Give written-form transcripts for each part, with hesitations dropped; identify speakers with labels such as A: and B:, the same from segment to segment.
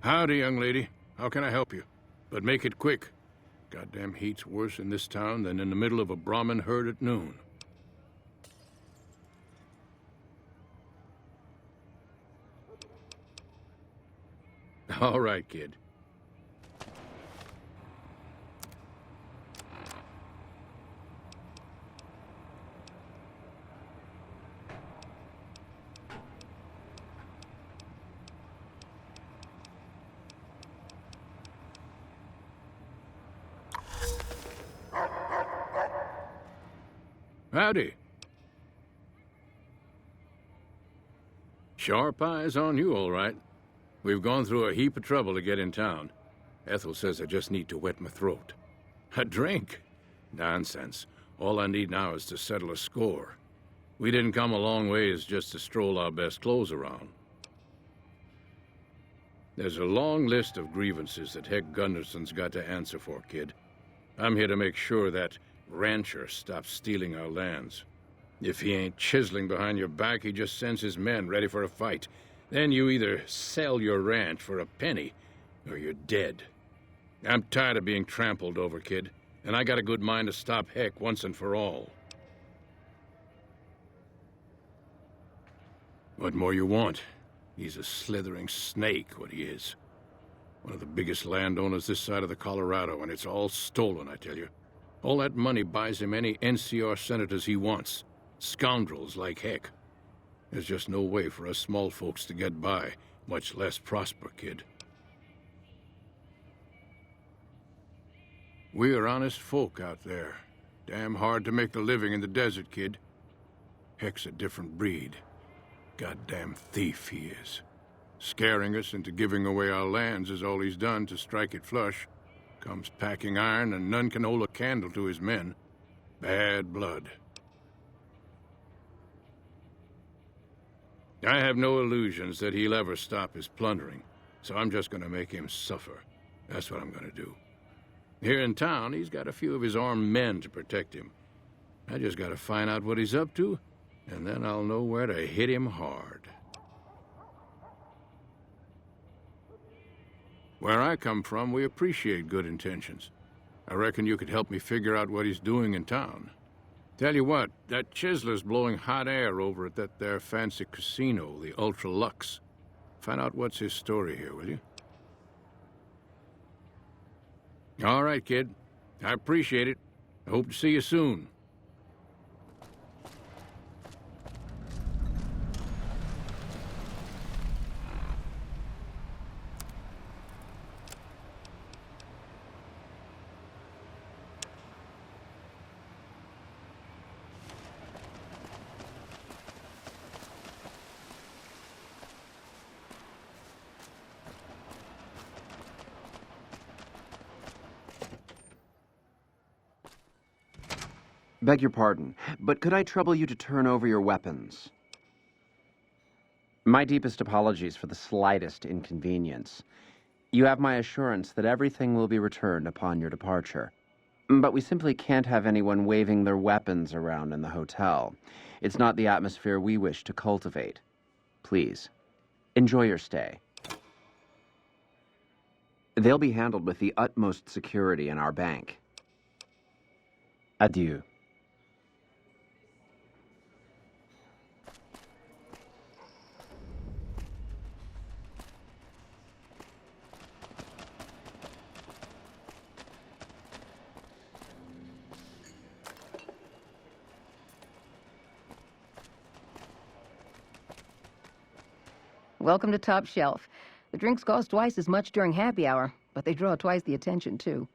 A: Howdy, young lady. How can I help you? But make it quick. Goddamn heat's worse in this town than in the middle of a Brahmin herd at noon. All right, kid. Howdy. Sharp eyes on you, all right. We've gone through a heap of trouble to get in town. Ethel says I just need to wet my throat. A drink? Nonsense. All I need now is to settle a score. We didn't come a long ways just to stroll our best clothes around. There's a long list of grievances that Heck Gunderson's got to answer for, kid. I'm here to make sure that rancher stops stealing our lands. If he ain't chiseling behind your back, he just sends his men ready for a fight. Then you either sell your ranch for a penny, or you're dead. I'm tired of being trampled over, kid, and I got a good mind to stop Heck once and for all. What more you want? He's a slithering snake, what he is. One of the biggest landowners this side of the Colorado, and it's all stolen, I tell you. All that money buys him any NCR senators he wants. Scoundrels like Heck. There's just no way for us small folks to get by, much less prosper, kid. We're honest folk out there. Damn hard to make a living in the desert, kid. Heck's a different breed. Goddamn thief he is. Scaring us into giving away our lands is all he's done to strike it flush. Comes packing iron, and none can hold a candle to his men. Bad blood. I have no illusions that he'll ever stop his plundering, so I'm just gonna make him suffer. That's what I'm gonna do. Here in town, he's got a few of his armed men to protect him. I just gotta find out what he's up to, and then I'll know where to hit him hard. Where I come from, we appreciate good intentions. I reckon you could help me figure out what he's doing in town. Tell you what, that chiseler's blowing hot air over at that there fancy casino, the Ultra Lux. Find out what's his story here, will you? All right, kid. I appreciate it. I hope to see you soon.
B: Beg your pardon, but could I trouble you to turn over your weapons? My deepest apologies for the slightest inconvenience. You have my assurance that everything will be returned upon your departure. But we simply can't have anyone waving their weapons around in the hotel. It's not the atmosphere we wish to cultivate. Please, enjoy your stay. They'll be handled with the utmost security in our bank. Adieu.
C: Welcome to Top Shelf. The drinks cost twice as much during happy hour, but they draw twice the attention, too.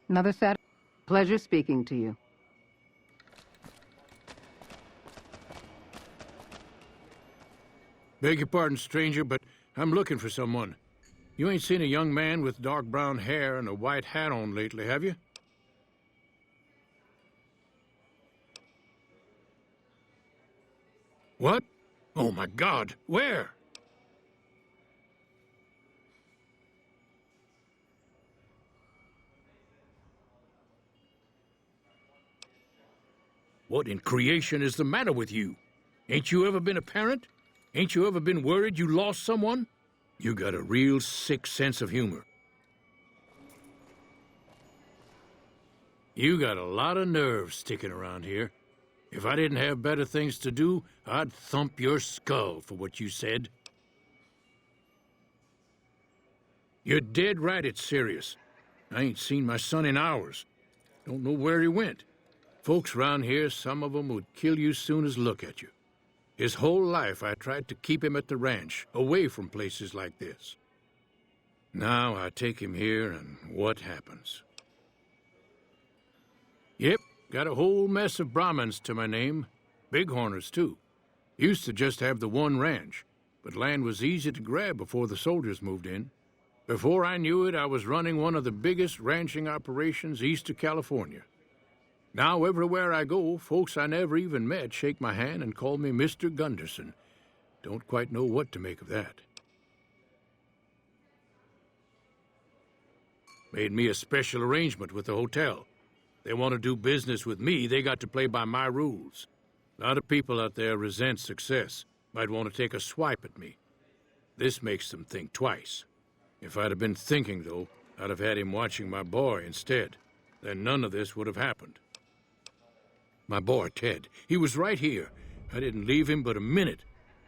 C: Another Saturday. Pleasure speaking to you.
A: Beg your pardon, stranger, but I'm looking for someone. You ain't seen a young man with dark brown hair and a white hat on lately, have you? What? Oh my God, where? What in creation is the matter with you? Ain't you ever been a parent? Ain't you ever been worried you lost someone? You got a real sick sense of humor. You got a lot of nerve sticking around here. If I didn't have better things to do, I'd thump your skull for what you said. You're dead right, it's serious. I ain't seen my son in hours. Don't know where he went. Folks round here, some of 'em would kill you soon as look at you. His whole life I tried to keep him at the ranch, away from places like this. Now I take him here, and what happens? Yep, got a whole mess of Brahmins to my name. Bighorners, too. Used to just have the one ranch, but land was easy to grab before the soldiers moved in. Before I knew it, I was running one of the biggest ranching operations east of California. Now, everywhere I go, folks I never even met shake my hand and call me Mr. Gunderson. Don't quite know what to make of that. Made me a special arrangement with the hotel. They want to do business with me, they got to play by my rules. A lot of people out there resent success, might want to take a swipe at me. This makes them think twice. If I'd have been thinking, though, I'd have had him watching my boy instead. Then none of this would have happened. My boy, Ted, he was right here. I didn't leave him but a minute.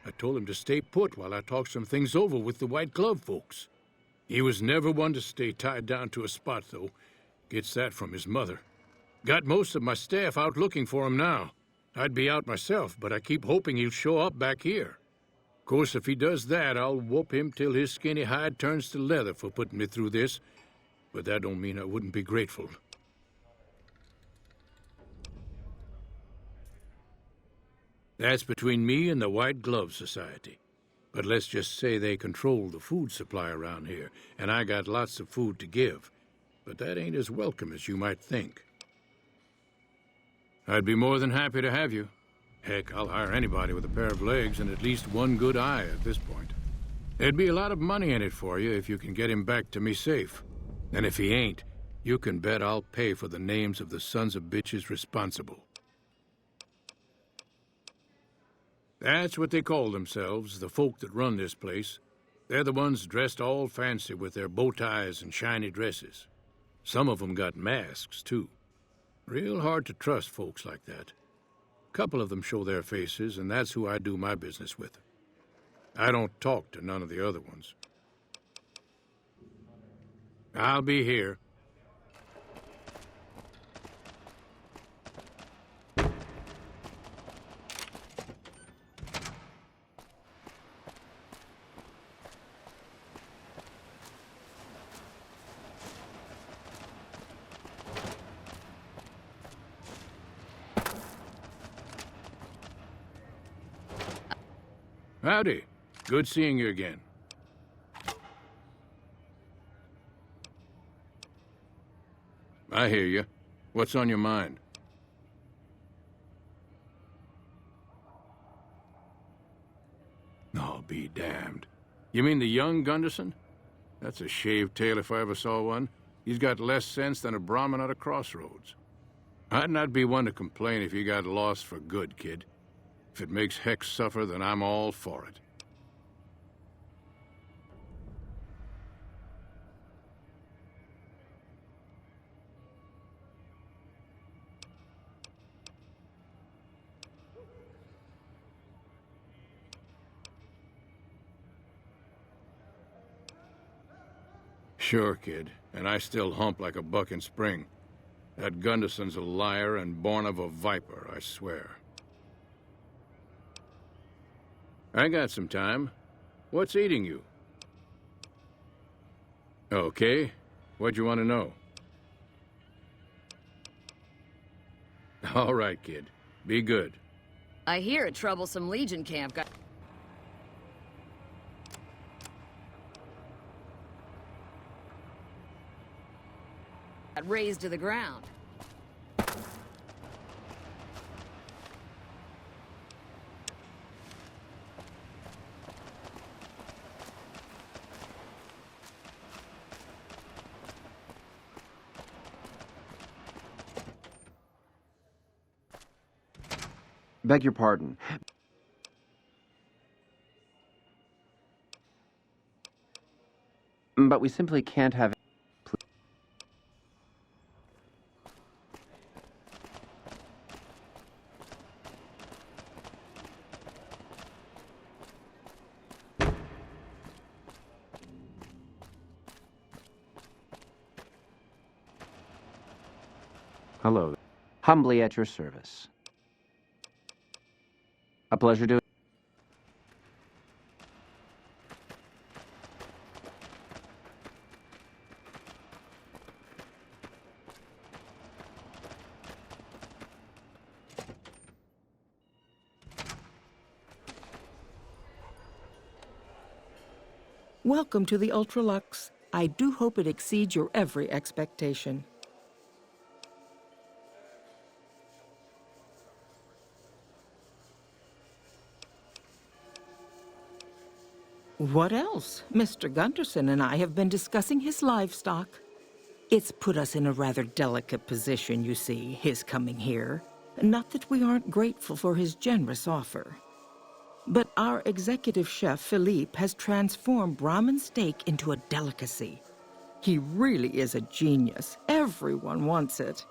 A: I told him to stay put while I talked some things over with the White Glove folks. He was never one to stay tied down to a spot, though. Gets that from his mother. Got most of my staff out looking for him now. I'd be out myself, but I keep hoping he'll show up back here. Of course, if he does that, I'll whoop him till his skinny hide turns to leather for putting me through this. But that don't mean I wouldn't be grateful. That's between me and the White Glove Society. But let's just say they control the food supply around here, and I got lots of food to give. But that ain't as welcome as you might think. I'd be more than happy to have you. Heck, I'll hire anybody with a pair of legs and at least one good eye at this point. There'd be a lot of money in it for you if you can get him back to me safe. And if he ain't, you can bet I'll pay for the names of the sons of bitches responsible. That's what they call themselves, the folk that run this place. They're the ones dressed all fancy with their bow ties and shiny dresses. Some of them got masks, too. Real hard to trust folks like that. A couple of them show their faces, and that's who I do my business with. I don't talk to none of the other ones. I'll be here. Howdy. Good seeing you again. I hear you. What's on your mind? Oh, be damned. You mean the young Gunderson? That's a shaved tail if I ever saw one. He's got less sense than a Brahmin at a crossroads. I'd not be one to complain if you got lost for good, kid. If it makes Hex suffer, then I'm all for it. Sure, kid. And I still hump like a buck in spring. That Gunderson's a liar and born of a viper, I swear. I got some time. What's eating you? Okay. What'd you want to know? All right, kid. Be good.
D: I hear a troublesome Legion camp got razed to the ground.
B: Beg your pardon. But we simply can't have... Hello. Humbly at your service. A pleasure doing...
E: Welcome to the Ultralux. I do hope it exceeds your every expectation. What else? Mr. Gunderson and I have been discussing his livestock. It's put us in a rather delicate position, you see, his coming here. Not that we aren't grateful for his generous offer. But our executive chef, Philippe, has transformed Brahmin steak into a delicacy. He really is a genius. Everyone wants it.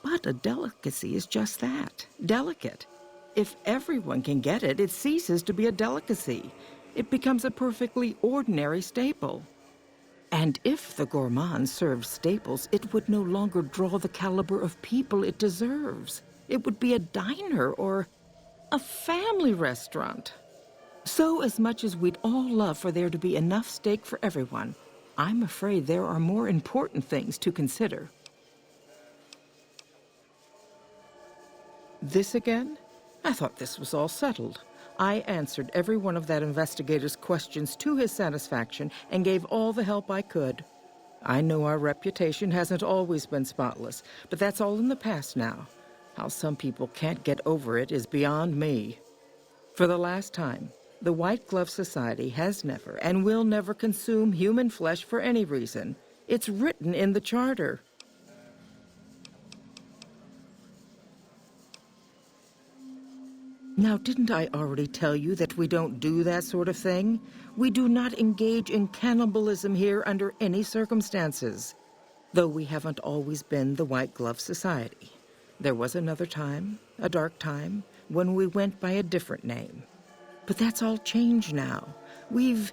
E: But a delicacy is just that, delicate. If everyone can get it, it ceases to be a delicacy. It becomes a perfectly ordinary staple. And if the gourmand served staples, it would no longer draw the caliber of people it deserves. It would be a diner or a family restaurant. So as much as we'd all love for there to be enough steak for everyone, I'm afraid there are more important things to consider. This again? I thought this was all settled. I answered every one of that investigator's questions to his satisfaction and gave all the help I could. I know our reputation hasn't always been spotless, but that's all in the past now. How some people can't get over it is beyond me. For the last time, the White Glove Society has never and will never consume human flesh for any reason. It's written in the charter. Now, didn't I already tell you that we don't do that sort of thing? We do not engage in cannibalism here under any circumstances. Though we haven't always been the White Glove Society. There was another time, a dark time, when we went by a different name. But that's all changed now. We've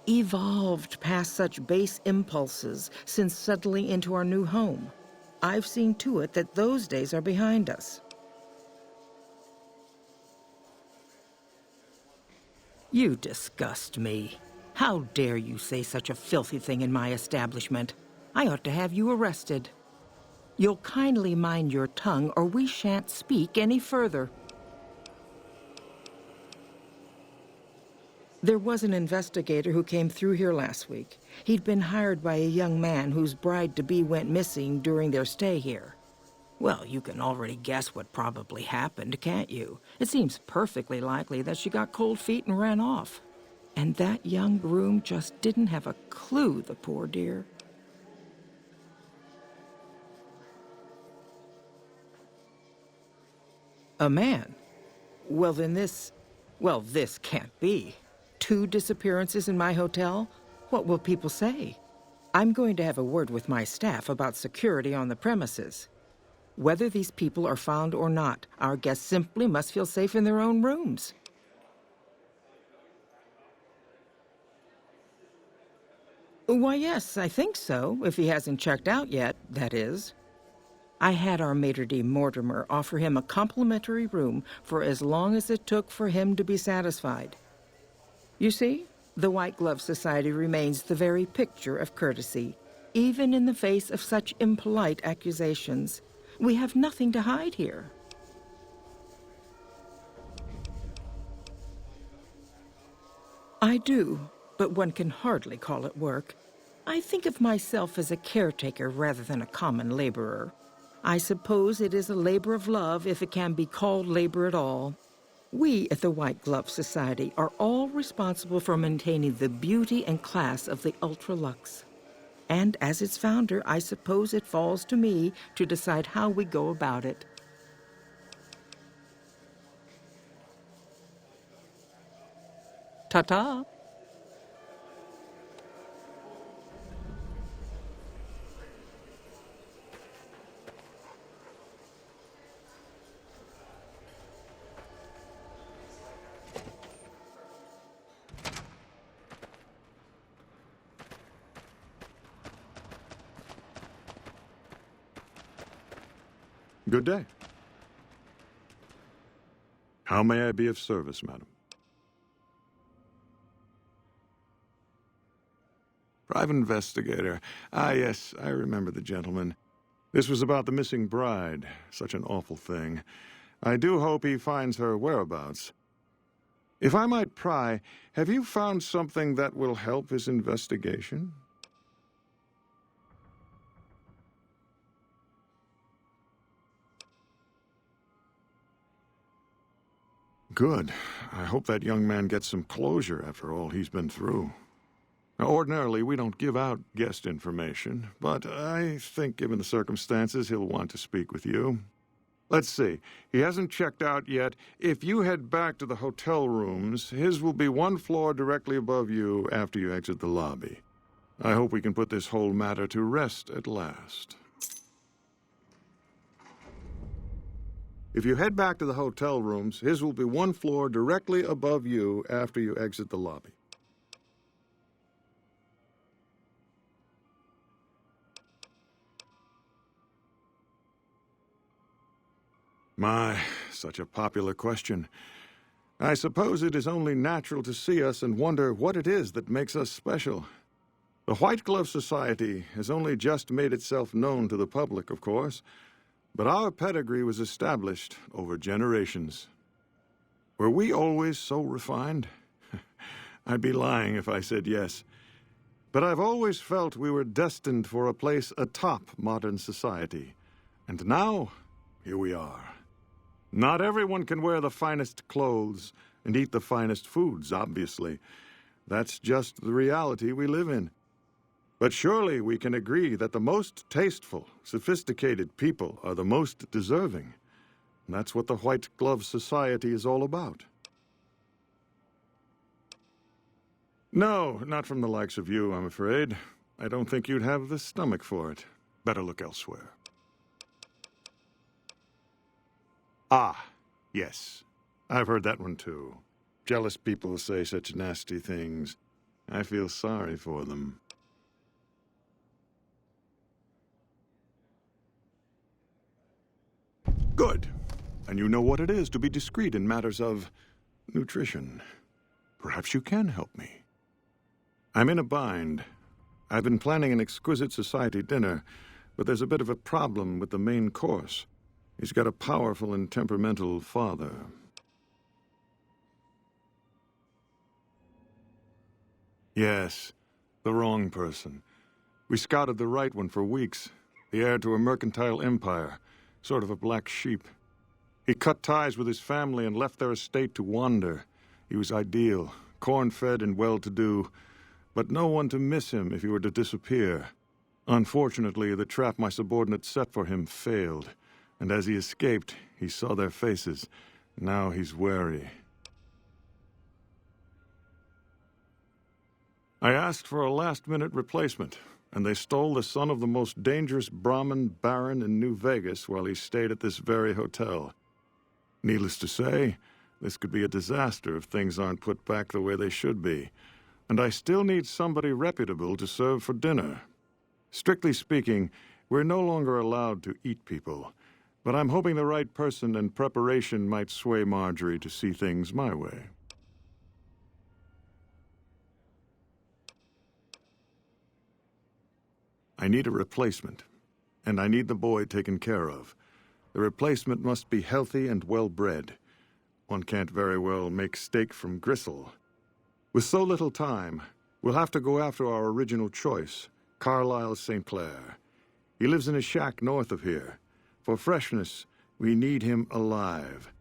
E: evolved past such base impulses since settling into our new home. I've seen to it that those days are behind us. You disgust me. How dare you say such a filthy thing in my establishment? I ought to have you arrested. You'll kindly mind your tongue, or we shan't speak any further. There was an investigator who came through here last week. He'd been hired by a young man whose bride-to-be went missing during their stay here. Well, you can already guess what probably happened, can't you? It seems perfectly likely that she got cold feet and ran off. And that young groom just didn't have a clue, the poor dear. A man? Well, then this can't be. 2 disappearances in my hotel? What will people say? I'm going to have a word with my staff about security on the premises. Whether these people are found or not, our guests simply must feel safe in their own rooms. Why, yes, I think so, if he hasn't checked out yet, that is. I had our maitre d' Mortimer offer him a complimentary room for as long as it took for him to be satisfied. You see, the White Glove Society remains the very picture of courtesy, even in the face of such impolite accusations. We have nothing to hide here. I do, but one can hardly call it work. I think of myself as a caretaker rather than a common laborer. I suppose it is a labor of love if it can be called labor at all. We at the White Glove Society are all responsible for maintaining the beauty and class of the Ultralux. And as its founder, I suppose it falls to me to decide how we go about it. Ta-ta.
F: Good day. How may I be of service, madam? Private investigator. Ah, yes, I remember the gentleman. This was about the missing bride. Such an awful thing. I do hope he finds her whereabouts. If I might pry, have you found something that will help his investigation? Good. I hope that young man gets some closure after all he's been through. Now, ordinarily, we don't give out guest information, but I think given the circumstances, he'll want to speak with you. Let's see. He hasn't checked out yet. If you head back to the hotel rooms, his will be one floor directly above you after you exit the lobby. I hope we can put this whole matter to rest at last. If you head back to the hotel rooms, his will be one floor directly above you after you exit the lobby. My, such a popular question. I suppose it is only natural to see us and wonder what it is that makes us special. The White Glove Society has only just made itself known to the public, of course, but our pedigree was established over generations. Were we always so refined? I'd be lying if I said yes. But I've always felt we were destined for a place atop modern society. And now, here we are. Not everyone can wear the finest clothes and eat the finest foods, obviously. That's just the reality we live in. But surely we can agree that the most tasteful, sophisticated people are the most deserving. And that's what the White Glove Society is all about. No, not from the likes of you, I'm afraid. I don't think you'd have the stomach for it. Better look elsewhere. Ah, yes. I've heard that one too. Jealous people say such nasty things. I feel sorry for them. Good. And you know what it is to be discreet in matters of nutrition. Perhaps you can help me. I'm in a bind. I've been planning an exquisite society dinner, but there's a bit of a problem with the main course. He's got a powerful and temperamental father. Yes, the wrong person. We scouted the right one for weeks. The heir to a mercantile empire. Sort of a black sheep. He cut ties with his family and left their estate to wander. He was ideal, corn-fed and well-to-do, but no one to miss him if he were to disappear. Unfortunately, the trap my subordinates set for him failed, and as he escaped, he saw their faces. Now he's wary. I asked for a last-minute replacement, and they stole the son of the most dangerous Brahmin baron in New Vegas while he stayed at this very hotel. Needless to say, this could be a disaster if things aren't put back the way they should be. And I still need somebody reputable to serve for dinner. Strictly speaking, we're no longer allowed to eat people, but I'm hoping the right person and preparation might sway Marjorie to see things my way. I need a replacement, and I need the boy taken care of. The replacement must be healthy and well-bred. One can't very well make steak from gristle. With so little time, we'll have to go after our original choice, Carlisle St. Clair. He lives in a shack north of here. For freshness, we need him alive.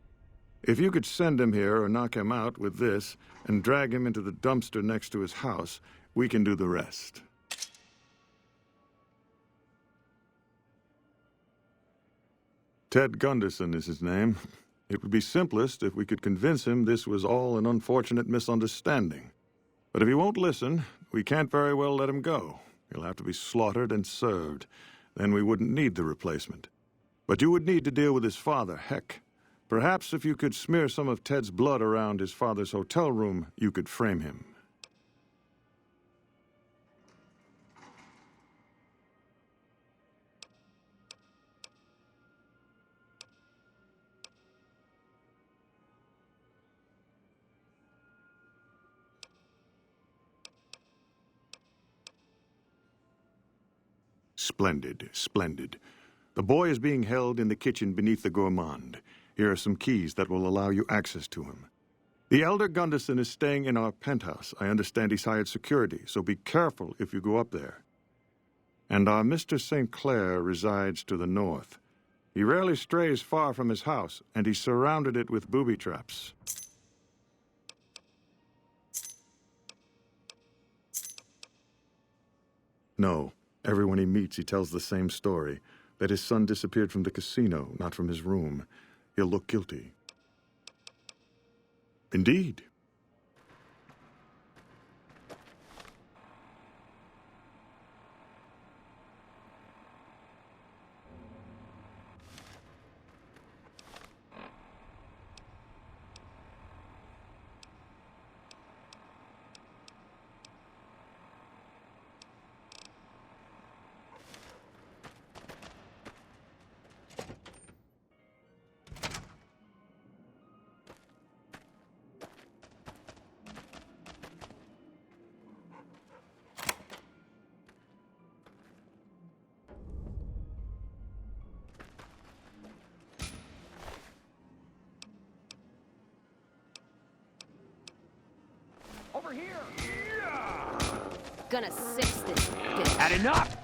F: If you could send him here or knock him out with this and drag him into the dumpster next to his house, we can do the rest. Ted Gunderson is his name. It would be simplest if we could convince him this was all an unfortunate misunderstanding. But if he won't listen, we can't very well let him go. He'll have to be slaughtered and served. Then we wouldn't need the replacement. But you would need to deal with his father, Heck. Perhaps if you could smear some of Ted's blood around his father's hotel room, you could frame him. Splendid, splendid. The boy is being held in the kitchen beneath the gourmand. Here are some keys that will allow you access to him. The elder Gunderson is staying in our penthouse. I understand he's hired security, so be careful if you go up there. And our Mr. St. Clair resides to the north. He rarely strays far from his house, and he's surrounded it with booby traps. No. Everyone he meets, he tells the same story, that his son disappeared from the casino, not from his room. He'll look guilty. Indeed.
G: Over here!
D: Gonna six this bitch.
G: Had enough!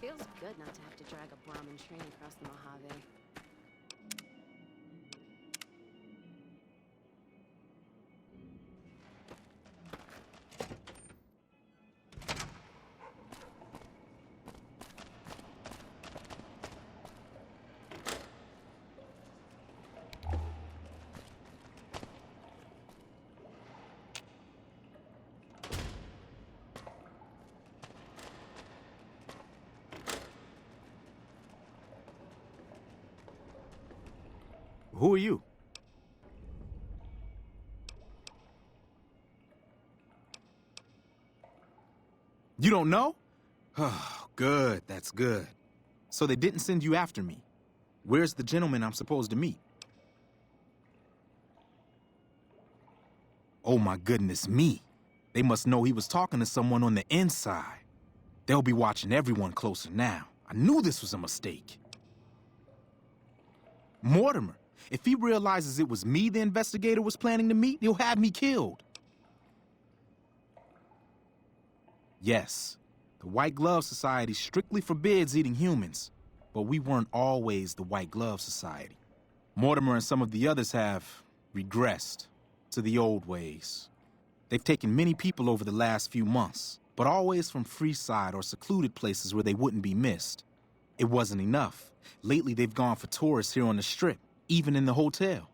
H: Feels good not to have to drag a Brahmin train across the Mojave.
G: Who are you? You don't know? Oh, good, that's good. So they didn't send you after me. Where's the gentleman I'm supposed to meet? Oh my goodness me. They must know he was talking to someone on the inside. They'll be watching everyone closer now. I knew this was a mistake. Mortimer. If he realizes it was me the investigator was planning to meet, he'll have me killed. Yes, the White Glove Society strictly forbids eating humans, but we weren't always the White Glove Society. Mortimer and some of the others have regressed to the old ways. They've taken many people over the last few months, but always from Freeside or secluded places where they wouldn't be missed. It wasn't enough. Lately, they've gone for tourists here on the Strip, even in the hotel.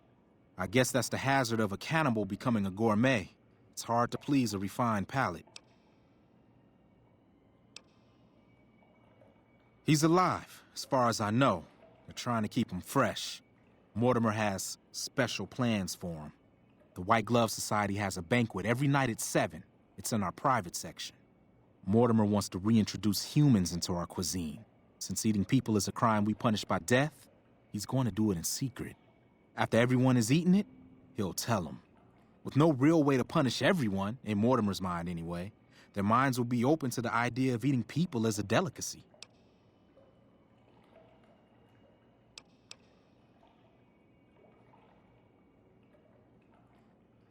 G: I guess that's the hazard of a cannibal becoming a gourmet. It's hard to please a refined palate. He's alive, as far as I know. They're trying to keep him fresh. Mortimer has special plans for him. The White Glove Society has a banquet every night at 7. It's in our private section. Mortimer wants to reintroduce humans into our cuisine. Since eating people is a crime we punish by death, he's going to do it in secret. After everyone has eaten it, he'll tell them. With no real way to punish everyone, in Mortimer's mind anyway, their minds will be open to the idea of eating people as a delicacy.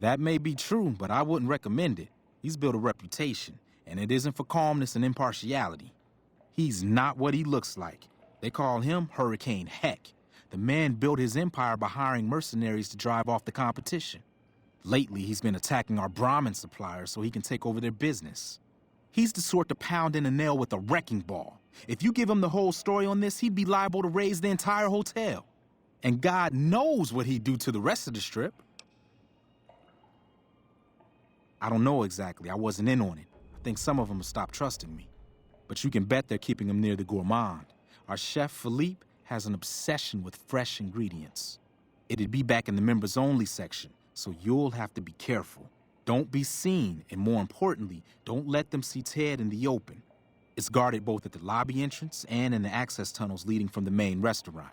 G: That may be true, but I wouldn't recommend it. He's built a reputation, and it isn't for calmness and impartiality. He's not what he looks like. They call him Hurricane Heck. The man built his empire by hiring mercenaries to drive off the competition. Lately, he's been attacking our Brahmin suppliers so he can take over their business. He's the sort to pound in a nail with a wrecking ball. If you give him the whole story on this, he'd be liable to raise the entire hotel. And God knows what he'd do to the rest of the Strip. I don't know exactly. I wasn't in on it. I think some of them have stopped trusting me. But you can bet they're keeping him near the gourmand. Our chef, Philippe, has an obsession with fresh ingredients. It'd be back in the members-only section, so you'll have to be careful. Don't be seen, and more importantly, don't let them see Ted in the open. It's guarded both at the lobby entrance and in the access tunnels leading from the main restaurant.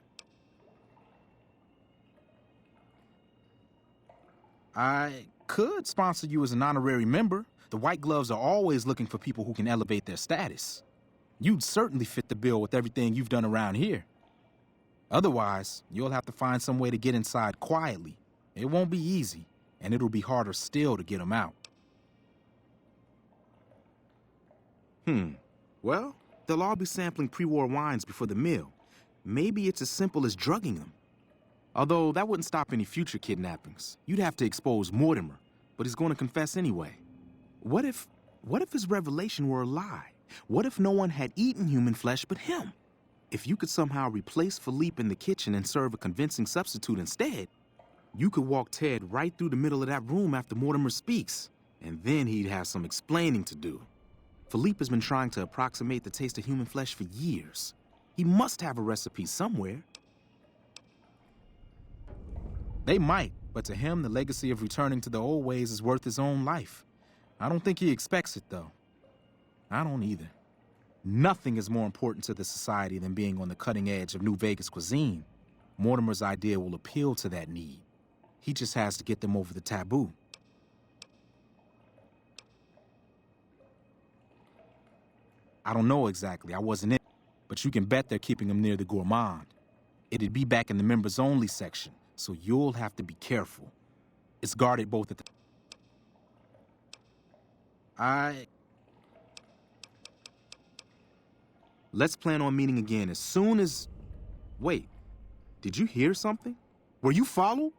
G: I could sponsor you as an honorary member. The White Gloves are always looking for people who can elevate their status. You'd certainly fit the bill with everything you've done around here. Otherwise, you'll have to find some way to get inside quietly. It won't be easy, and it'll be harder still to get them out. Well, they'll all be sampling pre-war wines before the meal. Maybe it's as simple as drugging them. Although that wouldn't stop any future kidnappings. You'd have to expose Mortimer, but he's going to confess anyway. What if his revelation were a lie? What if no one had eaten human flesh but him? If you could somehow replace Philippe in the kitchen and serve a convincing substitute instead, you could walk Ted right through the middle of that room after Mortimer speaks, and then he'd have some explaining to do. Philippe has been trying to approximate the taste of human flesh for years. He must have a recipe somewhere. They might, but to him, the legacy of returning to the old ways is worth his own life. I don't think he expects it, though. I don't either. Nothing is more important to the society than being on the cutting edge of New Vegas cuisine. Mortimer's idea will appeal to that need. He just has to get them over the taboo. I don't know exactly. I wasn't in, but you can bet they're keeping him near the gourmand. It'd be back in the members-only section, so you'll have to be careful. It's guarded both at the... Let's plan on meeting again as soon as... Wait, did you hear something? Were you followed?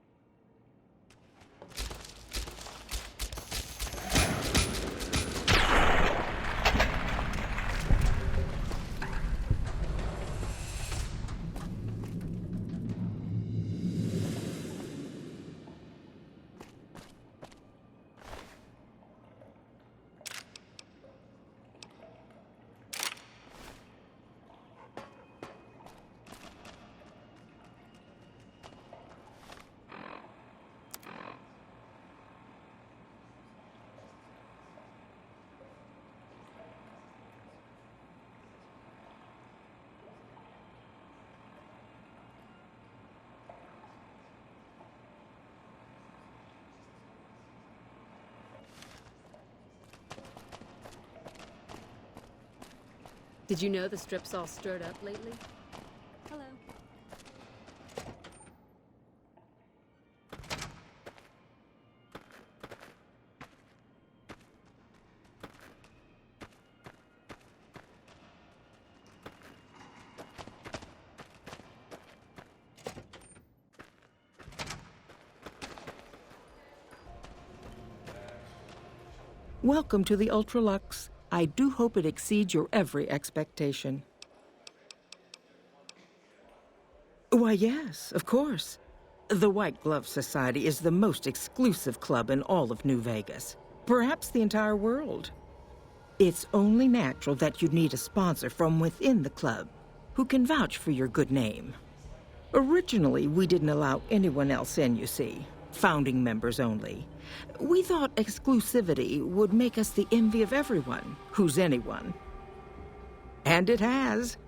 H: Did you know the Strip's all stirred up lately? Hello.
E: Welcome to the Ultralux. I do hope it exceeds your every expectation. Why, yes, of course. The White Glove Society is the most exclusive club in all of New Vegas, perhaps the entire world. It's only natural that you'd need a sponsor from within the club who can vouch for your good name. Originally, we didn't allow anyone else in, you see. Founding members only. We thought exclusivity would make us the envy of everyone who's anyone. And it has.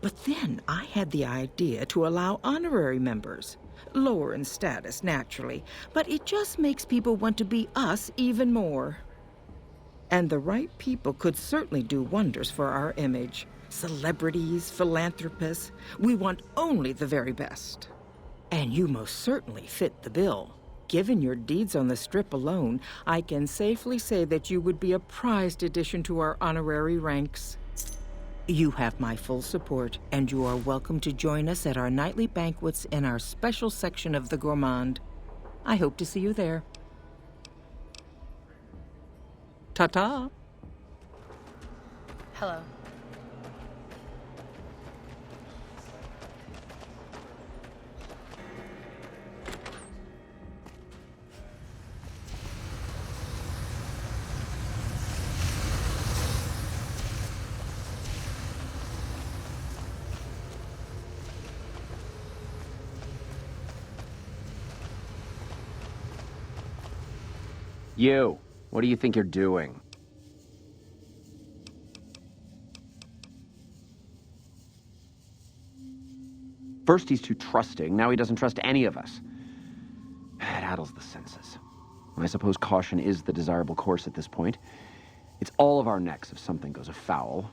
E: But then I had the idea to allow honorary members. Lower in status, naturally, but it just makes people want to be us even more. And the right people could certainly do wonders for our image. Celebrities, philanthropists, we want only the very best. And you most certainly fit the bill. Given your deeds on the Strip alone, I can safely say that you would be a prized addition to our honorary ranks. You have my full support, and you are welcome to join us at our nightly banquets in our special section of the Gourmand. I hope to see you there. Ta-ta.
H: Hello.
B: You, what do you think you're doing? First he's too trusting, now he doesn't trust any of us. It addles the senses. I suppose caution is the desirable course at this point. It's all of our necks if something goes afoul.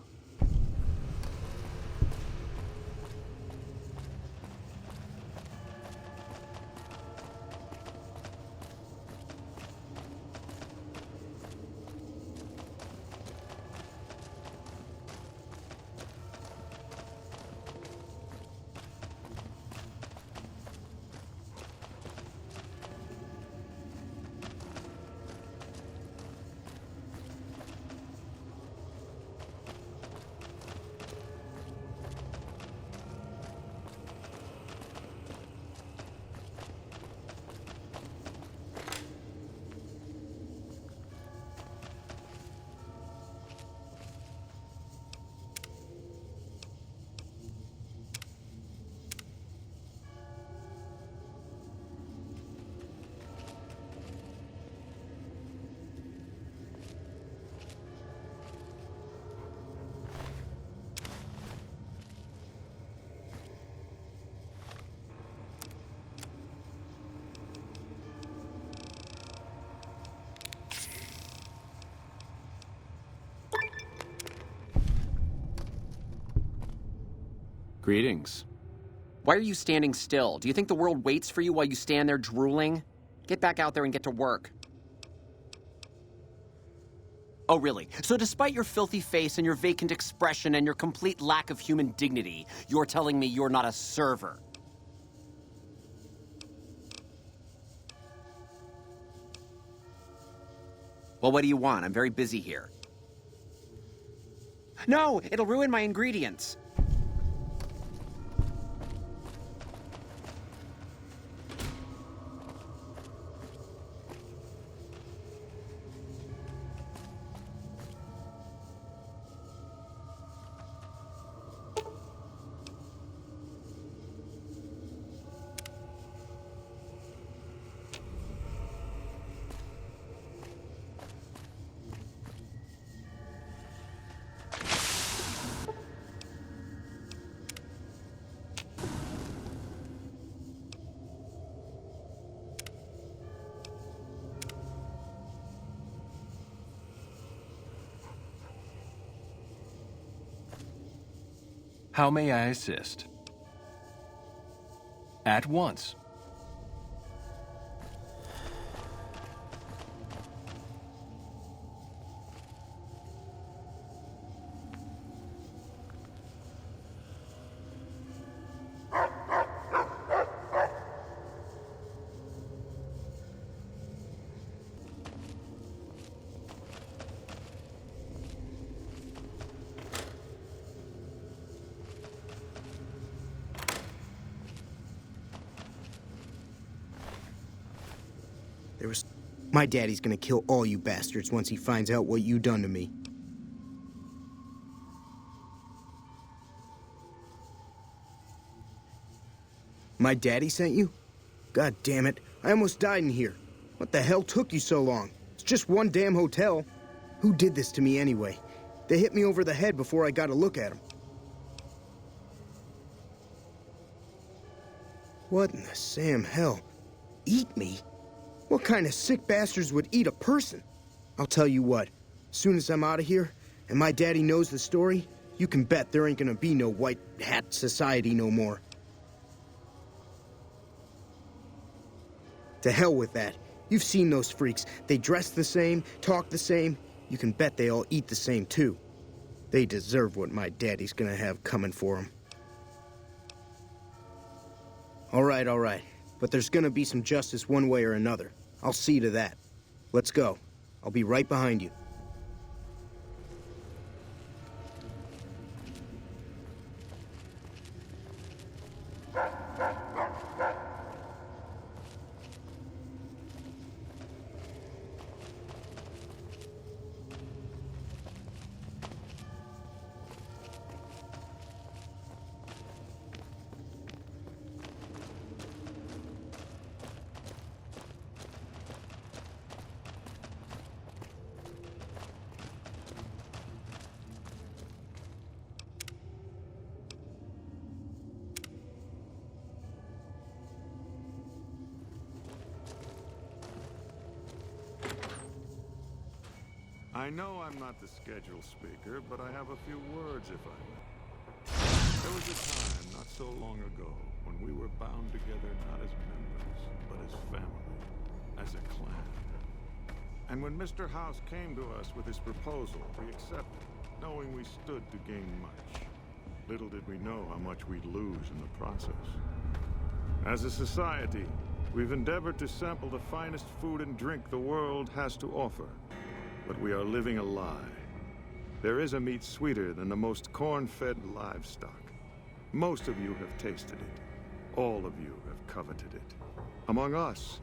I: Greetings.
B: Why are you standing still? Do you think the world waits for you while you stand there drooling? Get back out there and get to work. Oh, really? So despite your filthy face and your vacant expression and your complete lack of human dignity, you're telling me you're not a server? Well, what do you want? I'm very busy here. No! It'll ruin my ingredients!
I: How may I assist? At once.
J: My daddy's gonna kill all you bastards once he finds out what you done to me. My daddy sent you? God damn it, I almost died in here. What the hell took you so long? It's just one damn hotel. Who did this to me anyway? They hit me over the head before I got a look at them. What in the Sam hell? Eat me? What kind of sick bastards would eat a person? I'll tell you what, as soon as I'm out of here, and my daddy knows the story, you can bet there ain't gonna be no white hat society no more. To hell with that. You've seen those freaks. They dress the same, talk the same. You can bet they all eat the same too. They deserve what my daddy's gonna have coming for them. All right. But there's gonna be some justice one way or another. I'll see to that. Let's go. I'll be right behind you.
F: I know I'm not the scheduled speaker, but I have a few words if I may. There was a time not so long ago when we were bound together not as members, but as family, as a clan. And when Mr. House came to us with his proposal, we accepted, knowing we stood to gain much. Little did we know how much we'd lose in the process. As a society, we've endeavored to sample the finest food and drink the world has to offer. But we are living a lie. There is a meat sweeter than the most corn-fed livestock. Most of you have tasted it. All of you have coveted it. Among us,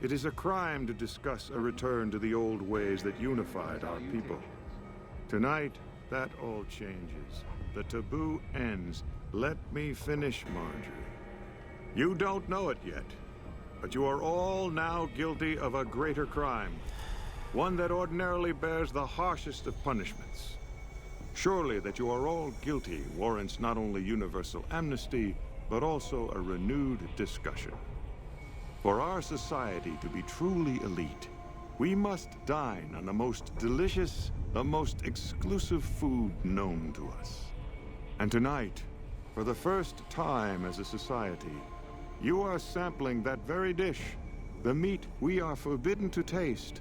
F: it is a crime to discuss a return to the old ways that unified our people. Tonight, that all changes. The taboo ends. Let me finish, Marjorie. You don't know it yet, but you are all now guilty of a greater crime. One that ordinarily bears the harshest of punishments. Surely that you are all guilty warrants not only universal amnesty, but also a renewed discussion. For our society to be truly elite, we must dine on the most delicious, the most exclusive food known to us. And tonight, for the first time as a society, you are sampling that very dish, the meat we are forbidden to taste,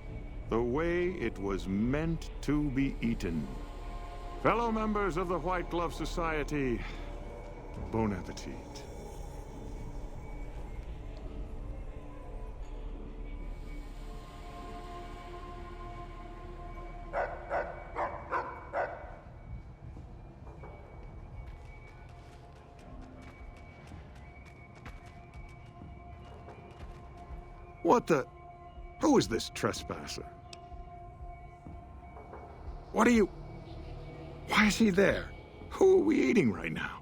F: the way it was meant to be eaten. Fellow members of the White Glove Society, bon appetit. What the... Who is this trespasser? What are you... Why is he there? Who are we eating right now?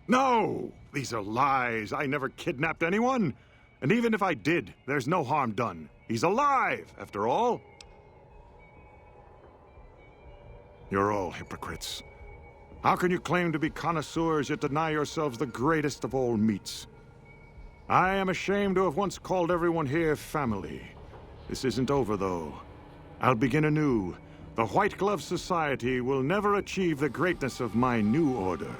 F: No! These are lies. I never kidnapped anyone. And even if I did, there's no harm done. He's alive, after all. You're all hypocrites. How can you claim to be connoisseurs yet deny yourselves the greatest of all meats? I am ashamed to have once called everyone here family. This isn't over, though. I'll begin anew. The White Glove Society will never achieve the greatness of my new order.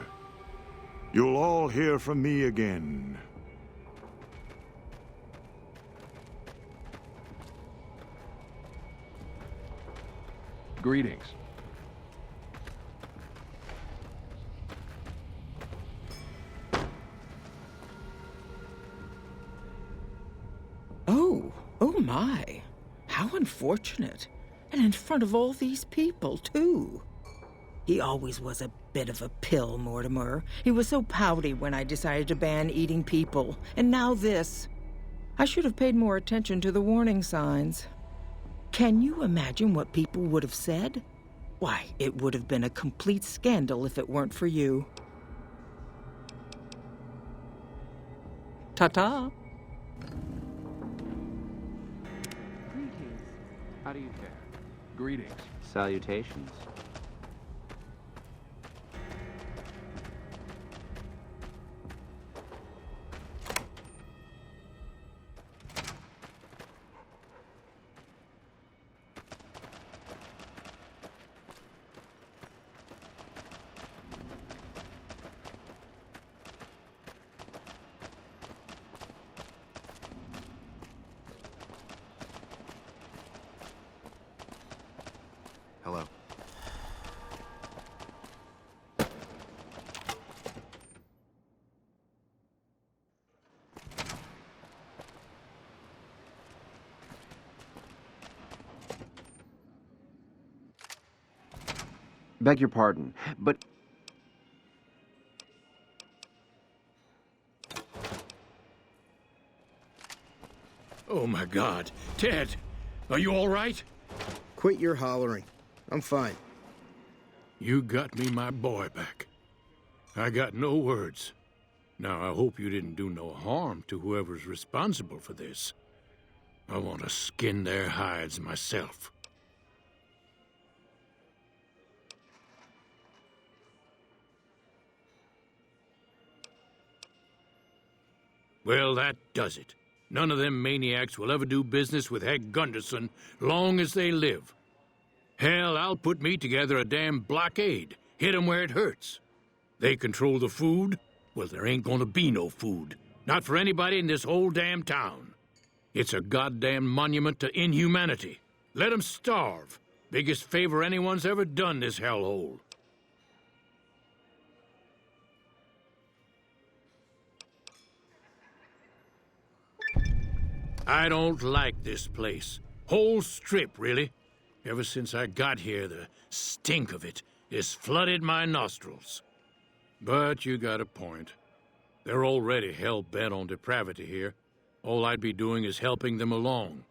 F: You'll all hear from me again.
I: Greetings.
E: Oh my. How unfortunate. And in front of all these people, too. He always was a bit of a pill, Mortimer. He was so pouty when I decided to ban eating people. And now this. I should have paid more attention to the warning signs. Can you imagine what people would have said? Why, it would have been a complete scandal if it weren't for you. Ta-ta.
B: Greetings. How do you fare?
I: Greetings.
B: Salutations.
G: Hello.
B: Beg your pardon, but...
A: Oh my God. Ted, are you all right?
J: Quit your hollering. I'm fine.
A: You got me my boy back. I got no words. Now, I hope you didn't do no harm to whoever's responsible for this. I want to skin their hides myself. Well, that does it. None of them maniacs will ever do business with Heck Gunderson long as they live. Hell, I'll put me together a damn blockade. Hit 'em where it hurts. They control the food? Well, there ain't gonna be no food. Not for anybody in this whole damn town. It's a goddamn monument to inhumanity. Let 'em starve. Biggest favor anyone's ever done this hellhole. I don't like this place. Whole strip, really. Ever since I got here, the stink of it has flooded my nostrils. But you got a point. They're already hell-bent on depravity here. All I'd be doing is helping them along.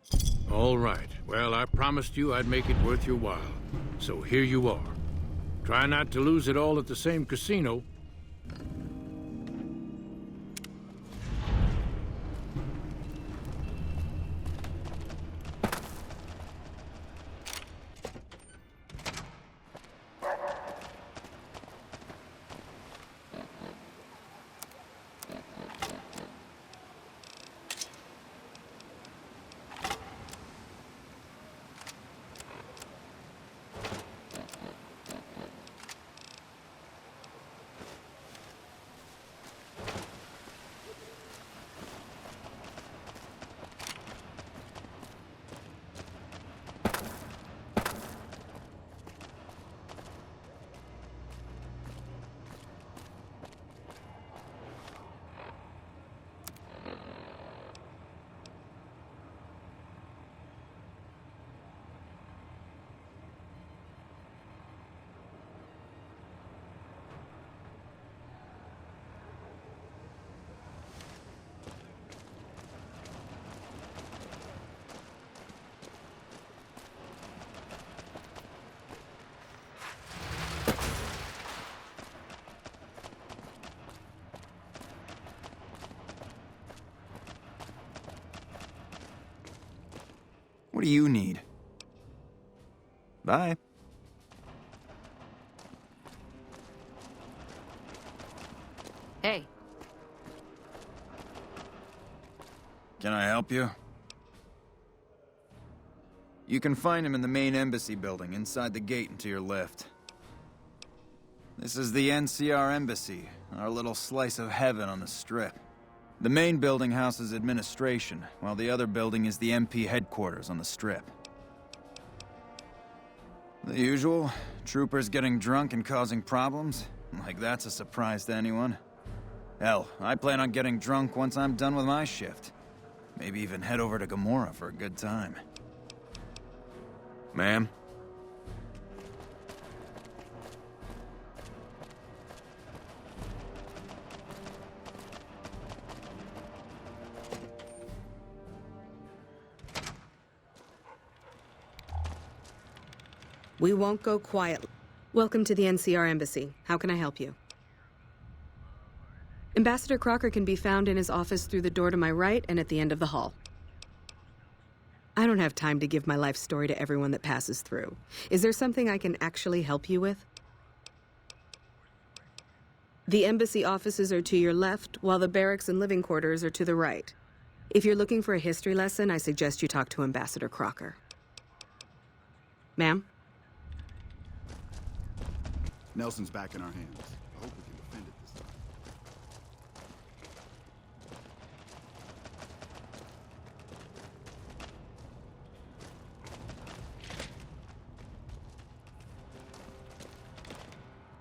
A: All right. Well, I promised you I'd make it worth your while. So here you are. Try not to lose it all at the same casino.
K: What do you need? Bye.
D: Hey.
K: Can I help you? You can find him in the main embassy building, inside the gate and to your left. This is the NCR Embassy, our little slice of heaven on the Strip. The main building houses administration, while the other building is the MP headquarters on the Strip. The usual, troopers getting drunk and causing problems. Like that's a surprise to anyone. Hell, I plan on getting drunk once I'm done with my shift. Maybe even head over to Gomorrah for a good time. Ma'am?
L: We won't go quietly. Welcome to the NCR Embassy. How can I help you? Ambassador Crocker can be found in his office through the door to my right and at the end of the hall. I don't have time to give my life story to everyone that passes through. Is there something I can actually help you with? The embassy offices are to your left, while the barracks and living quarters are to the right. If you're looking for a history lesson, I suggest you talk to Ambassador Crocker. Ma'am?
M: Nelson's back in our hands. I hope we can defend it this time.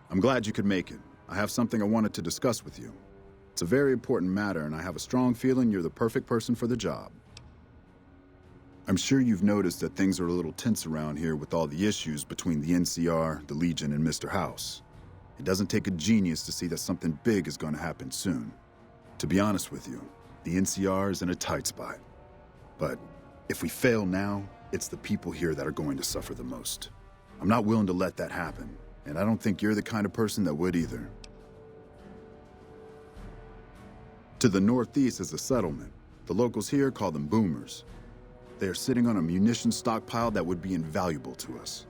M: I'm glad you could make it. I have something I wanted to discuss with you. It's a very important matter, and I have a strong feeling you're the perfect person for the job. I'm sure you've noticed that things are a little tense around here with all the issues between the NCR, the Legion, and Mr. House. It doesn't take a genius to see that something big is going to happen soon. To be honest with you, the NCR is in a tight spot. But if we fail now, it's the people here that are going to suffer the most. I'm not willing to let that happen, and I don't think you're the kind of person that would either. To the northeast is a settlement. The locals here call them boomers. They are sitting on a munitions stockpile that would be invaluable to us.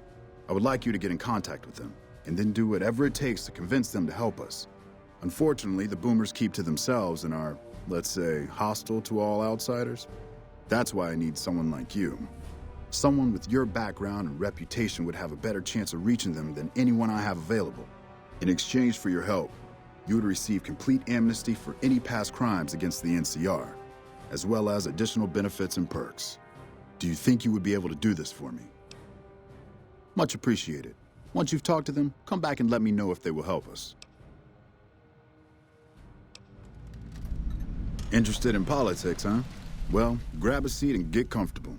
M: I would like you to get in contact with them, and then do whatever it takes to convince them to help us. Unfortunately, the boomers keep to themselves and are, let's say, hostile to all outsiders. That's why I need someone like you. Someone with your background and reputation would have a better chance of reaching them than anyone I have available. In exchange for your help, you would receive complete amnesty for any past crimes against the NCR, as well as additional benefits and perks. Do you think you would be able to do this for me? Much appreciated. Once you've talked to them, come back and let me know if they will help us. Interested in politics, huh? Well, grab a seat and get comfortable.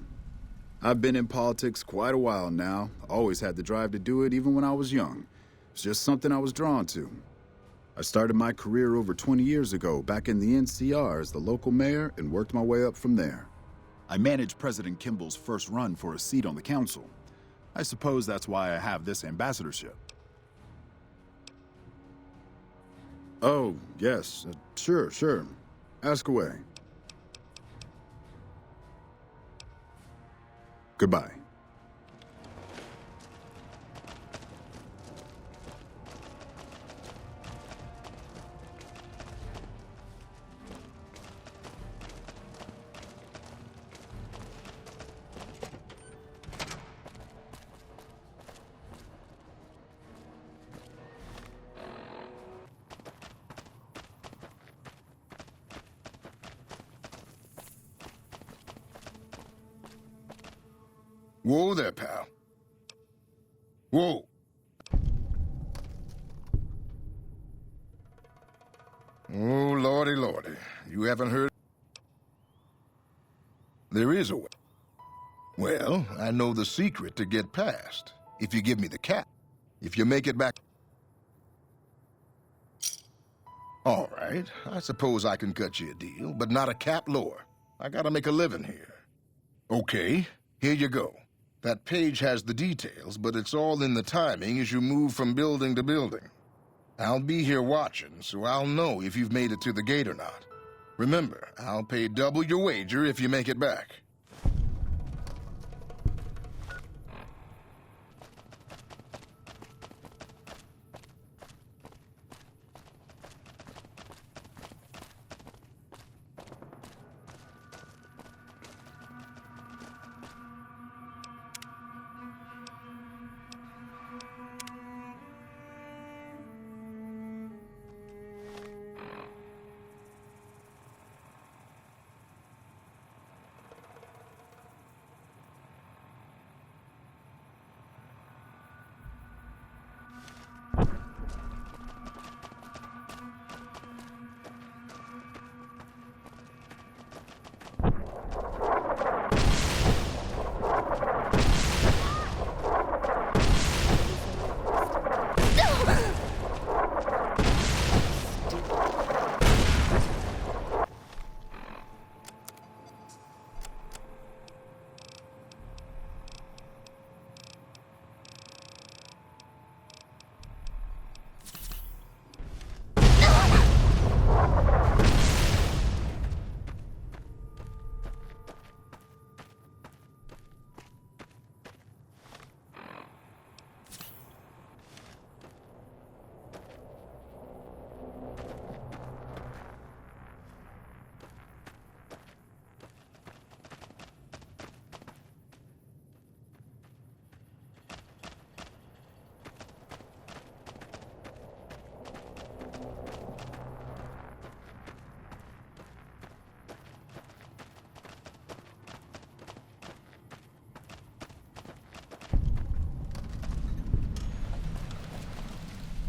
M: I've been in politics quite a while now. Always had the drive to do it even when I was young. It's just something I was drawn to. I started my career over 20 years ago back in the NCR as the local mayor and worked my way up from there. I managed President Kimball's first run for a seat on the council. I suppose that's why I have this ambassadorship. Oh, yes. Sure. Ask away. Goodbye.
N: Whoa there, pal. Whoa. Oh, lordy. You haven't heard? There is a way. Well, I know the secret to get past. If you give me the cap. If you make it back... All right, I suppose I can cut you a deal, but not a cap lower. I gotta make a living here. Okay, here you go. That page has the details, but it's all in the timing as you move from building to building. I'll be here watching, so I'll know if you've made it to the gate or not. Remember, I'll pay double your wager if you make it back.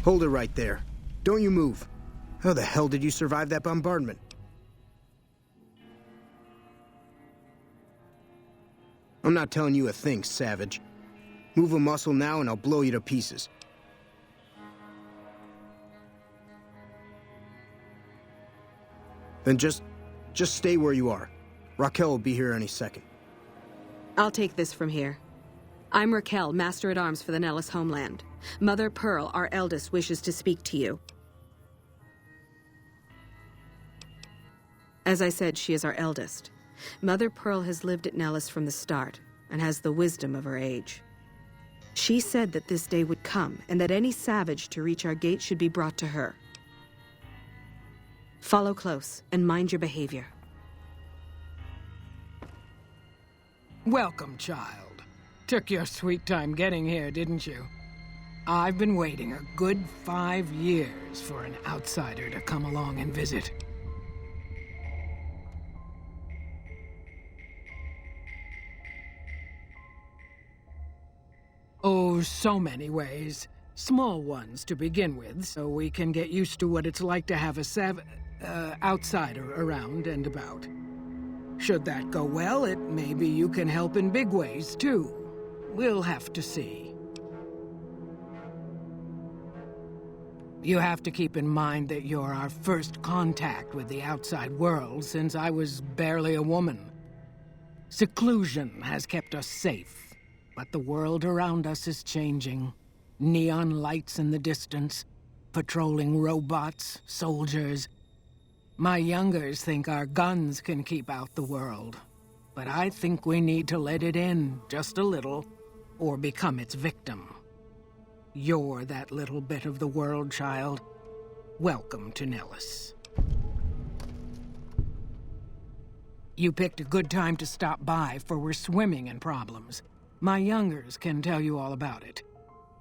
J: Hold it right there. Don't you move. How the hell did you survive that bombardment? I'm not telling you a thing, savage. Move a muscle now and I'll blow you to pieces. Then just stay where you are. Raquel will be here any second.
L: I'll take this from here. I'm Raquel, Master-at-Arms for the Nellis homeland. Mother Pearl, our eldest, wishes to speak to you. As I said, she is our eldest. Mother Pearl has lived at Nellis from the start and has the wisdom of her age. She said that this day would come and that any savage to reach our gate should be brought to her. Follow close and mind your behavior.
O: Welcome, child. Took your sweet time getting here, didn't you? I've been waiting a good 5 years for an outsider to come along and visit. Oh, so many ways. Small ones to begin with, so we can get used to what it's like to have a outsider around and about. Should that go well, maybe you can help in big ways, too. We'll have to see. You have to keep in mind that you're our first contact with the outside world since I was barely a woman. Seclusion has kept us safe, but the world around us is changing. Neon lights in the distance, patrolling robots, soldiers. My youngers think our guns can keep out the world, but I think we need to let it in just a little, or become its victim. You're that little bit of the world, child. Welcome to Nellis. You picked a good time to stop by, for we're swimming in problems. My youngers can tell you all about it.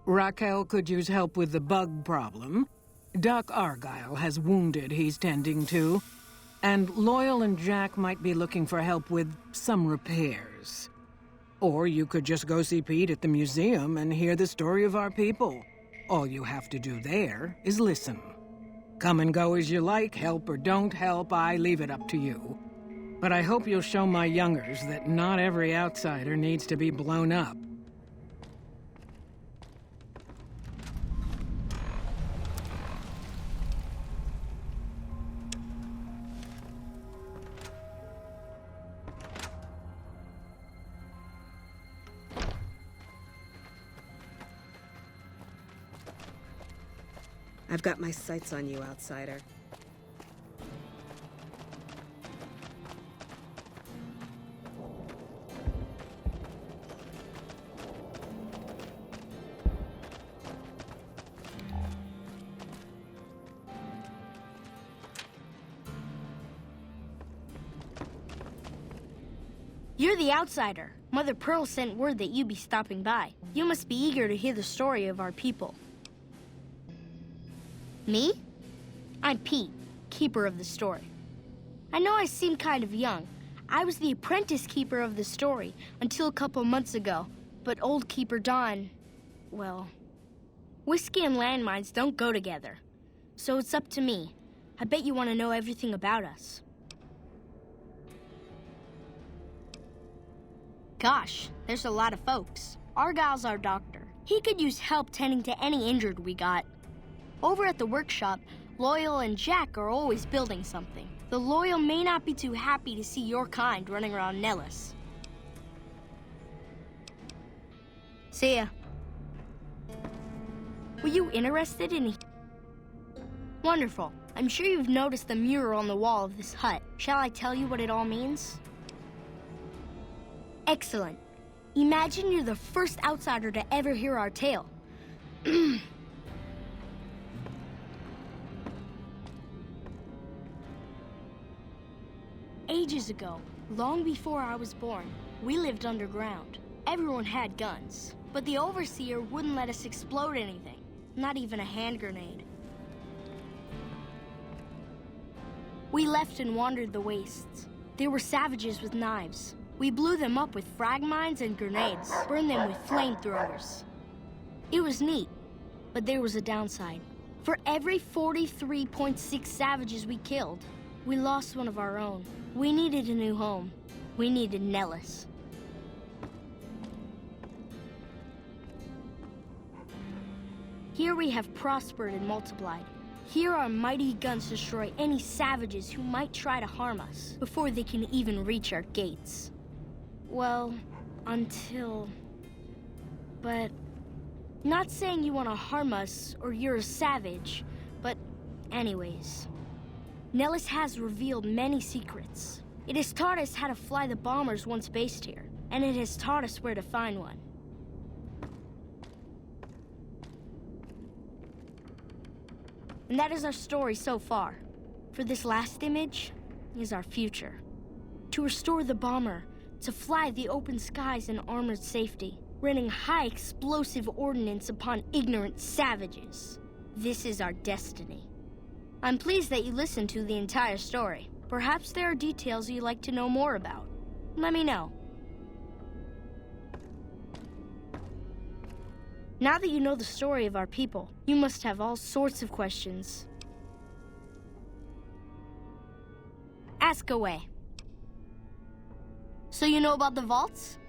O: Raquel could use help with the bug problem. Doc Argyle has wounded he's tending to. And Loyal and Jack might be looking for help with some repairs. Or you could just go see Pete at the museum and hear the story of our people. All you have to do there is listen. Come and go as you like, help or don't help, I leave it up to you. But I hope you'll show my youngers that not every outsider needs to be blown up.
L: I've got my sights on you, outsider.
P: You're the outsider. Mother Pearl sent word that you'd be stopping by. You must be eager to hear the story of our people. Me? I'm Pete, keeper of the story. I know I seem kind of young. I was the apprentice keeper of the story until a couple months ago, but old Keeper Don, well, whiskey and landmines don't go together. So it's up to me. I bet you want to know everything about us. Gosh, there's a lot of folks. Argyle's our doctor. He could use help tending to any injured we got. Over at the workshop, Loyal and Jack are always building something. The Loyal may not be too happy to see your kind running around Nellis. See ya. Were you interested in... Wonderful. I'm sure you've noticed the mural on the wall of this hut. Shall I tell you what it all means? Excellent. Imagine you're the first outsider to ever hear our tale. Ages ago, long before I was born, we lived underground. Everyone had guns, but the Overseer wouldn't let us explode anything, not even a hand grenade. We left and wandered the wastes. There were savages with knives. We blew them up with frag mines and grenades, burned them with flamethrowers. It was neat, but there was a downside. For every 43.6 savages we killed, we lost one of our own. We needed a new home. We needed Nellis. Here we have prospered and multiplied. Here our mighty guns destroy any savages who might try to harm us before they can even reach our gates. Well, until... But... Not saying you want to harm us or you're a savage, but anyways. Nellis has revealed many secrets. It has taught us how to fly the bombers once based here, and it has taught us where to find one. And that is our story so far. For this last image is our future. To restore the bomber, to fly the open skies in armored safety, raining high explosive ordnance upon ignorant savages. This is our destiny. I'm pleased that you listened to the entire story. Perhaps there are details you'd like to know more about. Let me know. Now that you know the story of our people, you must have all sorts of questions. Ask away. So you know about the vaults?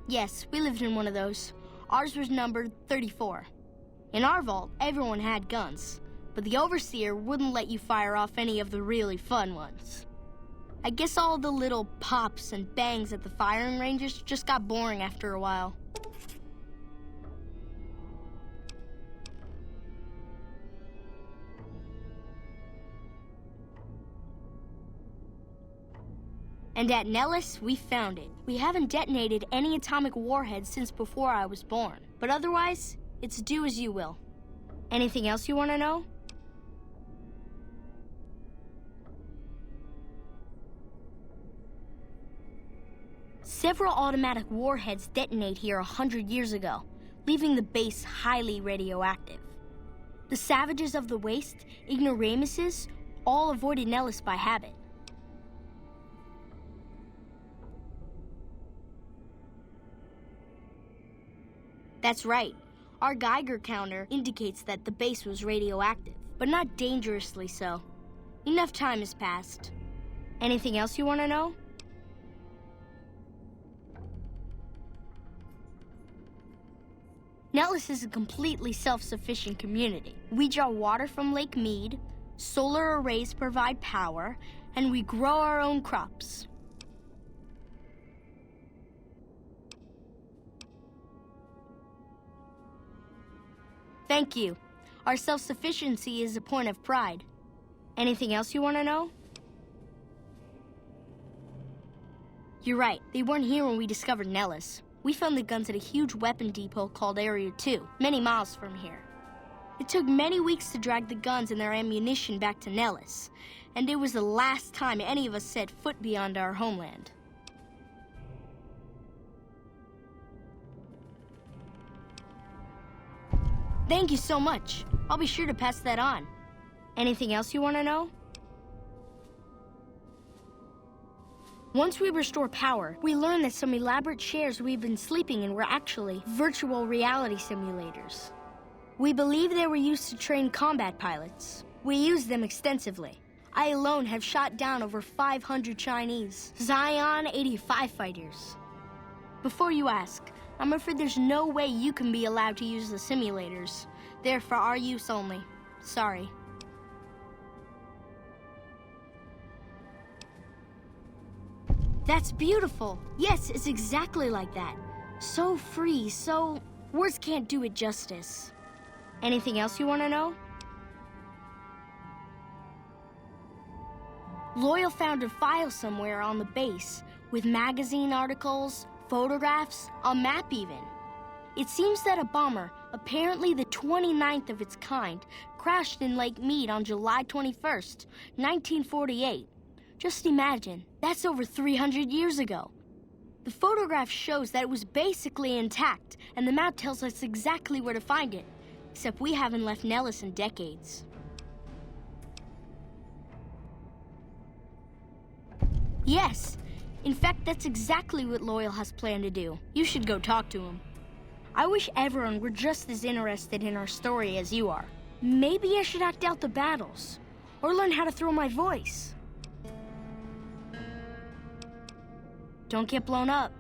P: Yes, we lived in one of those. Ours was numbered 34. In our vault, everyone had guns, but the overseer wouldn't let you fire off any of the really fun ones. I guess all the little pops and bangs at the firing ranges just got boring after a while. And at Nellis, we found it. We haven't detonated any atomic warheads since before I was born. But otherwise, it's do as you will. Anything else you want to know? Several automatic warheads detonate here 100 years ago, leaving the base highly radioactive. The savages of the Waste, ignoramuses, all avoided Nellis by habit. That's right. Our Geiger counter indicates that the base was radioactive, but not dangerously so. Enough time has passed. Anything else you want to know? Nellis is a completely self-sufficient community. We draw water from Lake Mead, solar arrays provide power, and we grow our own crops. Thank you. Our self-sufficiency is a point of pride. Anything else you want to know? You're right. They weren't here when we discovered Nellis. We found the guns at a huge weapon depot called Area 2, many miles from here. It took many weeks to drag the guns and their ammunition back to Nellis, and it was the last time any of us set foot beyond our homeland. Thank you so much. I'll be sure to pass that on. Anything else you want to know? Once we restore power, we learn that some elaborate chairs we've been sleeping in were actually virtual reality simulators. We believe they were used to train combat pilots. We use them extensively. I alone have shot down over 500 Chinese Zion 85 fighters. Before you ask, I'm afraid there's no way you can be allowed to use the simulators. They're for our use only. Sorry. That's beautiful. Yes, it's exactly like that. So free, so... words can't do it justice. Anything else you want to know? Loyal found a file somewhere on the base with magazine articles, photographs, a map even. It seems that a bomber, apparently the 29th of its kind, crashed in Lake Mead on July 21st, 1948. Just imagine, that's over 300 years ago. The photograph shows that it was basically intact, and the map tells us exactly where to find it, except we haven't left Nellis in decades. Yes. In fact, that's exactly what Loyal has planned to do. You should go talk to him. I wish everyone were just as interested in our story as you are. Maybe I should act out the battles, or learn how to throw my voice. Don't get blown up.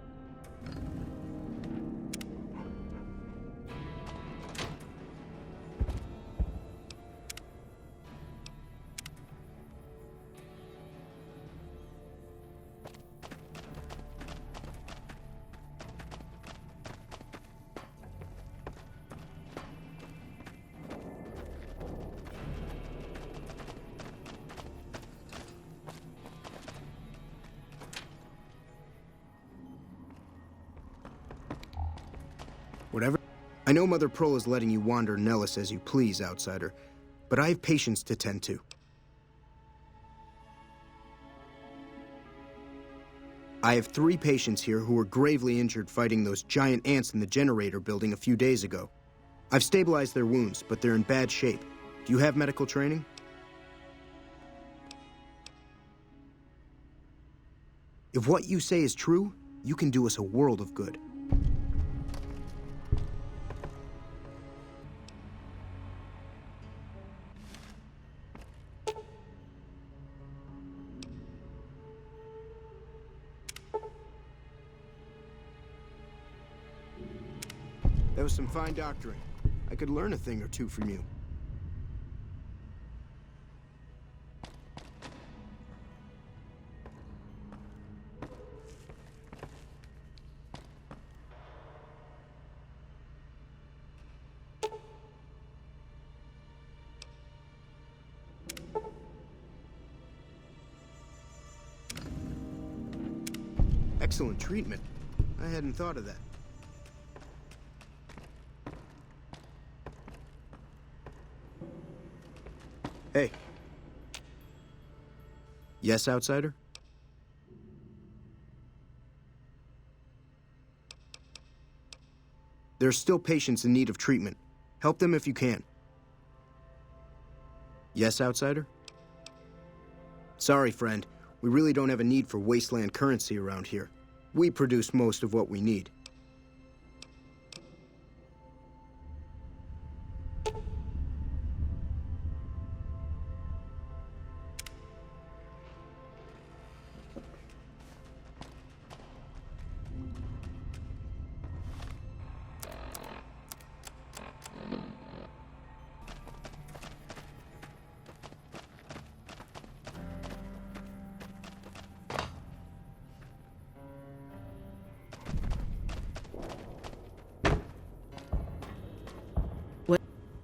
J: Whatever. I know Mother Pearl is letting you wander Nellis as you please, outsider, but I have patients to tend to. I have 3 patients here who were gravely injured fighting those giant ants in the generator building a few days ago. I've stabilized their wounds, but they're in bad shape. Do you have medical training? If what you say is true, you can do us a world of good. That was some fine doctoring. I could learn a thing or two from you. Excellent treatment. I hadn't thought of that. Hey. Yes, outsider? There are still patients in need of treatment. Help them if you can. Yes, outsider? Sorry, friend. We really don't have a need for wasteland currency around here. We produce most of what we need.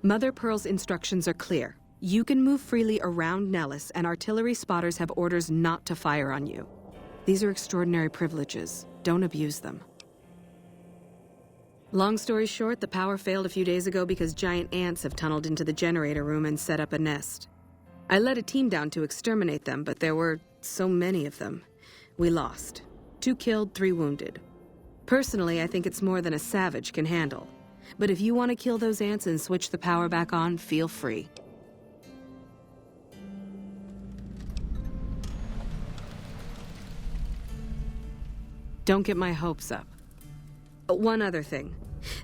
L: Mother Pearl's instructions are clear. You can move freely around Nellis, and artillery spotters have orders not to fire on you. These are extraordinary privileges. Don't abuse them. Long story short, the power failed a few days ago because giant ants have tunneled into the generator room and set up a nest. I led a team down to exterminate them, but there were so many of them. We lost. 2 killed, 3 wounded. Personally, I think it's more than a savage can handle. But if you want to kill those ants and switch the power back on, feel free. Don't get my hopes up. One other thing.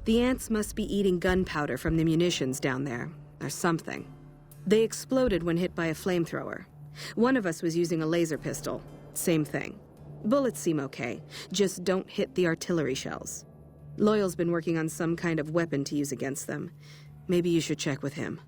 L: The ants must be eating gunpowder from the munitions down there, or something. They exploded when hit by a flamethrower. One of us was using a laser pistol. Same thing. Bullets seem okay, just don't hit the artillery shells. Loyal's been working on some kind of weapon to use against them. Maybe you should check with him.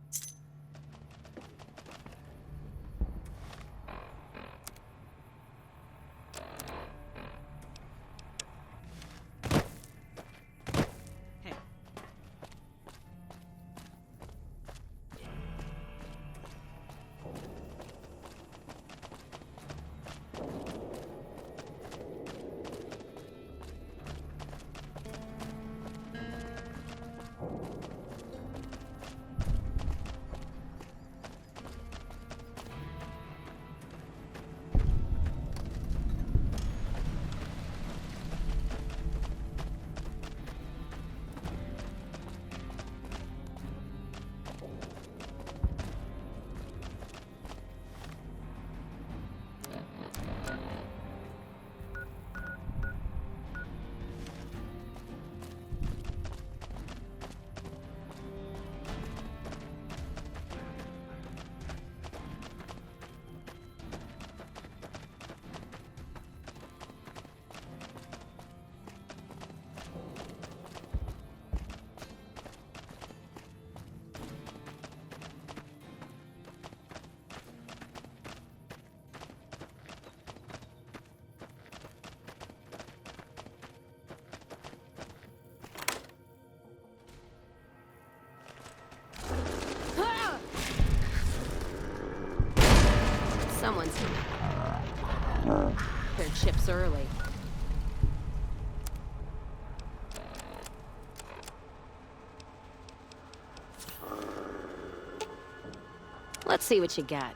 H: Someone's their chips early. Let's see what you got.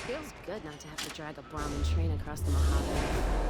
H: Feels good not to have to drag a Brahmin train across the Mojave.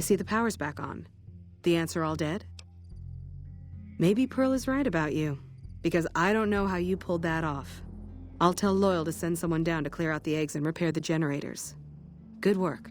L: I see the power's back on. The ants are all dead? Maybe Pearl is right about you, because I don't know how you pulled that off. I'll tell Loyal to send someone down to clear out the eggs and repair the generators. Good work.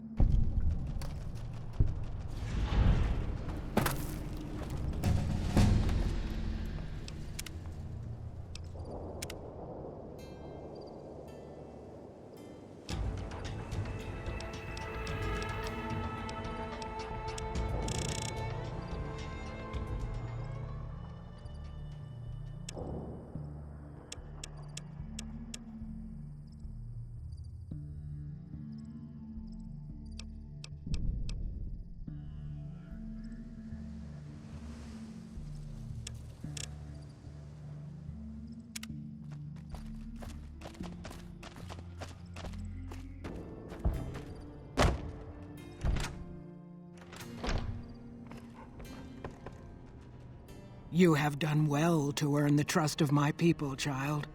O: You have done well to earn the trust of my people, child.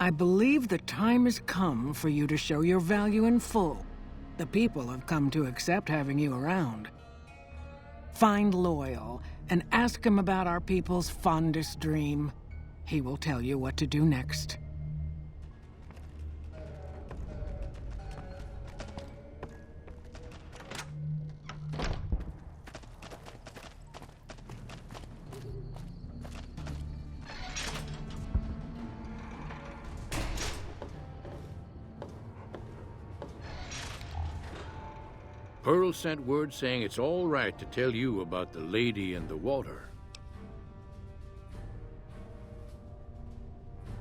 O: I believe the time has come for you to show your value in full. The people have come to accept having you around. Find Loyal and ask him about our people's fondest dream. He will tell you what to do next.
A: Pearl sent word saying it's all right to tell you about the lady in the water.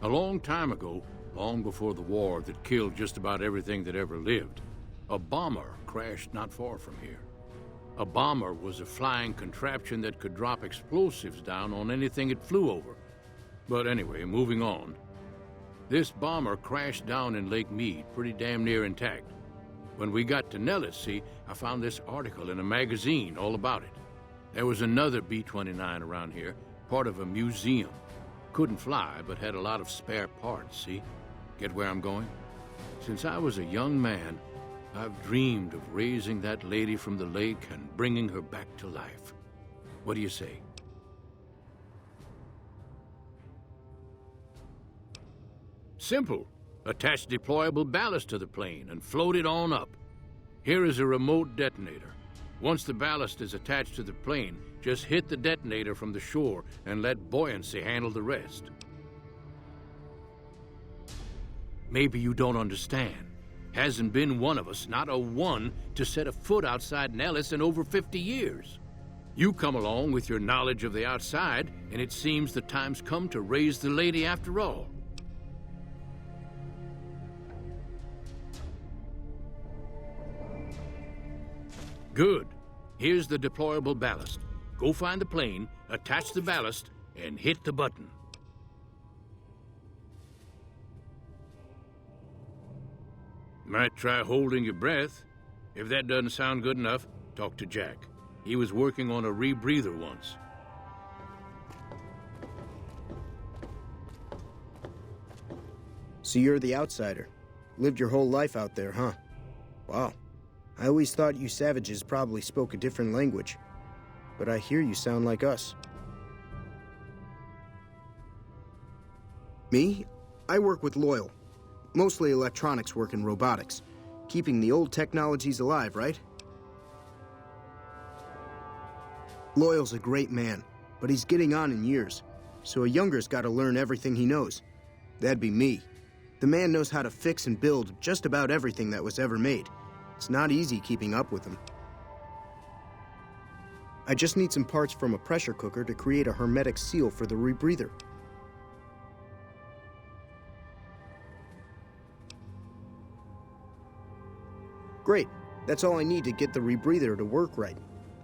A: A long time ago, long before the war that killed just about everything that ever lived, a bomber crashed not far from here. A bomber was a flying contraption that could drop explosives down on anything it flew over. But anyway, moving on. This bomber crashed down in Lake Mead, pretty damn near intact. When we got to Nellis, see, I found this article in a magazine all about it. There was another B-29 around here, part of a museum. Couldn't fly, but had a lot of spare parts, see? Get where I'm going? Since I was a young man, I've dreamed of raising that lady from the lake and bringing her back to life. What do you say? Simple. Attach deployable ballast to the plane and float it on up. Here is a remote detonator. Once the ballast is attached to the plane, just hit the detonator from the shore and let buoyancy handle the rest. Maybe you don't understand. Hasn't been one of us, not a one, to set a foot outside Nellis in over 50 years. You come along with your knowledge of the outside, and it seems the time's come to raise the lady after all. Good. Here's the deployable ballast. Go find the plane, attach the ballast, and hit the button. Might try holding your breath. If that doesn't sound good enough, talk to Jack. He was working on a rebreather once.
J: So you're the outsider. Lived your whole life out there, huh? Wow. I always thought you savages probably spoke a different language. But I hear you sound like us. Me? I work with Loyal. Mostly electronics work and robotics. Keeping the old technologies alive, right? Loyal's a great man, but he's getting on in years. So a younger's got to learn everything he knows. That'd be me. The man knows how to fix and build just about everything that was ever made. It's not easy keeping up with him. I just need some parts from a pressure cooker to create a hermetic seal for the rebreather. Great. That's all I need to get the rebreather to work right.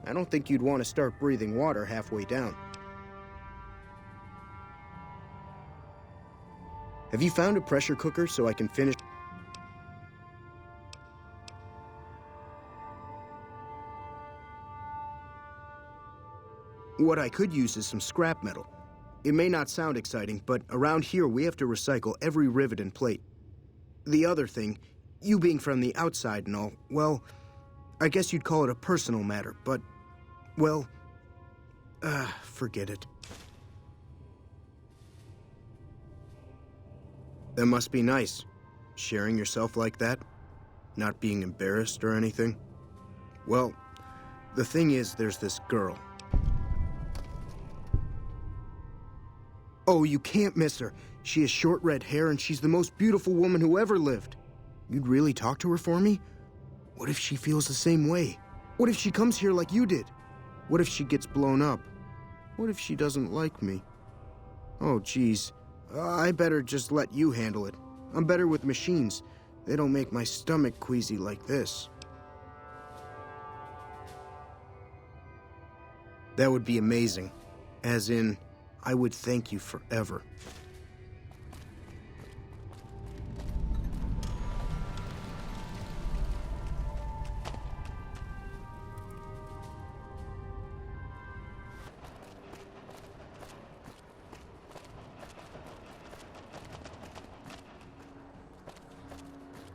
J: I don't think you'd want to start breathing water halfway down. Have you found a pressure cooker so I can finish? What I could use is some scrap metal. It may not sound exciting, but around here we have to recycle every rivet and plate. The other thing, You being from the outside and all, well, I guess you'd call it a personal matter, but, well, forget it. That must be nice, sharing yourself like that, not being embarrassed or anything. Well, the thing is, there's this girl. Oh, you can't miss her. She has short red hair and she's the most beautiful woman who ever lived. You'd really talk to her for me? What if she feels the same way? What if she comes here like you did? What if she gets blown up? What if she doesn't like me? Oh, geez. I better just let you handle it. I'm better with machines. They don't make my stomach queasy like this. That would be amazing. As in, I would thank you forever.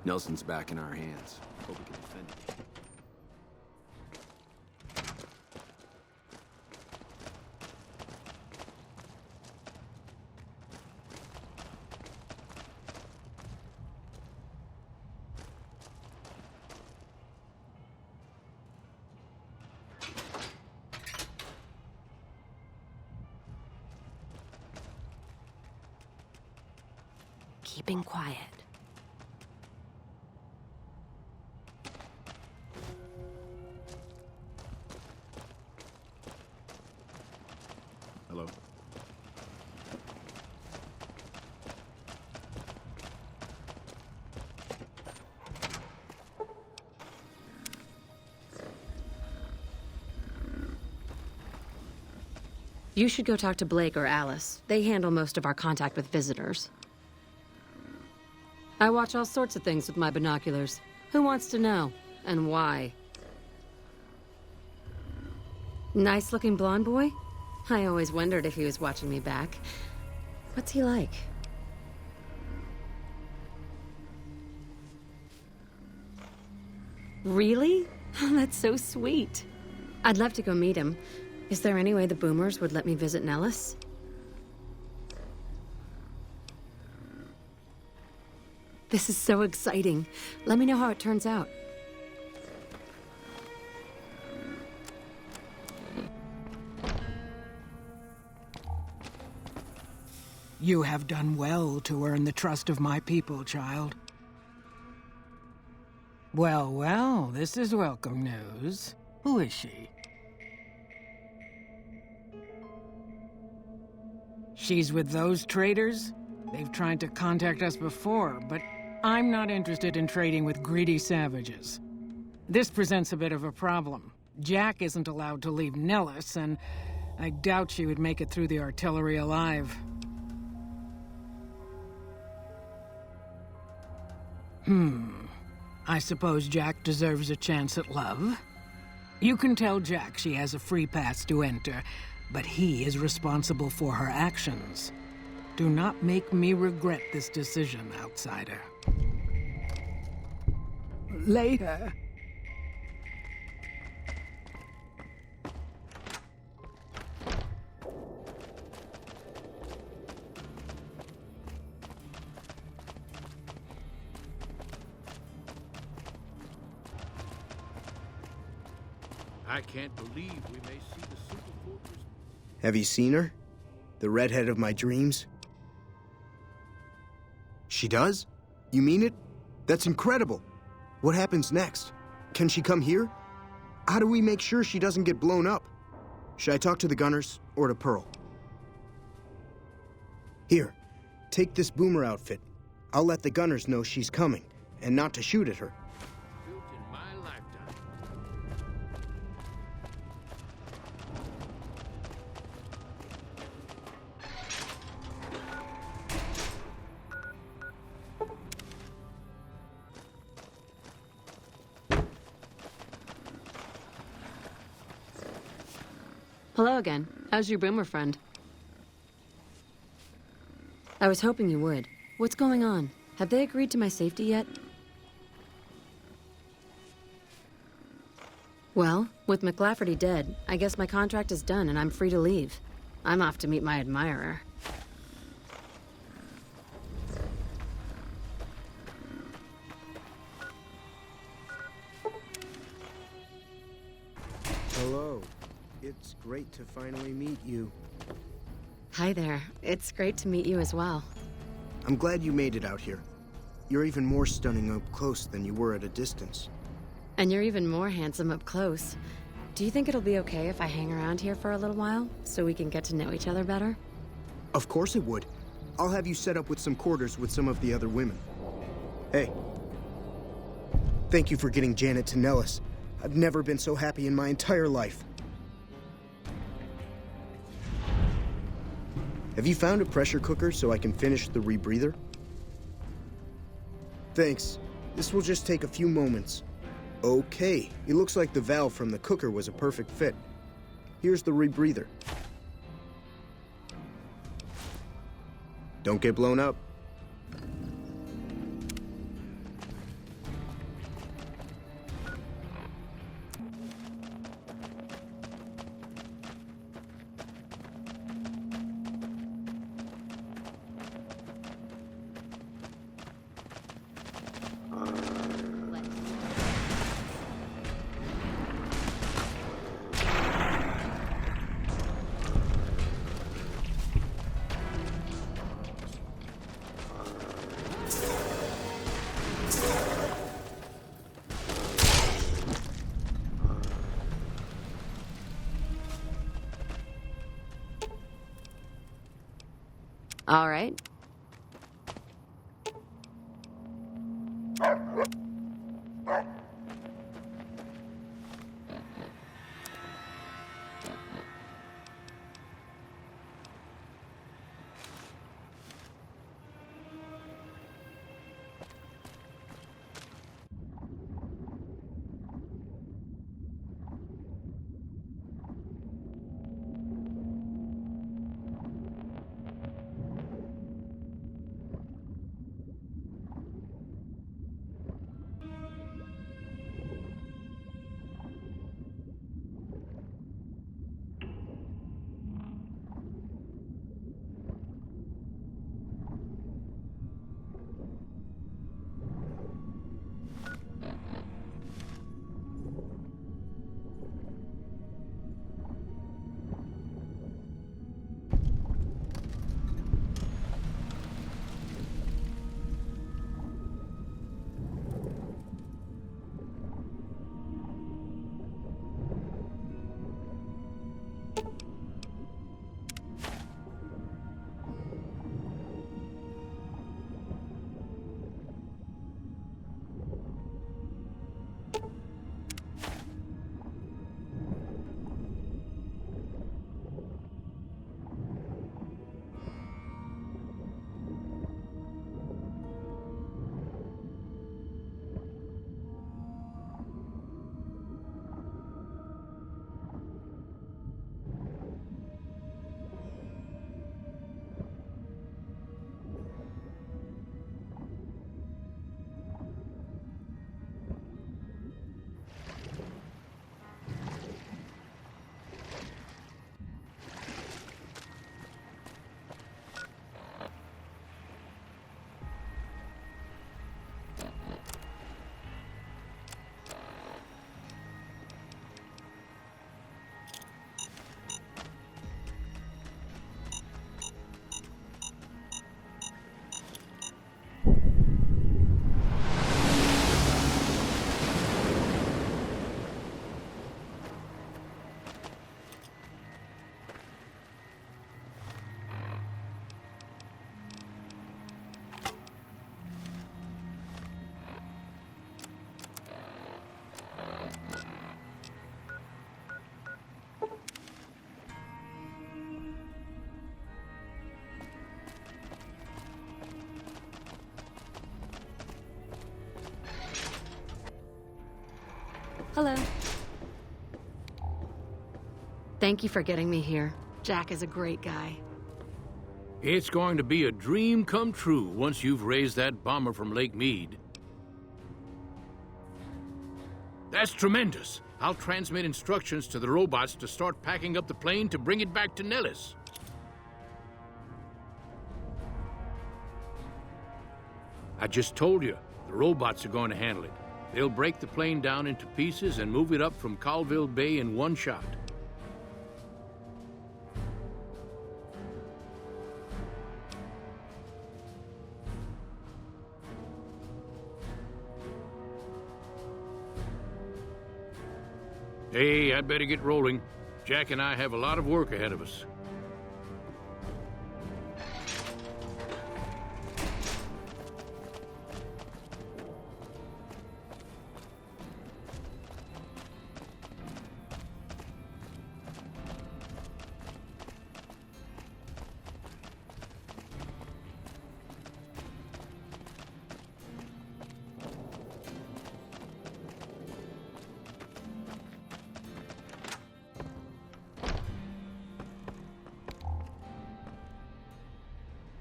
B: Nelson's back in our hands. Hope we can defend it.
H: Keeping quiet.
M: Hello?
L: You should go talk to Blake or Alice. They handle most of our contact with visitors. I watch all sorts of things with my binoculars. Who wants to know? And why? Nice-looking blonde boy? I always wondered if he was watching me back. What's he like? Really? That's so sweet. I'd love to go meet him. Is there any way the Boomers would let me visit Nellis? This is so exciting. Let me know how it turns out.
O: You have done well to earn the trust of my people, child. Well, well, this is welcome news. Who is she? She's with those traders? They've tried to contact us before, but I'm not interested in trading with greedy savages. This presents a bit of a problem. Jack isn't allowed to leave Nellis, and I doubt she would make it through the artillery alive. I suppose Jack deserves a chance at love. You can tell Jack she has a free pass to enter, but he is responsible for her actions. Do not make me regret this decision, outsider. Later.
A: I can't believe we may see the super fortress.
J: Have you seen her? The redhead of my dreams? She does? You mean it? That's incredible. What happens next? Can she come here? How do we make sure she doesn't get blown up? Should I talk to the gunners or to Pearl? Here, take this boomer outfit. I'll let the gunners know she's coming, and not to shoot at her.
A: Built in my lifetime.
L: Hello again. How's your boomer friend? I was hoping you would. What's going on? Have they agreed to my safety yet? Well, with McLafferty dead, I guess my contract is done and I'm free to leave. I'm off to meet my admirer.
J: Hello. It's great to finally meet you.
L: Hi there. It's great to meet you as well.
J: I'm glad you made it out here. You're even more stunning up close than you were at a distance.
L: And you're even more handsome up close. Do you think it'll be okay if I hang around here for a little while, so we can get to know each other better?
J: Of course it would. I'll have you set up with some quarters with some of the other women. Hey. Thank you for getting Janet to Nellis. I've never been so happy in my entire life. Have you found a pressure cooker so I can finish the rebreather? Thanks. This will just take a few moments. Okay, it looks like the valve from the cooker was a perfect fit. Here's the rebreather. Don't get blown up.
L: All right. Hello. Thank you for getting me here. Jack is a great guy.
A: It's going to be a dream come true once you've raised that bomber from Lake Mead. That's tremendous. I'll transmit instructions to the robots to start packing up the plane to bring it back to Nellis. I just told you, the robots are going to handle it. They'll break the plane down into pieces and move it up from Colville Bay in one shot. Hey, I'd better get rolling. Jack and I have a lot of work ahead of us.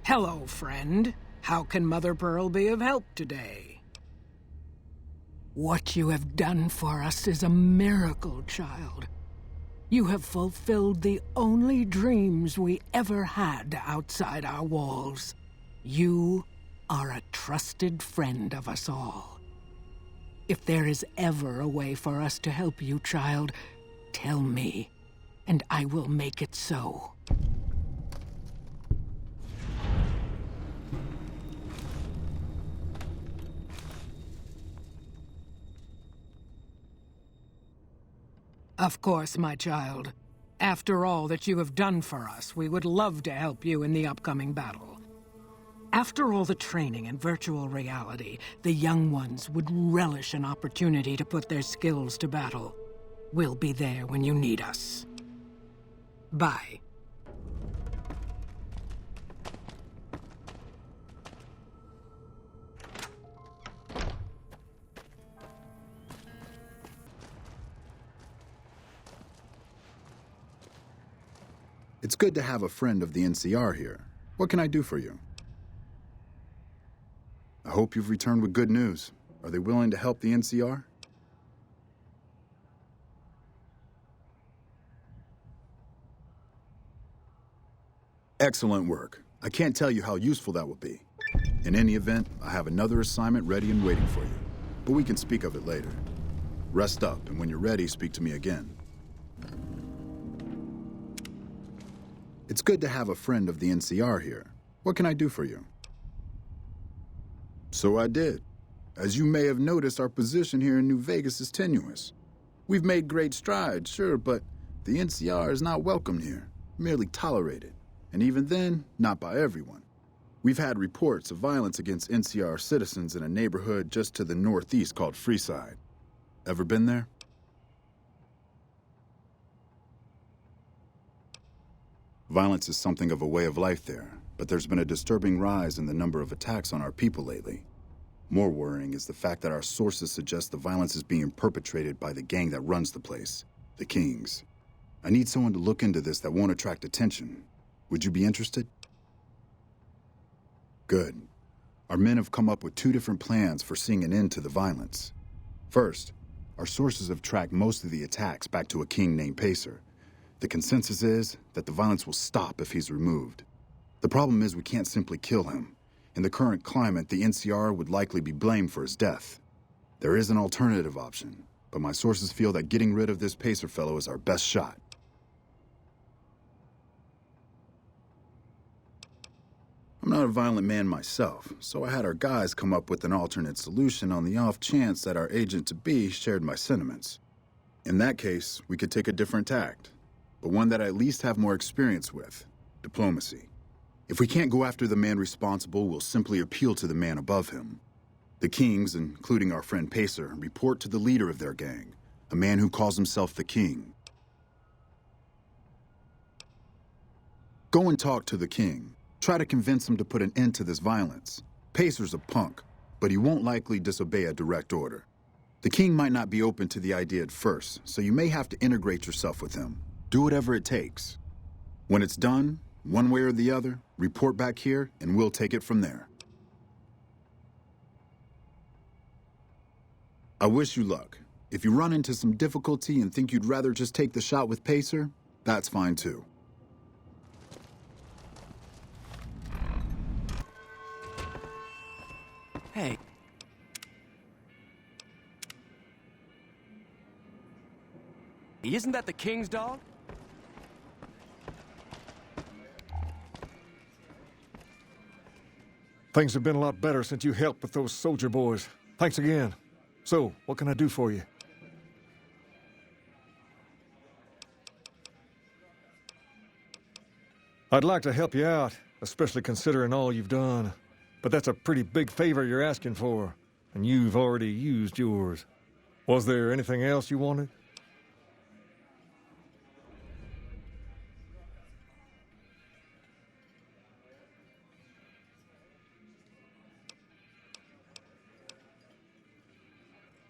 O: Hello, friend. How can Mother Pearl be of help today? What you have done for us is a miracle, child. You have fulfilled the only dreams we ever had outside our walls. You are a trusted friend of us all. If there is ever a way for us to help you, child, tell me, and I will make it so. Of course, my child. After all that you have done for us, we would love to help you in the upcoming battle. After all the training in virtual reality, the young ones would relish an opportunity to put their skills to battle. We'll be there when you need us. Bye.
M: It's good to have a friend of the NCR here. What can I do for you? I hope you've returned with good news. Are they willing to help the NCR? Excellent work. I can't tell you how useful that will be. In any event, I have another assignment ready and waiting for you. But we can speak of it later. Rest up, and when you're ready, speak to me again. It's good to have a friend of the NCR here. What can I do for you? So I did. As you may have noticed, our position here in New Vegas is tenuous. We've made great strides, sure, but the NCR is not welcomed here, merely tolerated. And even then, not by everyone. We've had reports of violence against NCR citizens in a neighborhood just to the northeast called Freeside. Ever been there? Violence is something of a way of life there, but there's been a disturbing rise in the number of attacks on our people lately. More worrying is the fact that our sources suggest the violence is being perpetrated by the gang that runs the place, the Kings. I need someone to look into this that won't attract attention. Would you be interested? Good. Our men have come up with 2 different plans for seeing an end to the violence. First, our sources have tracked most of the attacks back to a king named Pacer. The consensus is that the violence will stop if he's removed. The problem is we can't simply kill him. In the current climate, the NCR would likely be blamed for his death. There is an alternative option, but my sources feel that getting rid of this Pacer fellow is our best shot. I'm not a violent man myself, so I had our guys come up with an alternate solution on the off chance that our agent-to-be shared my sentiments. In that case, we could take a different tact, but one that I at least have more experience with: diplomacy. If we can't go after the man responsible, we'll simply appeal to the man above him. The Kings, including our friend Pacer, report to the leader of their gang, a man who calls himself the King. Go and talk to the King. Try to convince him to put an end to this violence. Pacer's a punk, but he won't likely disobey a direct order. The King might not be open to the idea at first, so you may have to integrate yourself with him. Do whatever it takes. When it's done, one way or the other, report back here, and we'll take it from there. I wish you luck. If you run into some difficulty and think you'd rather just take the shot with Pacer, that's fine too.
Q: Hey. Isn't that the king's dog?
R: Things have been a lot better since you helped with those soldier boys. Thanks again. So, what can I do for you? I'd like to help you out, especially considering all you've done. But that's a pretty big favor you're asking for, and you've already used yours. Was there anything else you wanted?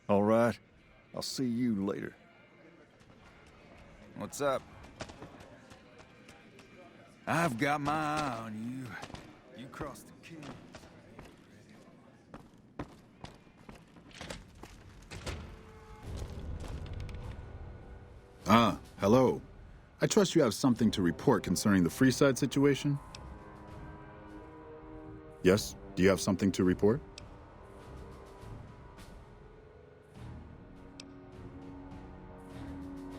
R: All right. I'll see you later.
K: What's up? I've got my eye on you. You crossed the king.
M: Ah, hello. I trust you have something to report concerning the Freeside situation? Yes? Do you have something to report?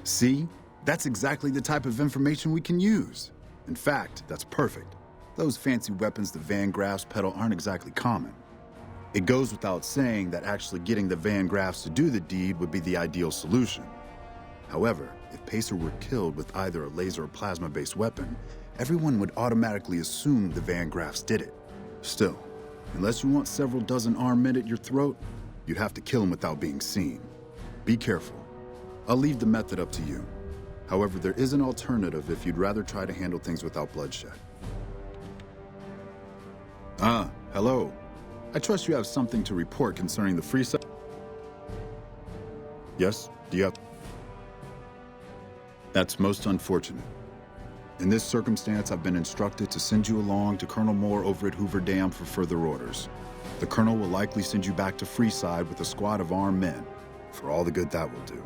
M: See? That's exactly the type of information we can use. In fact, that's perfect. Those fancy weapons the Van Graffs peddle aren't exactly common. It goes without saying that actually getting the Van Graffs to do the deed would be the ideal solution. However, if Pacer were killed with either a laser or plasma-based weapon, everyone would automatically assume the Van Graffs did it. Still, unless you want several dozen armed men at your throat, you'd have to kill him without being seen. Be careful. I'll leave the method up to you. However, there is an alternative if you'd rather try to handle things without bloodshed. Ah, hello. I trust you have something to report concerning the Freeside. Yes? Do you have... That's most unfortunate. In this circumstance, I've been instructed to send you along to Colonel Moore over at Hoover Dam for further orders. The Colonel will likely send you back to Freeside with a squad of armed men, for all the good that will do.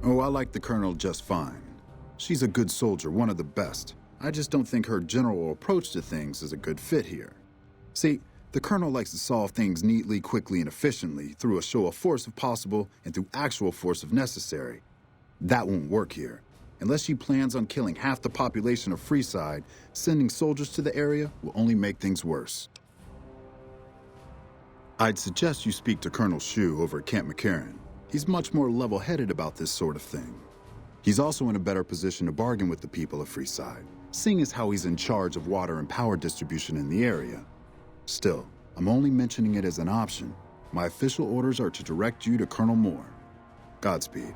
M: Oh, I like the Colonel just fine. She's a good soldier, one of the best. I just don't think her general approach to things is a good fit here. See, the Colonel likes to solve things neatly, quickly, and efficiently through a show of force if possible and through actual force if necessary. That won't work here. Unless she plans on killing half the population of Freeside, sending soldiers to the area will only make things worse. I'd suggest you speak to Colonel Shue over at Camp McCarran. He's much more level-headed about this sort of thing. He's also in a better position to bargain with the people of Freeside, seeing as how he's in charge of water and power distribution in the area. Still, I'm only mentioning it as an option. My official orders are to direct you to Colonel Moore. Godspeed.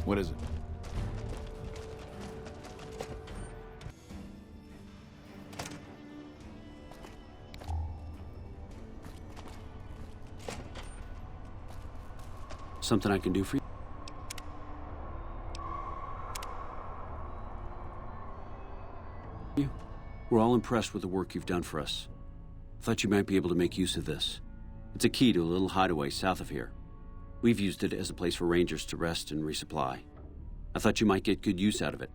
Q: What is it?
S: Something I can do for you? We're all impressed with the work you've done for us. Thought you might be able to make use of this. It's a key to a little hideaway south of here. We've used it as a place for rangers to rest and resupply. I thought you might get good use out of it.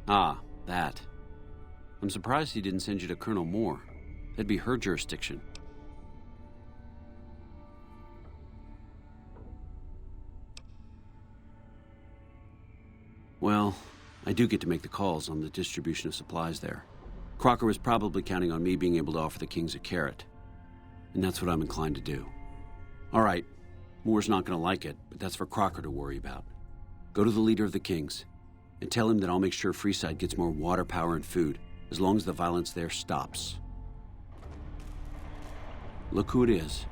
S: Ah, that. I'm surprised he didn't send you to Colonel Moore. That'd be her jurisdiction. Well, I do get to make the calls on the distribution of supplies there. Crocker was probably counting on me being able to offer the Kings a carrot. And that's what I'm inclined to do. All right, Moore's not going to like it, but that's for Crocker to worry about. Go to the leader of the Kings and tell him that I'll make sure Freeside gets more water, power, and food, as long as the violence there stops. Look who it is.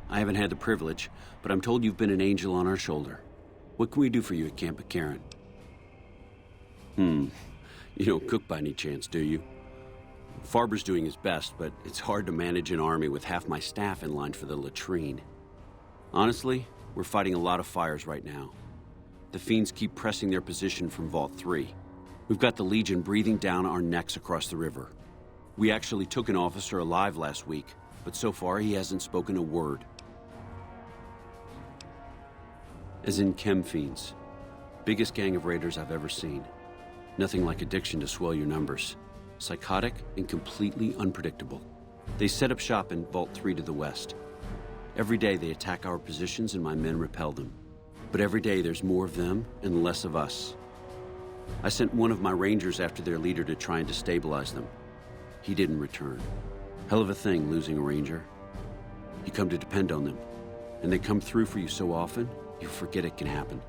S: I haven't had the privilege, but I'm told you've been an angel on our shoulder. What can we do for you at Camp McCarran? You're You don't cook by any chance, do you? Farber's doing his best, but it's hard to manage an army with half my staff in line for the latrine. Honestly, we're fighting a lot of fires right now. The fiends keep pressing their position from Vault 3. We've got the Legion breathing down our necks across the river. We actually took an officer alive last week, but so far he hasn't spoken a word. As in chem fiends. Biggest gang of raiders I've ever seen. Nothing like addiction to swell your numbers. Psychotic and completely unpredictable. They set up shop in Vault 3 to the west. Every day they attack our positions and my men repel them. But every day there's more of them and less of us. I sent one of my rangers after their leader to try and destabilize them. He didn't return. Hell of a thing, losing a ranger. You come to depend on them, and they come through for you so often, you forget it can happen.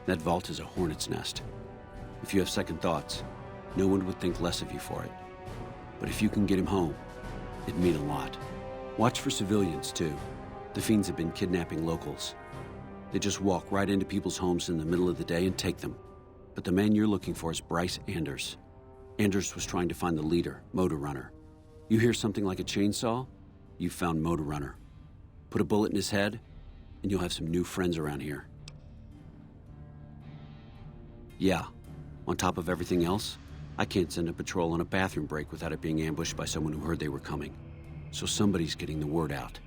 S: That vault is a hornet's nest. If you have second thoughts, no one would think less of you for it. But if you can get him home, it'd mean a lot. Watch for civilians, too. The fiends have been kidnapping locals. They just walk right into people's homes in the middle of the day and take them. But the man you're looking for is Bryce Anders. Anders was trying to find the leader, Motor Runner. You hear something like a chainsaw? You've found Motor Runner. Put a bullet in his head, and you'll have some new friends around here. Yeah, on top of everything else, I can't send a patrol on a bathroom break without it being ambushed by someone who heard they were coming. So somebody's getting the word out.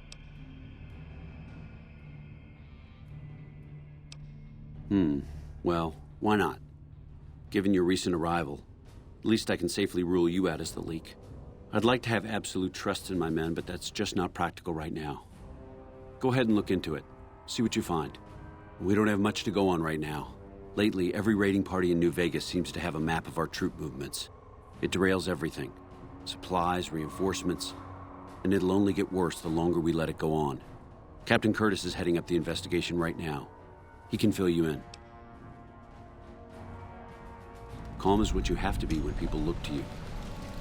S: Well, why not? Given your recent arrival, at least I can safely rule you out as the leak. I'd like to have absolute trust in my men, but that's just not practical right now. Go ahead and look into it. See what you find. We don't have much to go on right now. Lately, every raiding party in New Vegas seems to have a map of our troop movements. It derails everything. Supplies, reinforcements, and it'll only get worse the longer we let it go on. Captain Curtis is heading up the investigation right now. He can fill you in. Calm is what you have to be when people look to you.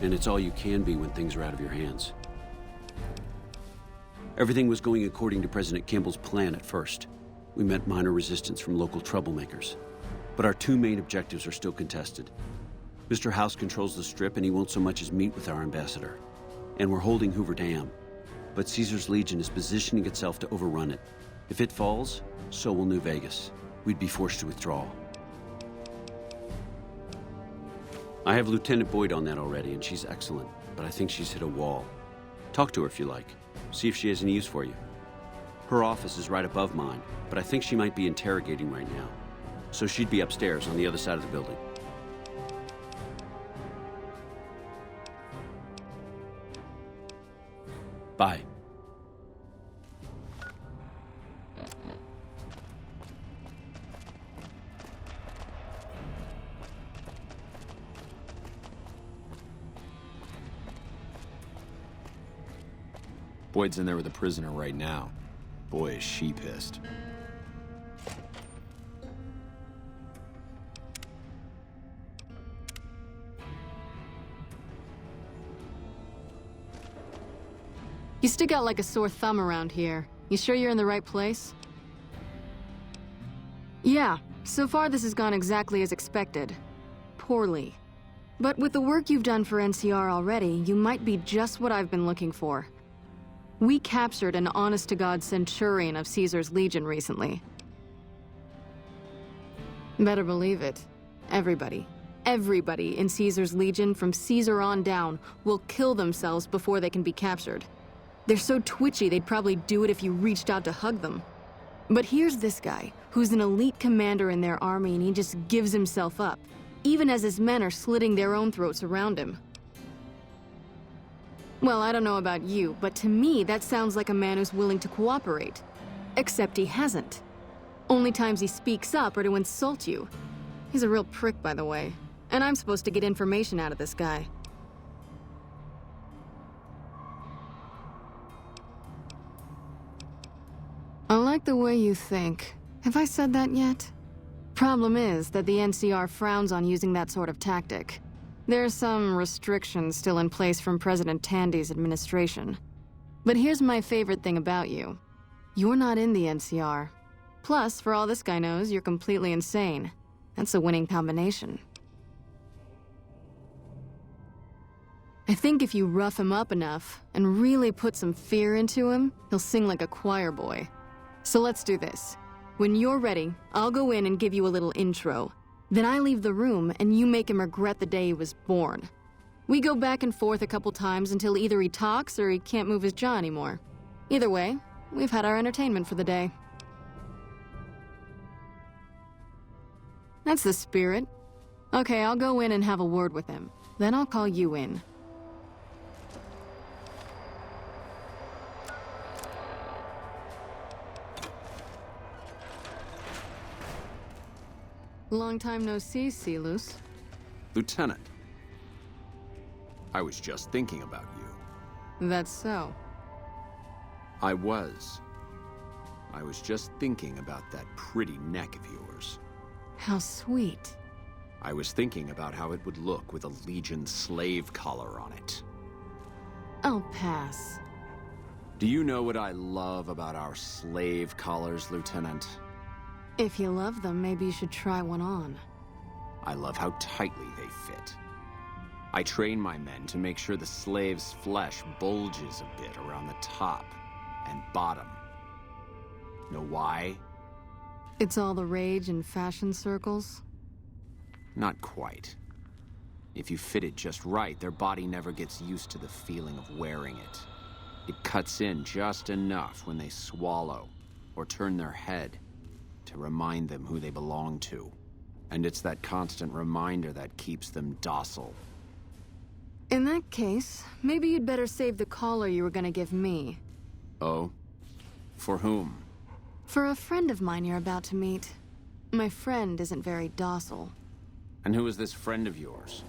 S: And it's all you can be when things are out of your hands. Everything was going according to President Campbell's plan at first. We met minor resistance from local troublemakers. But our two main objectives are still contested. Mr. House controls the Strip and he won't so much as meet with our ambassador. And we're holding Hoover Dam. But Caesar's Legion is positioning itself to overrun it. If it falls, so will New Vegas. We'd be forced to withdraw. I have Lieutenant Boyd on that already, and she's excellent, but I think she's hit a wall. Talk to her if you like. See if she has any use for you. Her office is right above mine, but I think she might be interrogating right now. So she'd be upstairs on the other side of the building. Bye.
Q: Boyd's in there with a prisoner right now. Boy, is she pissed.
D: You stick out like a sore thumb around here. You sure you're in the right place? Yeah, so far this has gone exactly as expected. Poorly. But with the work you've done for NCR already, you might be just what I've been looking for. We captured an honest-to-God centurion of Caesar's Legion recently. Better believe it. Everybody in Caesar's Legion, from Caesar on down, will kill themselves before they can be captured. They're so twitchy they'd probably do it if you reached out to hug them. But here's this guy, who's an elite commander in their army, and he just gives himself up, even as his men are slitting their own throats around him. Well, I don't know about you, but to me that sounds like a man who's willing to cooperate. Except he hasn't. Only times he speaks up are to insult you. He's a real prick, by the way. And I'm supposed to get information out of this guy. I like the way you think. Have I said that yet? Problem is that the NCR frowns on using that sort of tactic. There are some restrictions still in place from President Tandy's administration. But here's my favorite thing about you. You're not in the NCR. Plus, for all this guy knows, you're completely insane. That's a winning combination. I think if you rough him up enough and really put some fear into him, he'll sing like a choir boy. So let's do this. When you're ready, I'll go in and give you a little intro. Then I leave the room and you make him regret the day he was born. We go back and forth a couple times until either he talks or he can't move his jaw anymore. Either way, we've had our entertainment for the day. That's the spirit. Okay, I'll go in and have a word with him. Then I'll call you in. Long time no see, Silus.
Q: Lieutenant. I was just thinking about you.
D: That's so.
Q: I was just thinking about that pretty neck of yours.
D: How sweet.
Q: I was thinking about how it would look with a Legion slave collar on it.
D: I'll pass.
Q: Do you know what I love about our slave collars, Lieutenant?
D: If you love them, maybe you should try one on.
Q: I love how tightly they fit. I train my men to make sure the slave's flesh bulges a bit around the top and bottom. Know why?
D: It's all the rage in fashion circles?
Q: Not quite. If you fit it just right, their body never gets used to the feeling of wearing it. It cuts in just enough when they swallow or turn their head to remind them who they belong to. And it's that constant reminder that keeps them docile.
D: In that case, maybe you'd better save the collar you were gonna give me.
Q: Oh? For whom?
D: For a friend of mine you're about to meet. My friend isn't very docile.
Q: And who is this friend of yours?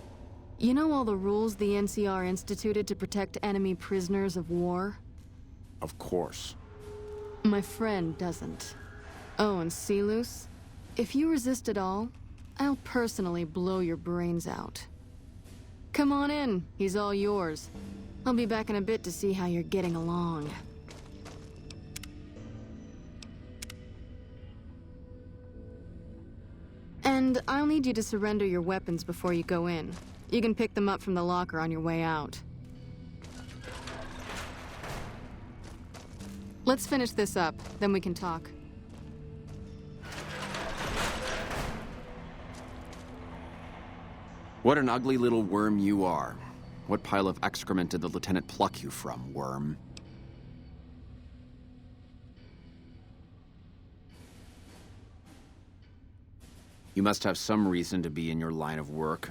D: You know all the rules the NCR instituted to protect enemy prisoners of war?
Q: Of course.
D: My friend doesn't. Oh, and Silus, if you resist at all, I'll personally blow your brains out. Come on in, he's all yours. I'll be back in a bit to see how you're getting along. And I'll need you to surrender your weapons before you go in. You can pick them up from the locker on your way out. Let's finish this up, then we can talk.
Q: What an ugly little worm you are. What pile of excrement did the lieutenant pluck you from, worm? You must have some reason to be in your line of work.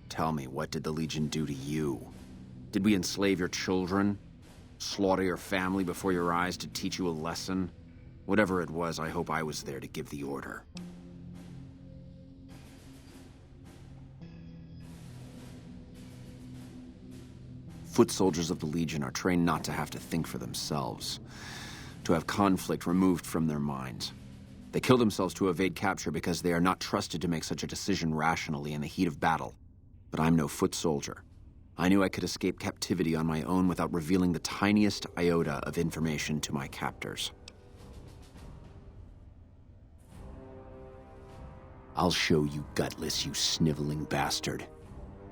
Q: Tell me, what did the Legion do to you? Did we enslave your children? Slaughter your family before your eyes to teach you a lesson? Whatever it was, I hope I was there to give the order. Foot soldiers of the Legion are trained not to have to think for themselves, to have conflict removed from their minds. They kill themselves to evade capture because they are not trusted to make such a decision rationally in the heat of battle. But I'm no foot soldier. I knew I could escape captivity on my own without revealing the tiniest iota of information to my captors. I'll show you gutless, you sniveling bastard.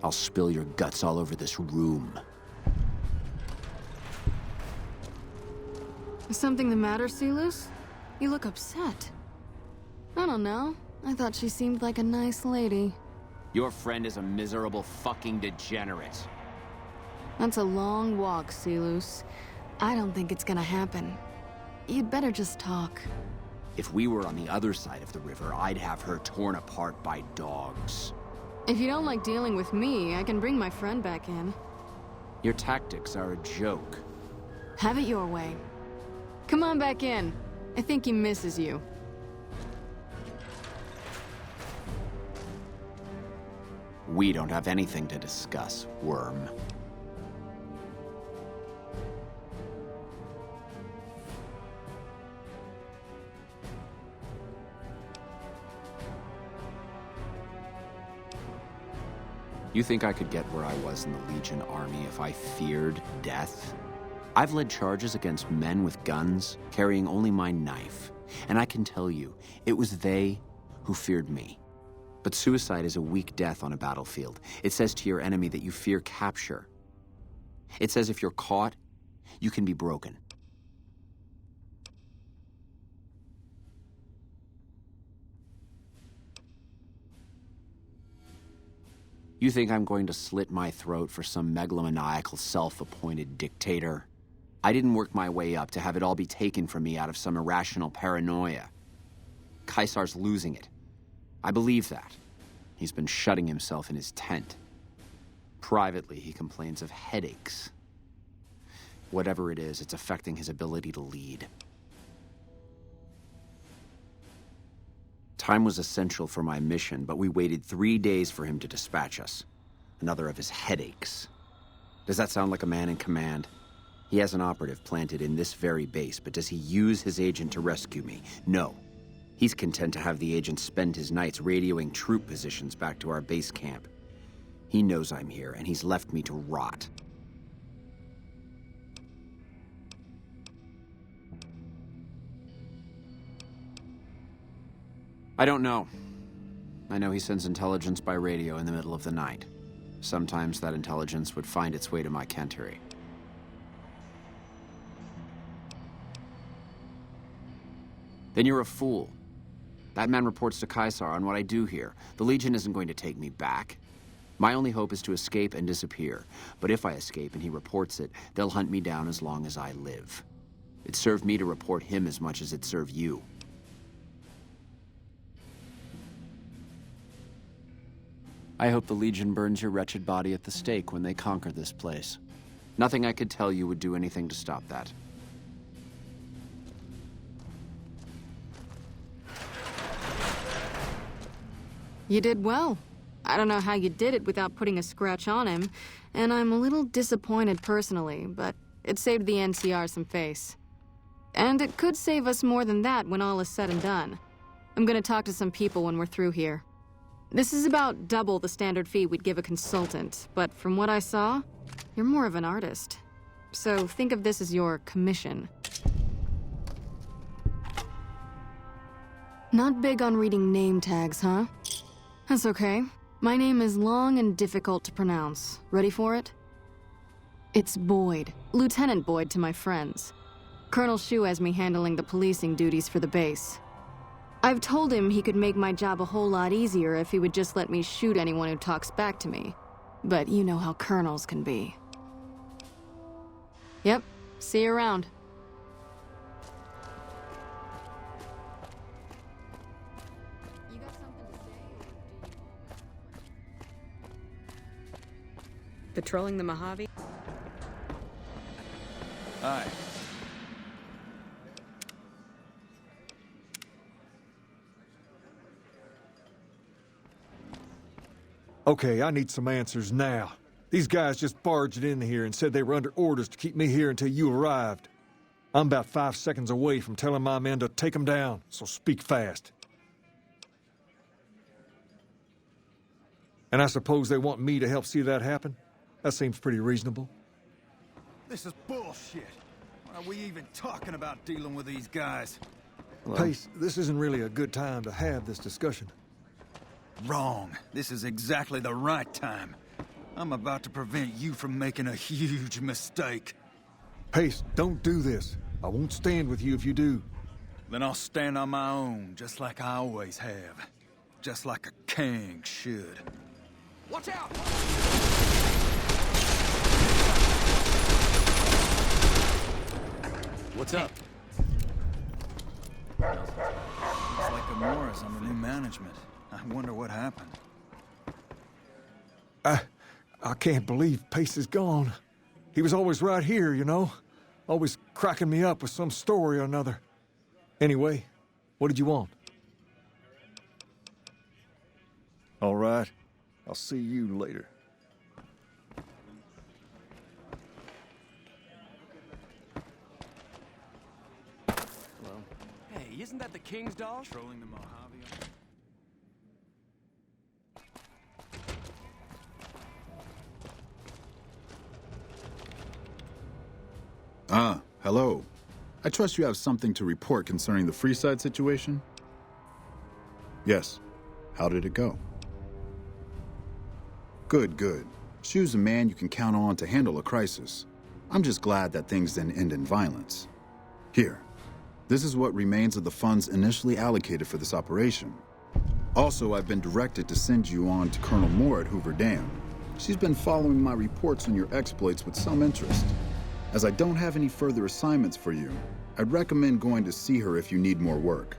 Q: I'll spill your guts all over this room.
D: Is something the matter, Silus? You look upset. I don't know. I thought she seemed like a nice lady.
Q: Your friend is a miserable fucking degenerate.
D: That's a long walk, Silus. I don't think it's gonna happen. You'd better just talk.
Q: If we were on the other side of the river, I'd have her torn apart by dogs.
D: If you don't like dealing with me, I can bring my friend back in.
Q: Your tactics are a joke.
D: Have it your way. Come on back in. I think he misses you.
Q: We don't have anything to discuss, worm. You think I could get where I was in the Legion army if I feared death? I've led charges against men with guns, carrying only my knife. And I can tell you, it was they who feared me. But suicide is a weak death on a battlefield. It says to your enemy that you fear capture. It says if you're caught, you can be broken. You think I'm going to slit my throat for some megalomaniacal self-appointed dictator? I didn't work my way up to have it all be taken from me out of some irrational paranoia. Caesar's losing it. I believe that. He's been shutting himself in his tent. Privately, he complains of headaches. Whatever it is, it's affecting his ability to lead. Time was essential for my mission, but we waited 3 days for him to dispatch us. Another of his headaches. Does that sound like a man in command? He has an operative planted in this very base, but does he use his agent to rescue me? No. He's content to have the agent spend his nights radioing troop positions back to our base camp. He knows I'm here, and he's left me to rot. I don't know. I know he sends intelligence by radio in the middle of the night. Sometimes that intelligence would find its way to my cantery. Then you're a fool. That man reports to Caesar on what I do here. The Legion isn't going to take me back. My only hope is to escape and disappear. But if I escape and he reports it, they'll hunt me down as long as I live. It served me to report him as much as it served you. I hope the Legion burns your wretched body at the stake when they conquer this place. Nothing I could tell you would do anything to stop that.
D: You did well. I don't know how you did it without putting a scratch on him, and I'm a little disappointed personally, but it saved the NCR some face. And it could save us more than that when all is said and done. I'm gonna talk to some people when we're through here. This is about double the standard fee we'd give a consultant, but from what I saw, you're more of an artist. So think of this as your commission. Not big on reading name tags, huh? That's okay. My name is long and difficult to pronounce. Ready for it? It's Boyd. Lieutenant Boyd to my friends. Colonel Shu has me handling the policing duties for the base. I've told him he could make my job a whole lot easier if he would just let me shoot anyone who talks back to me. But you know how colonels can be. Yep, see you around.
L: Patrolling the Mojave?
K: Hi.
R: Okay, I need some answers now. These guys just barged in here and said they were under orders to keep me here until you arrived. I'm about 5 seconds away from telling my men to take them down, so speak fast. And I suppose they want me to help see that happen? That seems pretty reasonable.
K: This is bullshit. Why are we even talking about dealing with these guys?
R: Pace, this isn't really a good time to have this discussion.
K: Wrong. This is exactly the right time. I'm about to prevent you from making a huge mistake.
R: Pace, don't do this. I won't stand with you if you do.
K: Then I'll stand on my own, just like I always have. Just like a king should. Watch out!
S: What's up?
K: It's like Gamora's under new management. I wonder what happened.
R: I can't believe Pace is gone. He was always right here, you know? Always cracking me up with some story or another. Anyway, what did you want? All right. I'll see you later.
S: Hello? Hey, isn't that the king's dog?
K: Trolling the Mojave.
M: Hello. I trust you have something to report concerning the Freeside situation? Yes. How did it go? Good, good. Shu's a man you can count on to handle a crisis. I'm just glad that things didn't end in violence. Here, this is what remains of the funds initially allocated for this operation. Also, I've been directed to send you on to Colonel Moore at Hoover Dam. She's been following my reports on your exploits with some interest. As I don't have any further assignments for you, I'd recommend going to see her if you need more work.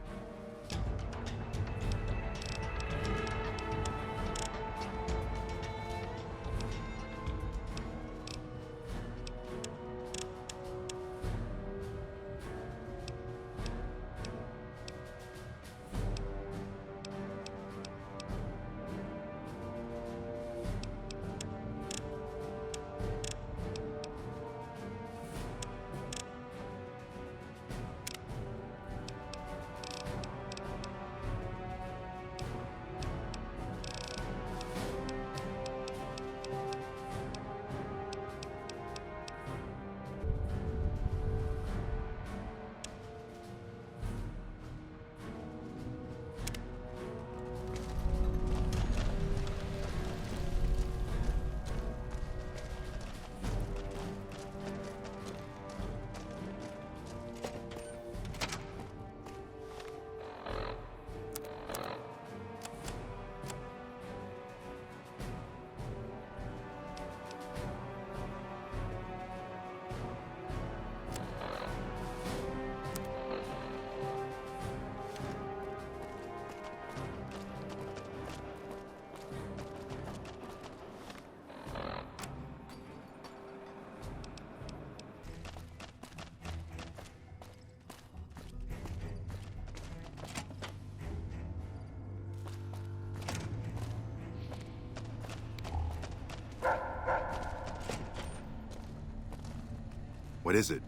F: What is it?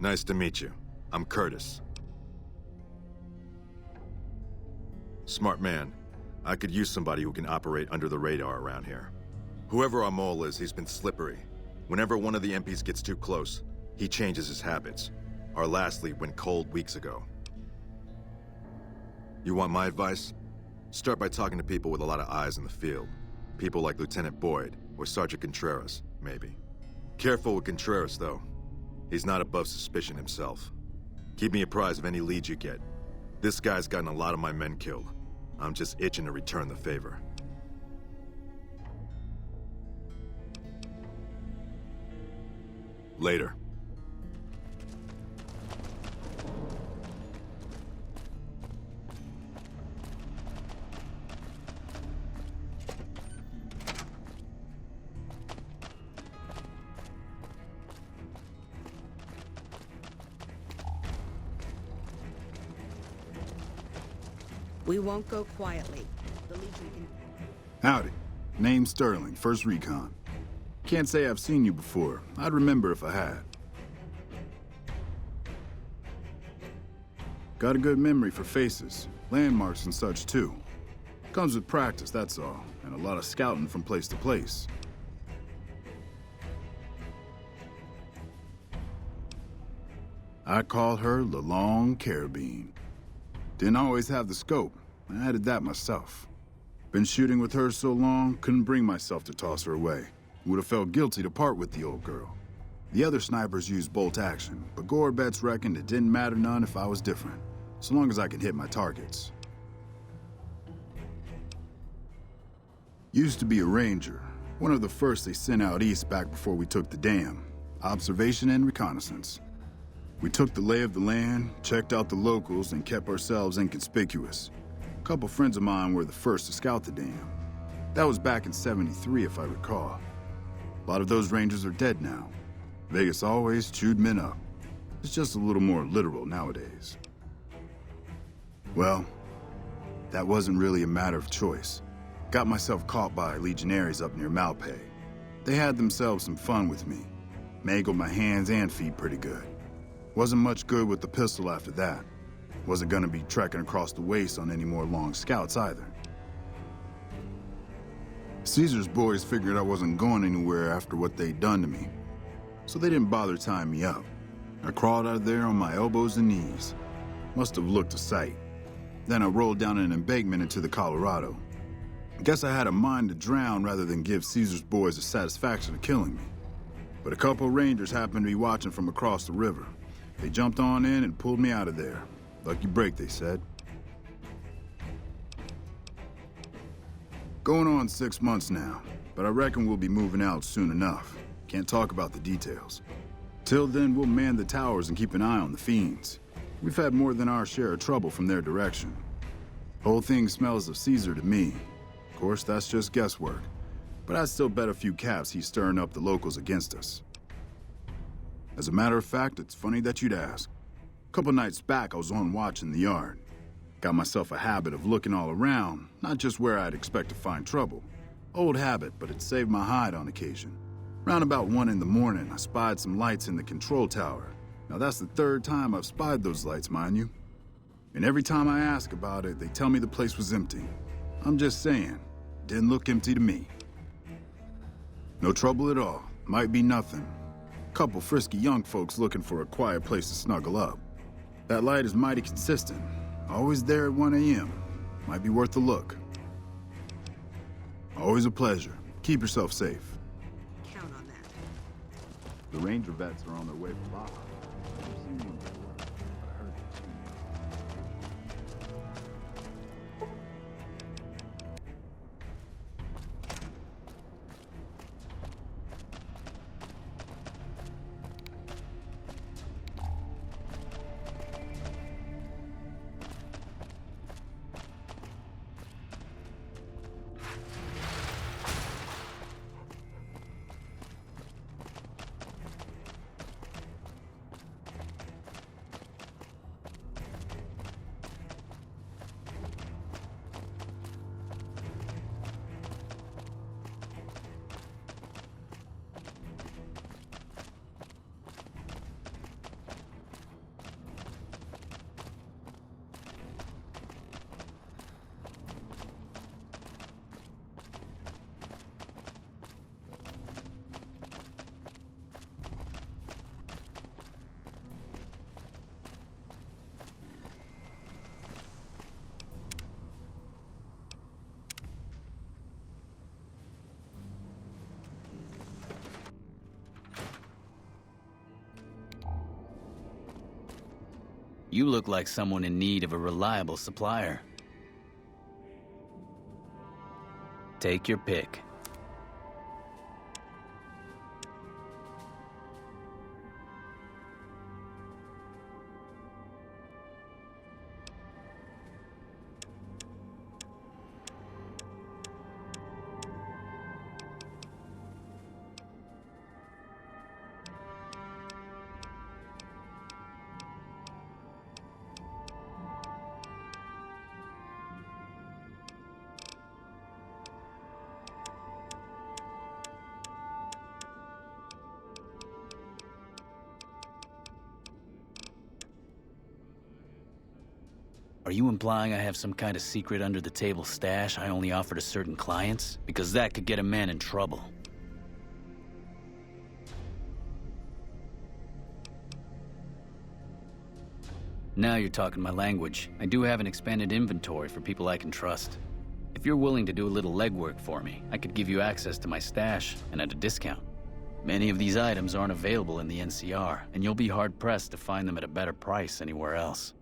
F: Nice to meet you. I'm Curtis. Smart man. I could use somebody who can operate under the radar around here. Whoever our mole is, he's been slippery. Whenever one of the MPs gets too close, he changes his habits. Our last lead went cold weeks ago. You want my advice? Start by talking to people with a lot of eyes in the field. People like Lieutenant Boyd, or Sergeant Contreras, maybe. Careful with Contreras, though. He's not above suspicion himself. Keep me apprised of any leads you get. This guy's gotten a lot of my men killed. I'm just itching to return the favor. Later.
L: We won't go quietly. The Legion can...
M: Howdy. Name's Sterling, 1st Recon. Can't say I've seen you before. I'd remember if I had. Got a good memory for faces, landmarks and such too. Comes with practice, that's all, and a lot of scouting from place to place. I call her the Long Carabine. Didn't always have the scope. I added that myself. Been shooting with her so long, couldn't bring myself to toss her away. Would have felt guilty to part with the old girl. The other snipers used bolt action, but Gorbets reckoned it didn't matter none if I was different, so long as I could hit my targets. Used to be a ranger, one of the first they sent out east back before we took the dam. Observation and reconnaissance. We took the lay of the land, checked out the locals, and kept ourselves inconspicuous. A couple friends of mine were the first to scout the dam. That was back in '73, if I recall. A lot of those rangers are dead now. Vegas always chewed men up. It's just a little more literal nowadays. Well, that wasn't really a matter of choice. Got myself caught by legionaries up near Malpay. They had themselves some fun with me. Mangled my hands and feet pretty good. Wasn't much good with the pistol after that. Wasn't gonna be trekking across the waste on any more long scouts either. Caesar's boys figured I wasn't going anywhere after what they'd done to me, so they didn't bother tying me up. I crawled out of there on my elbows and knees. Must have looked a sight. Then I rolled down an embankment into the Colorado. Guess I had a mind to drown rather than give Caesar's boys the satisfaction of killing me. But a couple rangers happened to be watching from across the river. They jumped on in and pulled me out of there. Lucky break, they said. Going on 6 months now, but I reckon we'll be moving out soon enough. Can't talk about the details. Till then, we'll man the towers and keep an eye on the fiends. We've had more than our share of trouble from their direction. Whole thing smells of Caesar to me. Of course, that's just guesswork. But I'd still bet a few caps he's stirring up the locals against us. As a matter of fact, it's funny that you'd ask. A couple nights back, I was on watch in the yard. Got myself a habit of looking all around, not just where I'd expect to find trouble. Old habit, but it saved my hide on occasion. Round about 1 in the morning, I spied some lights in the control tower. Now that's the 3rd time I've spied those lights, mind you. And every time I ask about it, they tell me the place was empty. I'm just saying, didn't look empty to me. No trouble at all. Might be nothing. Couple frisky young folks looking for a quiet place to snuggle up. That light is mighty consistent. Always there at 1 a.m. Might be worth a look. Always a pleasure. Keep yourself safe.
L: Count on that.
M: The ranger vets are on their way from Baja. I've seen them before, but I heard they're too many.
T: You look like someone in need of a reliable supplier. Take your pick. Are you implying I have some kind of secret under-the-table stash I only offer to certain clients? Because that could get a man in trouble. Now you're talking my language. I do have an expanded inventory for people I can trust. If you're willing to do a little legwork for me, I could give you access to my stash, and at a discount. Many of these items aren't available in the NCR, and you'll be hard-pressed to find them at a better price anywhere else.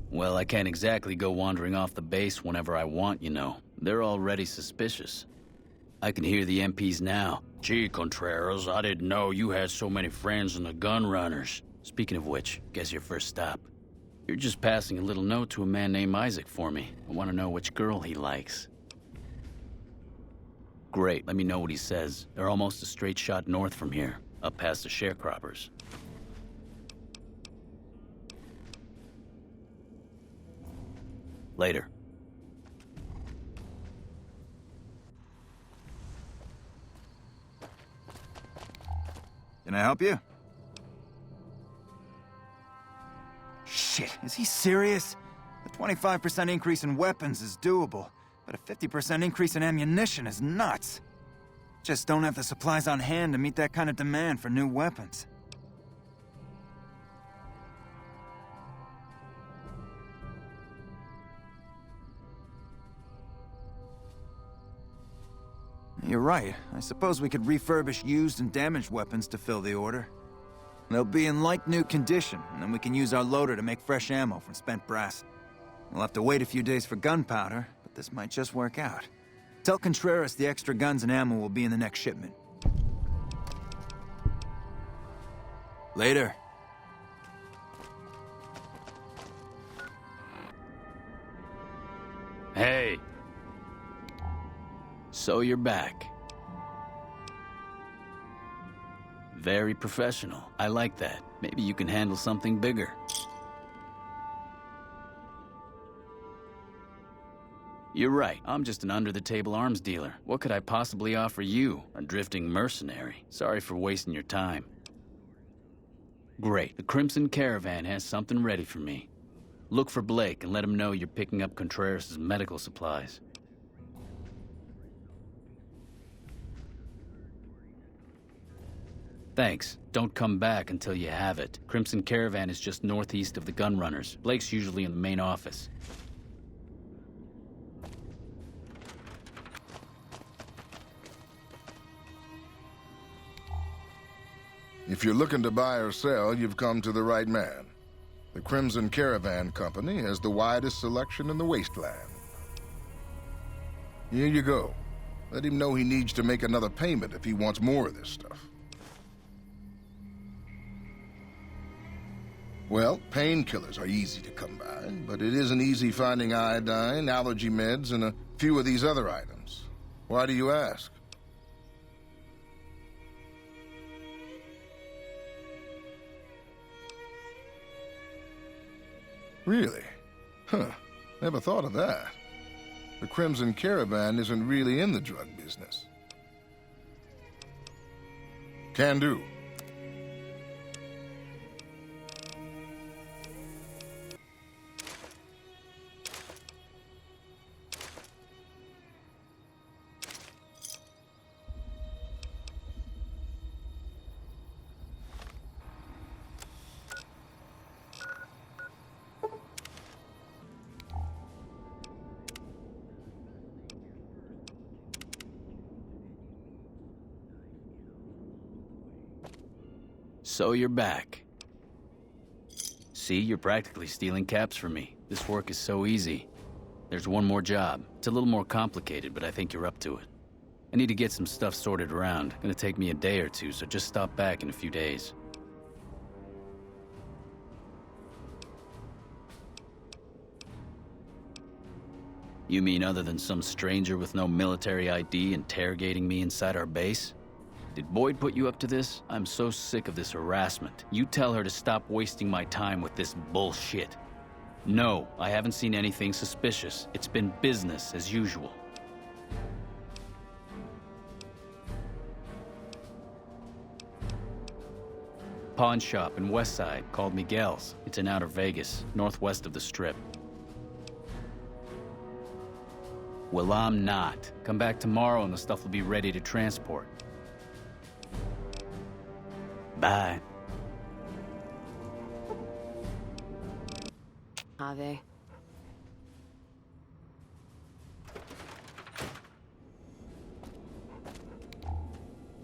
T: Well, I can't exactly go wandering off the base whenever I want, you know. They're already suspicious. I can hear the MPs now. Gee, Contreras, I didn't know you had so many friends in the gun runners. Speaking of which, guess your first stop. You're just passing a little note to a man named Isaac for me. I want to know which girl he likes. Great, let me know what he says. They're almost a straight shot north from here, up past the sharecroppers. Later.
K: Can I help you? Shit, is he serious? A 25% increase in weapons is doable, but a 50% increase in ammunition is nuts. Just don't have the supplies on hand to meet that kind of demand for new weapons. You're right. I suppose we could refurbish used and damaged weapons to fill the order. They'll be in like-new condition, and then we can use our loader to make fresh ammo from spent brass. We'll have to wait a few days for gunpowder, but this might just work out. Tell Contreras the extra guns and ammo will be in the next shipment. Later.
T: Hey! So you're back. Very professional. I like that. Maybe you can handle something bigger. You're right. I'm just an under-the-table arms dealer. What could I possibly offer you, a drifting mercenary? Sorry for wasting your time. Great. The Crimson Caravan has something ready for me. Look for Blake and let him know you're picking up Contreras' medical supplies. Thanks. Don't come back until you have it. Crimson Caravan is just northeast of the Gunrunners. Blake's usually in the main office.
N: If you're looking to buy or sell, you've come to the right man. The Crimson Caravan Company has the widest selection in the wasteland. Here you go. Let him know he needs to make another payment if he wants more of this stuff. Well, painkillers are easy to come by, but it isn't easy finding iodine, allergy meds, and a few of these other items. Why do you ask? Really? Huh. Never thought of that. The Crimson Caravan isn't really in the drug business. Can do.
T: So you're back. See, you're practically stealing caps from me. This work is so easy. There's one more job. It's a little more complicated, but I think you're up to it. I need to get some stuff sorted around. Gonna take me a day or two, so just stop back in a few days. You mean other than some stranger with no military ID interrogating me inside our base? Did Boyd put you up to this? I'm so sick of this harassment. You tell her to stop wasting my time with this bullshit. No, I haven't seen anything suspicious. It's been business as usual. Pawn shop in Westside called Miguel's. It's in Outer Vegas, northwest of the Strip. Well, I'm not. Come back tomorrow and the stuff will be ready to transport. Bye.
H: Ave.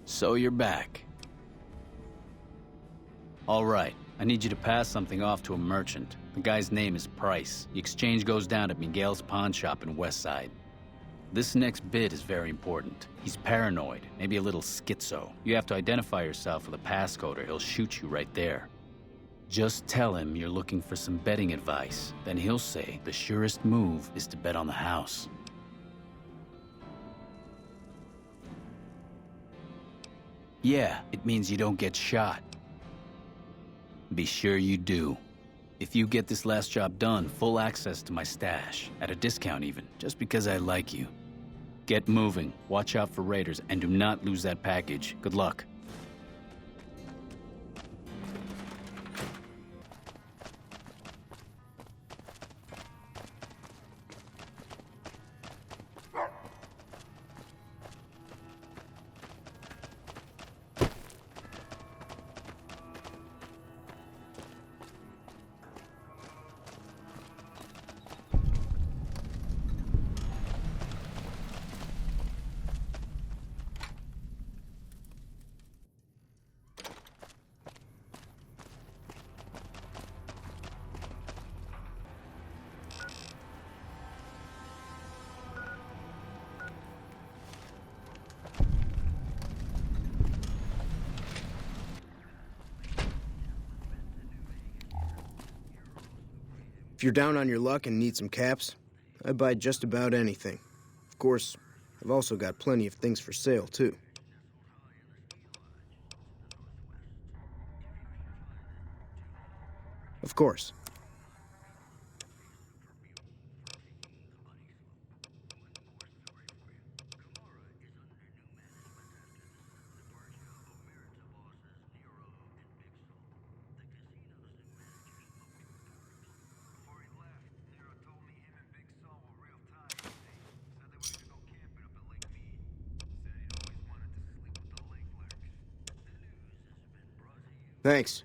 T: So you're back. All right. I need you to pass something off to a merchant. The guy's name is Price. The exchange goes down at Miguel's pawn shop in Westside. This next bit is very important. He's paranoid, maybe a little schizo. You have to identify yourself with a passcode or he'll shoot you right there. Just tell him you're looking for some betting advice. Then he'll say the surest move is to bet on the house. Yeah, it means you don't get shot. Be sure you do. If you get this last job done, full access to my stash, at a discount even, just because I like you. Get moving, watch out for raiders, and do not lose that package. Good luck.
J: If you're down on your luck and need some caps, I buy just about anything. Of course, I've also got plenty of things for sale, too. Of course. Thanks.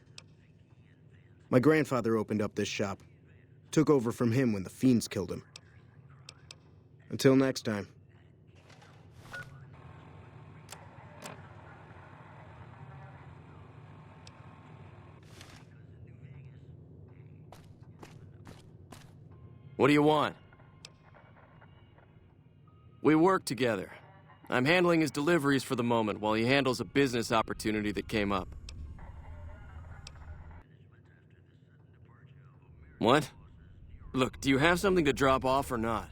J: My grandfather opened up this shop. Took over from him when the fiends killed him. Until next time.
U: What do you want? We work together. I'm handling his deliveries for the moment while he handles a business opportunity that came up. What? Look, do you have something to drop off or not?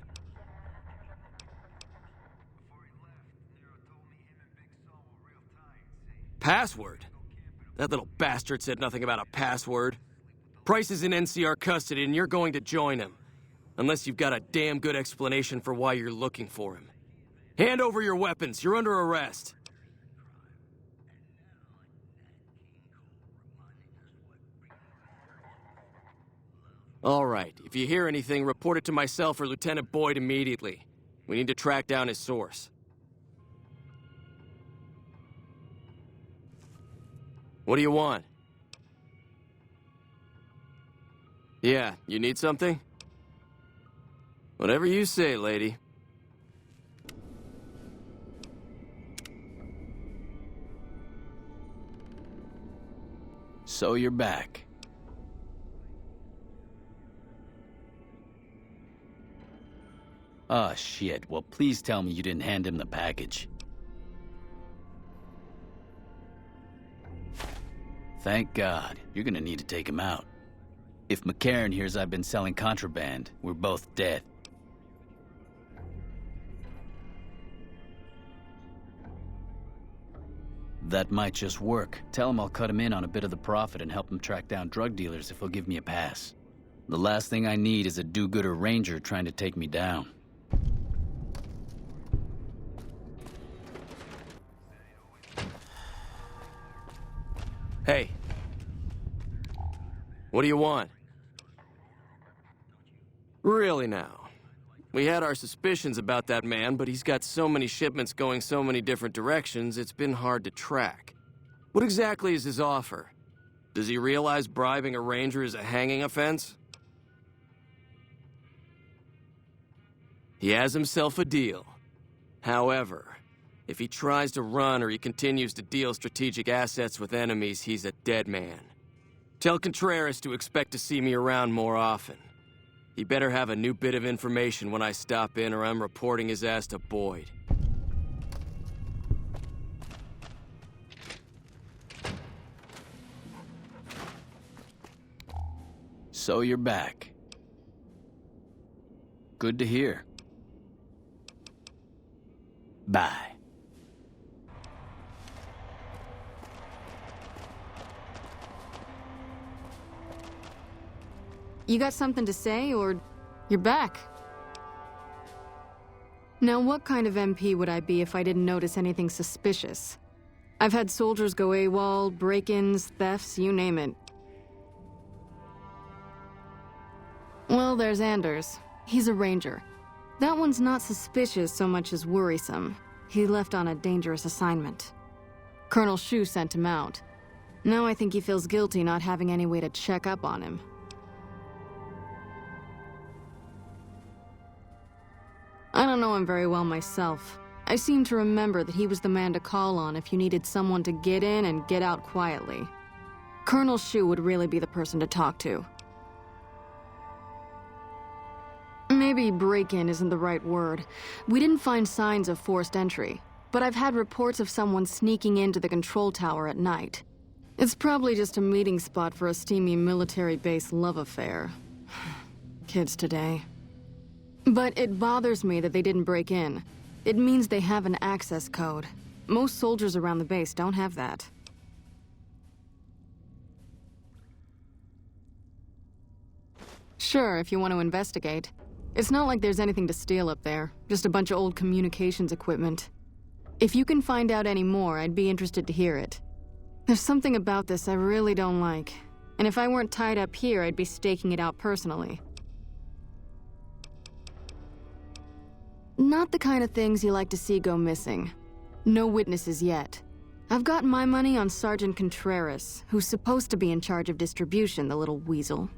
U: Password? That little bastard said nothing about a password. Price is in NCR custody and you're going to join him. Unless you've got a damn good explanation for why you're looking for him. Hand over your weapons. You're under arrest. All right. If you hear anything, report it to myself or Lieutenant Boyd immediately. We need to track down his source. What do you want? Yeah, you need something? Whatever you say, lady.
T: So you're back. Ah, shit. Well, please tell me you didn't hand him the package. Thank God. You're gonna need to take him out. If McCarran hears I've been selling contraband, we're both dead. That might just work. Tell him I'll cut him in on a bit of the profit and help him track down drug dealers if he'll give me a pass. The last thing I need is a do-gooder ranger trying to take me down.
U: Hey. What do you want? Really now? We had our suspicions about that man, but he's got so many shipments going so many different directions, it's been hard to track. What exactly is his offer? Does he realize bribing a ranger is a hanging offense? He has himself a deal. However, if he tries to run or he continues to deal strategic assets with enemies, he's a dead man. Tell Contreras to expect to see me around more often. He better have a new bit of information when I stop in or I'm reporting his ass to Boyd.
T: So you're back. Good to hear. Bye.
D: You got something to say, or you're back? Now, what kind of MP would I be if I didn't notice anything suspicious? I've had soldiers go AWOL, break-ins, thefts, you name it. Well, there's Anders. He's a ranger. That one's not suspicious so much as worrisome. He left on a dangerous assignment. Colonel Shu sent him out. Now I think he feels guilty not having any way to check up on him. I don't know him very well myself. I seem to remember that he was the man to call on if you needed someone to get in and get out quietly. Colonel Shu would really be the person to talk to. Maybe break-in isn't the right word. We didn't find signs of forced entry, but I've had reports of someone sneaking into the control tower at night. It's probably just a meeting spot for a steamy military base love affair. kids today. But it bothers me that they didn't break in. It means they have an access code. Most soldiers around the base don't have that. Sure, if you want to investigate. It's not like there's anything to steal up there, just a bunch of old communications equipment. If you can find out any more, I'd be interested to hear it. There's something about this I really don't like, and if I weren't tied up here, I'd be staking it out personally. Not the kind of things you like to see go missing. No witnesses yet. I've got my money on Sergeant Contreras, who's supposed to be in charge of distribution, the little weasel.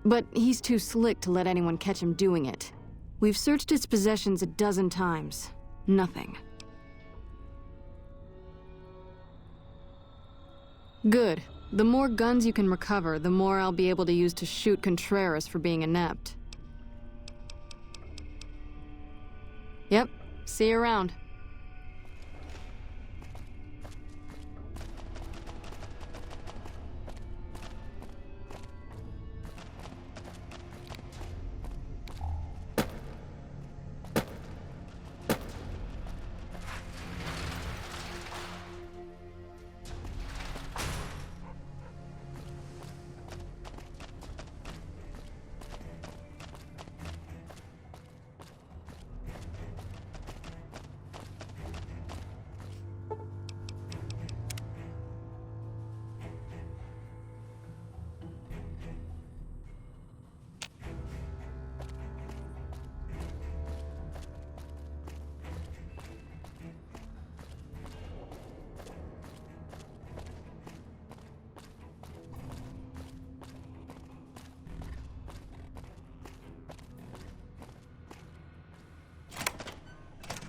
D: But he's too slick to let anyone catch him doing it. We've searched his possessions a dozen times. Nothing. Good. The more guns you can recover, the more I'll be able to use to shoot Contreras for being inept. Yep. See you around.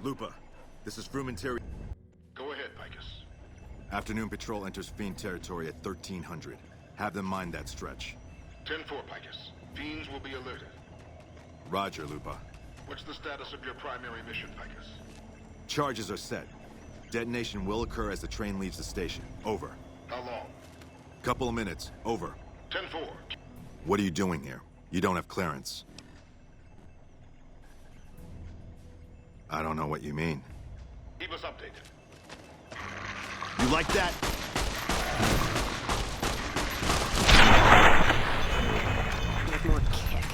C: Lupa, this is Frumentary.
N: Go ahead, Picus.
C: Afternoon patrol enters Fiend territory at 1300. Have them mind that stretch.
N: 10-4, Picus. Fiends will be alerted.
C: Roger, Lupa.
N: What's the status of your primary mission, Picus?
C: Charges are set. Detonation will occur as the train leaves the station. Over.
N: How long?
C: Couple of minutes. Over.
N: 10-4.
C: What are you doing here? You don't have clearance. I don't know what you mean.
N: Keep us updated.
C: You like that?
L: Everyone kick.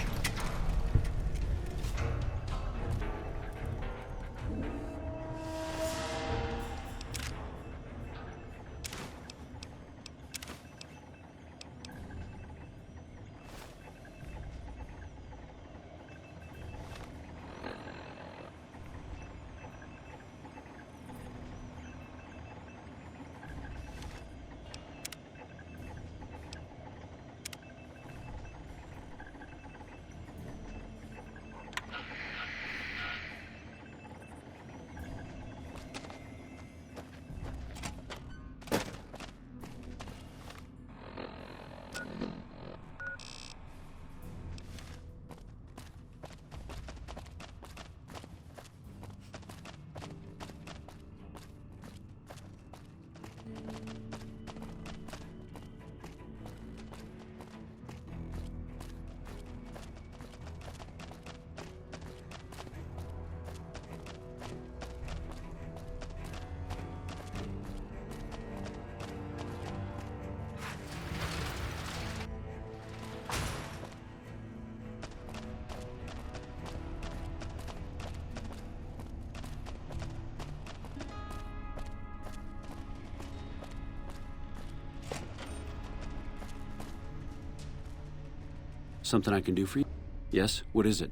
S: Something I can do for you? Yes? What is it?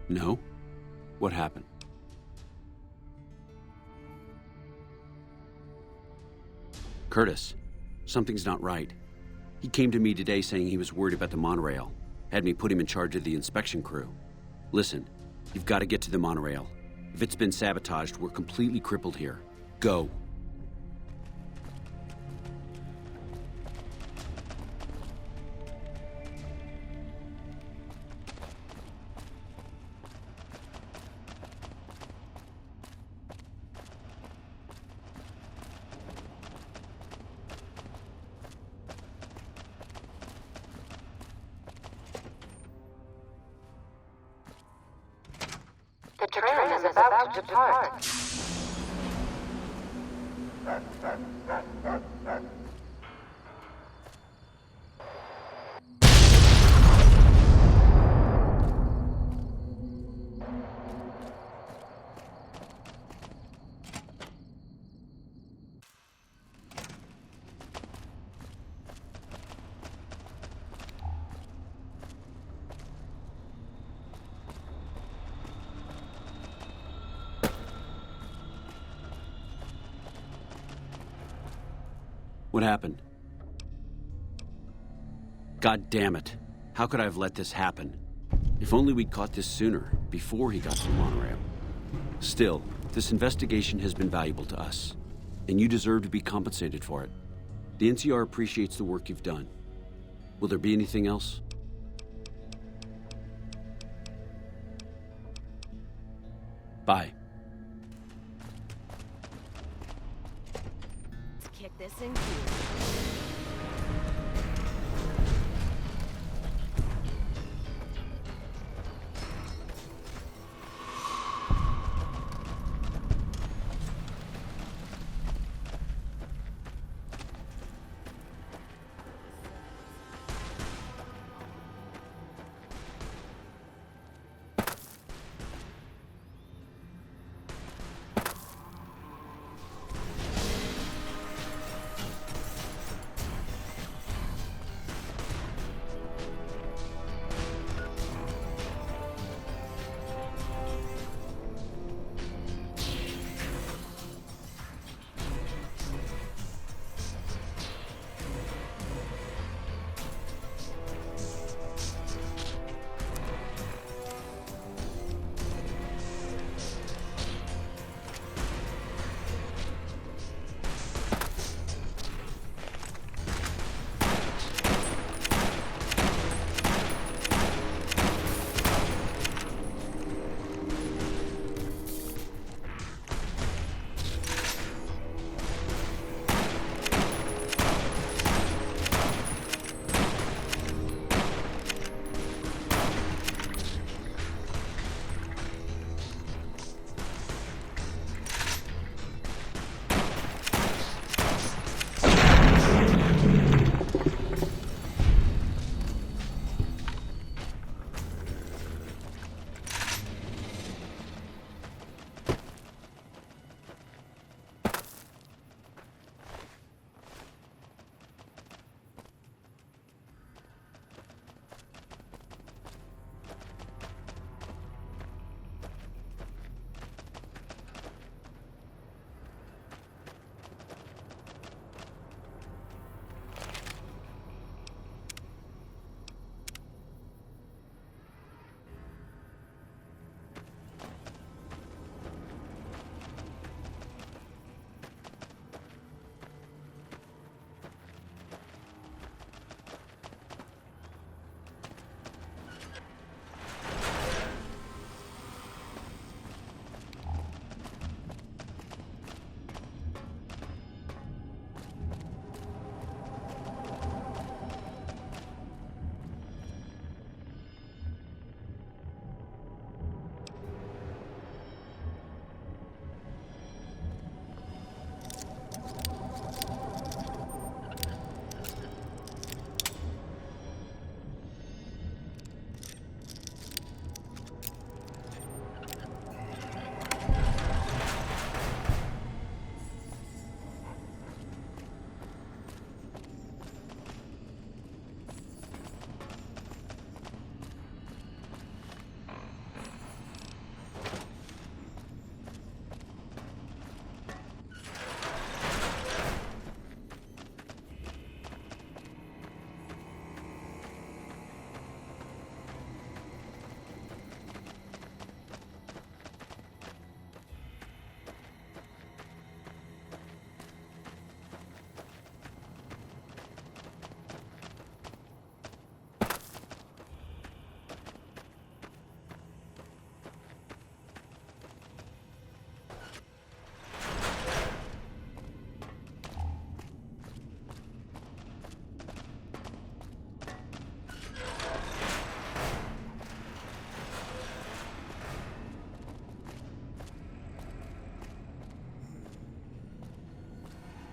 S: No? What happened? Curtis, something's not right. He came to me today saying he was worried about the monorail. Had me put him in charge of the inspection crew. Listen, you've got to get to the monorail. If it's been sabotaged, we're completely crippled here. Go.
E: train is about to depart.
S: What happened? God damn it. How could I have let this happen? If only we'd caught this sooner, before he got to the monorail. Still, this investigation has been valuable to us, and you deserve to be compensated for it. The NCR appreciates the work you've done. Will there be anything else? Bye.
H: Let's kick this in gear.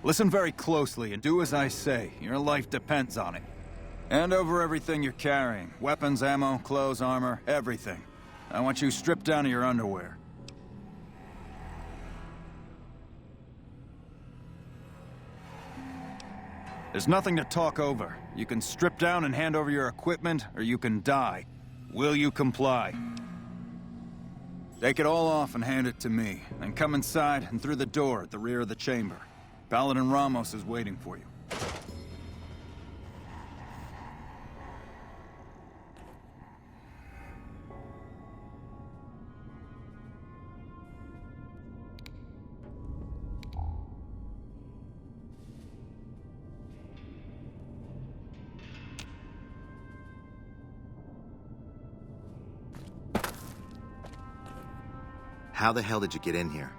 K: Listen very closely and do as I say. Your life depends on it. Hand over everything you're carrying. Weapons, ammo, clothes, armor, everything. I want you stripped down to your underwear. There's nothing to talk over. You can strip down and hand over your equipment, or you can die. Will you comply? Take it all off and hand it to me. Then come inside and through the door at the rear of the chamber. Paladin Ramos is waiting for you.
C: How the hell did you get in here?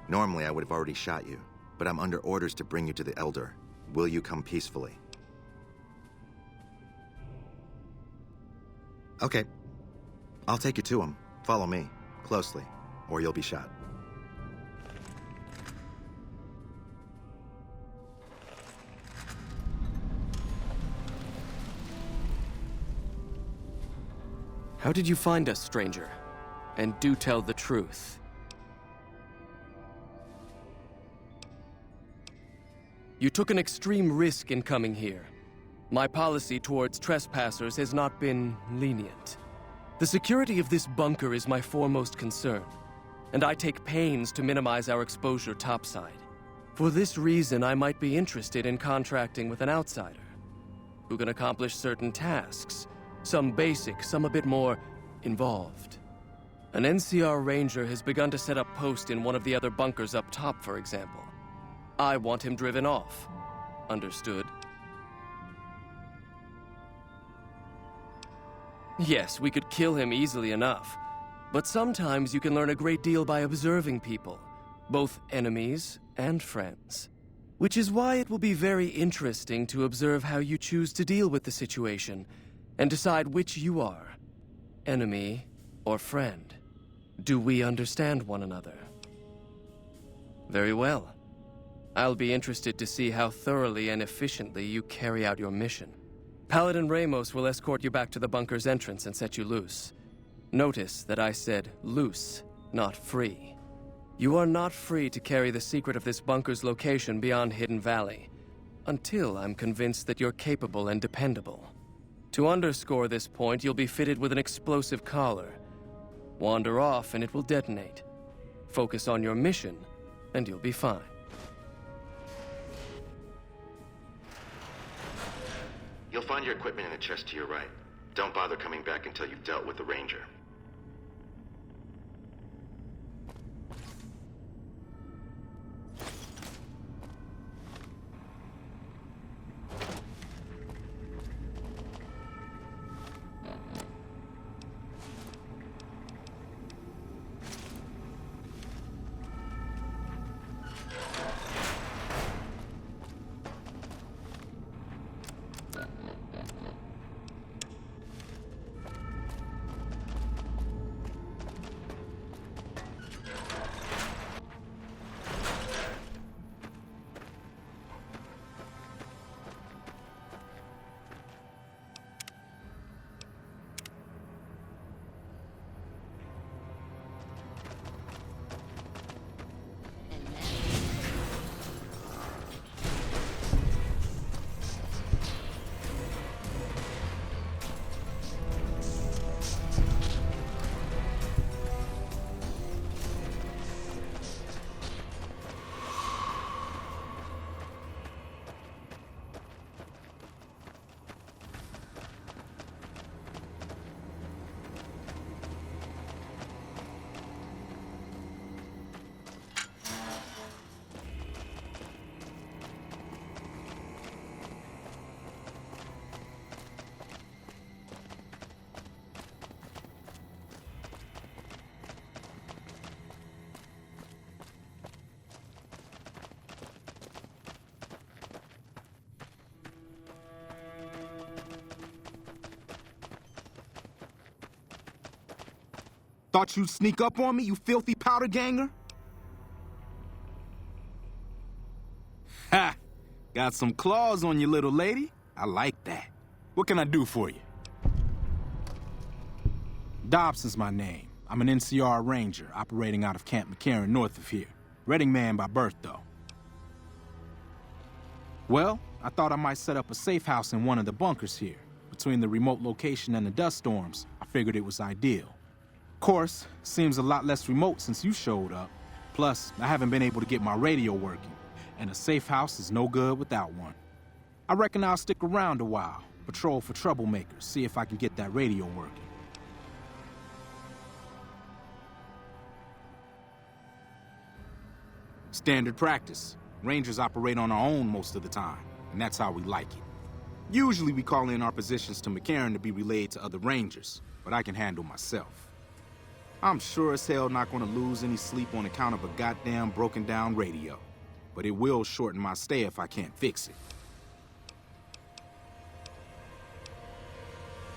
C: Normally, I would have already shot you, but I'm under orders to bring you to the Elder. Will you come peacefully? Okay. I'll take you to him. Follow me, closely, or you'll be shot.
U: How did you find us, stranger? And do tell the truth. You took an extreme risk in coming here. My policy towards trespassers has not been lenient. The security of this bunker is my foremost concern, and I take pains to minimize our exposure topside. For this reason, I might be interested in contracting with an outsider who can accomplish certain tasks, some basic, some a bit more involved. An NCR ranger has begun to set up post in one of the other bunkers up top, for example. I want him driven off. Understood? Yes, we could kill him easily enough. But sometimes you can learn a great deal by observing people, both enemies and friends. Which is why it will be very interesting to observe how you choose to deal with the situation, and decide which you are, enemy or friend. Do we understand one another? Very well. I'll be interested to see how thoroughly and efficiently you carry out your mission. Paladin Ramos will escort you back to the bunker's entrance and set you loose. Notice that I said loose, not free. You are not free to carry the secret of this bunker's location beyond Hidden Valley, until I'm convinced that you're capable and dependable. To underscore this point, you'll be fitted with an explosive collar. Wander off and it will detonate. Focus on your mission, and you'll be fine.
C: You'll find your equipment in the chest to your right. Don't bother coming back until you've dealt with the Ranger.
G: Thought you'd sneak up on me, you filthy powder ganger? Ha! Got some claws on you, little lady. I like that. What can I do for you? Dobson's my name. I'm an NCR ranger operating out of Camp McCarran north of here. Reading man by birth, though. Well, I thought I might set up a safe house in one of the bunkers here. Between the remote location and the dust storms, I figured it was ideal. Of course, seems a lot less remote since you showed up. Plus, I haven't been able to get my radio working, and a safe house is no good without one. I reckon I'll stick around a while, patrol for troublemakers, see if I can get that radio working. Standard practice. Rangers operate on our own most of the time, and that's how we like it. Usually we call in our positions to McCarran to be relayed to other Rangers, but I can handle myself. I'm sure as hell not going to lose any sleep on account of a goddamn broken down radio, but it will shorten my stay if I can't fix it.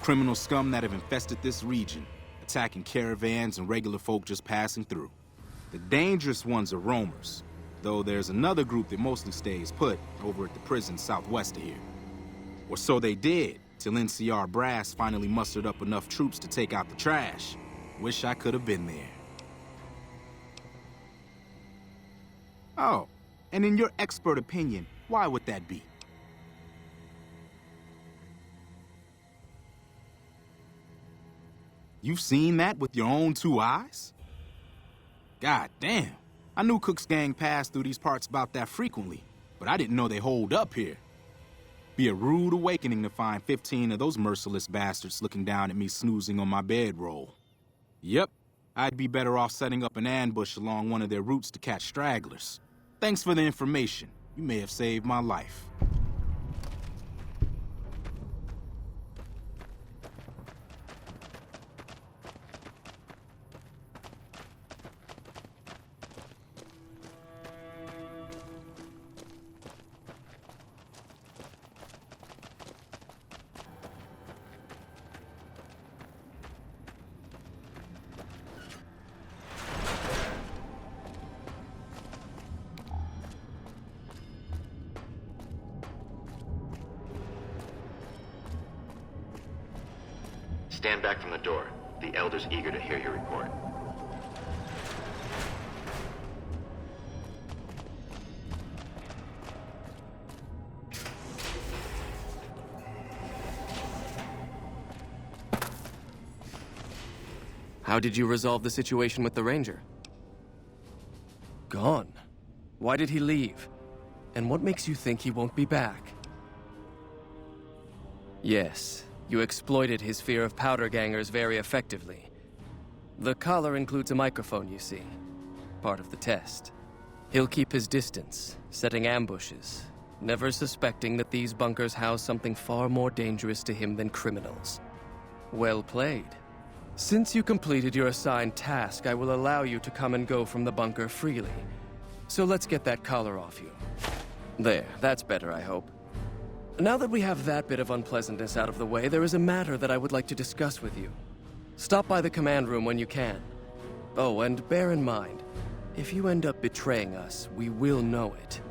G: Criminal scum that have infested this region, attacking caravans and regular folk just passing through. The dangerous ones are roamers, though there's another group that mostly stays put over at the prison southwest of here. Or so they did, till NCR brass finally mustered up enough troops to take out the trash. Wish I could have been there. Oh, and in your expert opinion, why would that be? You've seen that with your own two eyes? God damn. I knew Cook's gang passed through these parts about that frequently, but I didn't know they holed up here. Be a rude awakening to find 15 of those merciless bastards looking down at me snoozing on my bedroll. Yep, I'd be better off setting up an ambush along one of their routes to catch stragglers. Thanks for the information. You may have saved my life.
C: Stand back from the door. The Elder's eager to hear your report.
U: How did you resolve the situation with the Ranger? Gone. Why did he leave? And what makes you think he won't be back? Yes, you exploited his fear of powder gangers very effectively. The collar includes a microphone, you see. Part of the test. He'll keep his distance, setting ambushes, never suspecting that these bunkers house something far more dangerous to him than criminals. Well played. Since you completed your assigned task, I will allow you to come and go from the bunker freely. So let's get that collar off you. There, that's better, I hope. Now that we have that bit of unpleasantness out of the way, there is a matter that I would like to discuss with you. Stop by the command room when you can. Oh, and bear in mind, if you end up betraying us, we will know it,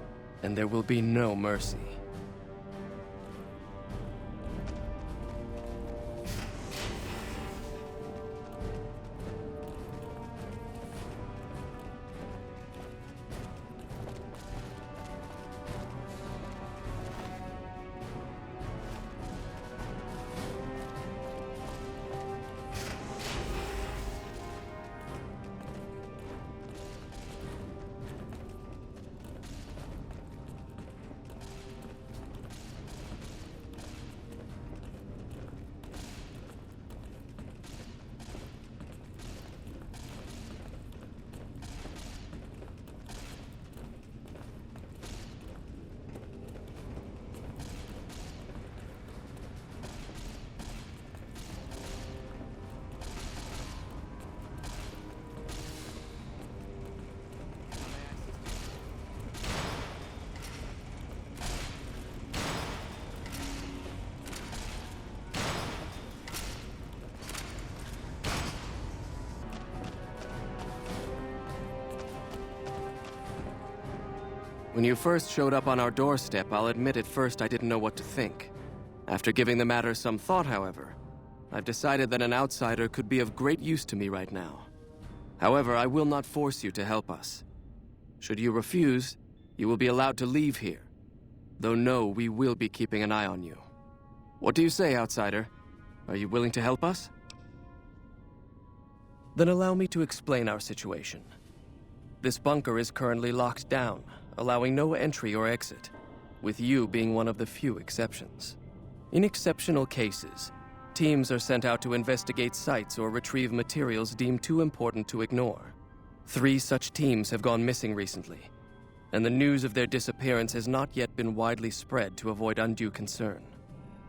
U: and there will be no mercy. When you first showed up on our doorstep, I'll admit at first I didn't know what to think. After giving the matter some thought, however, I've decided that an outsider could be of great use to me right now. However, I will not force you to help us. Should you refuse, you will be allowed to leave here. Though no, we will be keeping an eye on you. What do you say, outsider? Are you willing to help us? Then allow me to explain our situation. This bunker is currently locked down, allowing no entry or exit, with you being one of the few exceptions. In exceptional cases, teams are sent out to investigate sites or retrieve materials deemed too important to ignore. 3 such teams have gone missing recently, and the news of their disappearance has not yet been widely spread to avoid undue concern.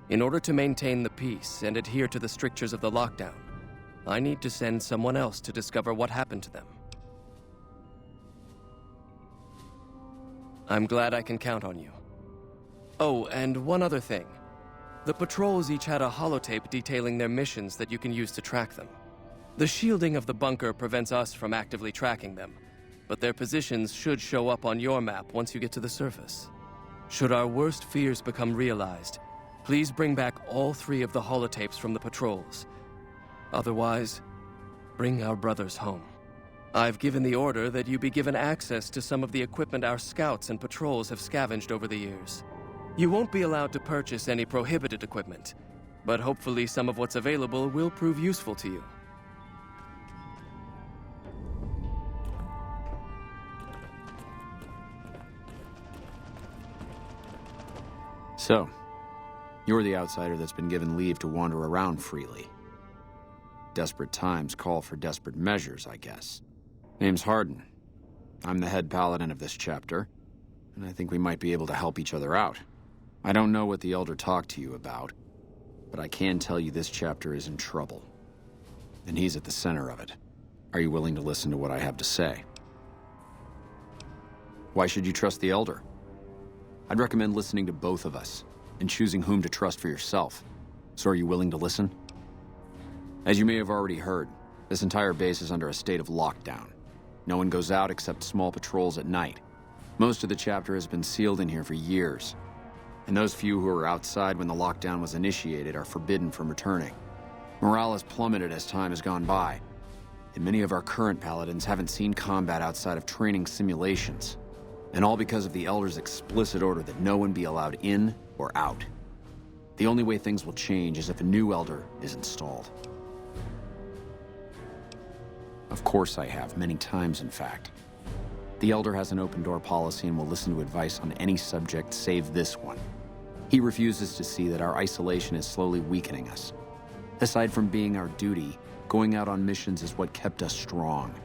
U: In order to maintain the peace and adhere to the strictures of the lockdown, I need to send someone else to discover what happened to them. I'm glad I can count on you. Oh, and one other thing. The patrols each had a holotape detailing their missions that you can use to track them. The shielding of the bunker prevents us from actively tracking them, but their positions should show up on your map once you get to the surface. Should our worst fears become realized, please bring back all 3 of the holotapes from the patrols. Otherwise, bring our brothers home. I've given the order that you be given access to some of the equipment our scouts and patrols have scavenged over the years. You won't be allowed to purchase any prohibited equipment, but hopefully some of what's available will prove useful to you.
Q: So, you're the outsider that's been given leave to wander around freely. Desperate times call for desperate measures, I guess. Name's Hardin. I'm the head paladin of this chapter, and I think we might be able to help each other out. I don't know what the Elder talked to you about, but I can tell you this chapter is in trouble. And he's at the center of it. Are you willing to listen to what I have to say? Why should you trust the Elder? I'd recommend listening to both of us, and choosing whom to trust for yourself. So are you willing to listen? As you may have already heard, this entire base is under a state of lockdown. No one goes out except small patrols at night. Most of the chapter has been sealed in here for years, and those few who were outside when the lockdown was initiated are forbidden from returning. Morale has plummeted as time has gone by, and many of our current paladins haven't seen combat outside of training simulations, and all because of the Elder's explicit order that no one be allowed in or out. The only way things will change is if a new Elder is installed. Of course I have, many times in fact. The Elder has an open-door policy and will listen to advice on any subject save this one. He refuses to see that our isolation is slowly weakening us. Aside from being our duty, going out on missions is what kept us strong.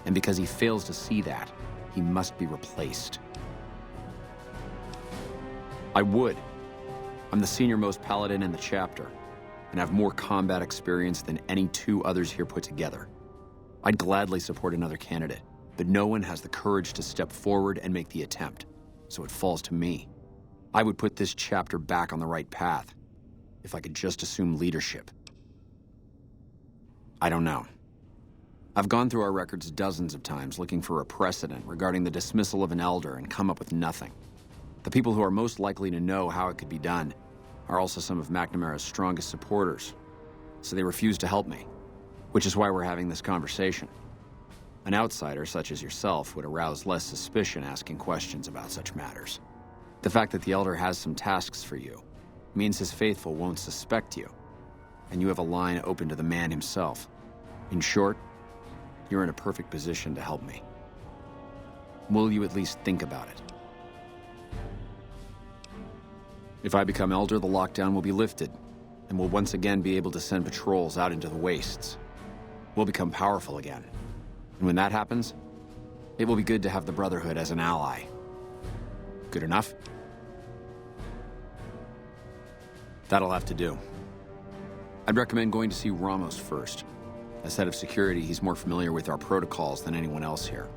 Q: And because he fails to see that, he must be replaced. I would. I'm the senior-most paladin in the chapter, and have more combat experience than any 2 others here put together. I'd gladly support another candidate, but no one has the courage to step forward and make the attempt, so it falls to me. I would put this chapter back on the right path, if I could just assume leadership. I don't know. I've gone through our records dozens of times looking for a precedent regarding the dismissal of an Elder and come up with nothing. The people who are most likely to know how it could be done are also some of McNamara's strongest supporters, so they refuse to help me, which is why we're having this conversation. An outsider such as yourself would arouse less suspicion asking questions about such matters. The fact that the Elder has some tasks for you means his faithful won't suspect you, and you have a line open to the man himself. In short, you're in a perfect position to help me. Will you at least think about it? If I become Elder, the lockdown will be lifted, and we'll once again be able to send patrols out into the wastes. We'll become powerful again. And when that happens, it will be good to have the Brotherhood as an ally. Good enough? That'll have to do. I'd recommend going to see Ramos first. As head of security, he's more familiar with our protocols than anyone else here.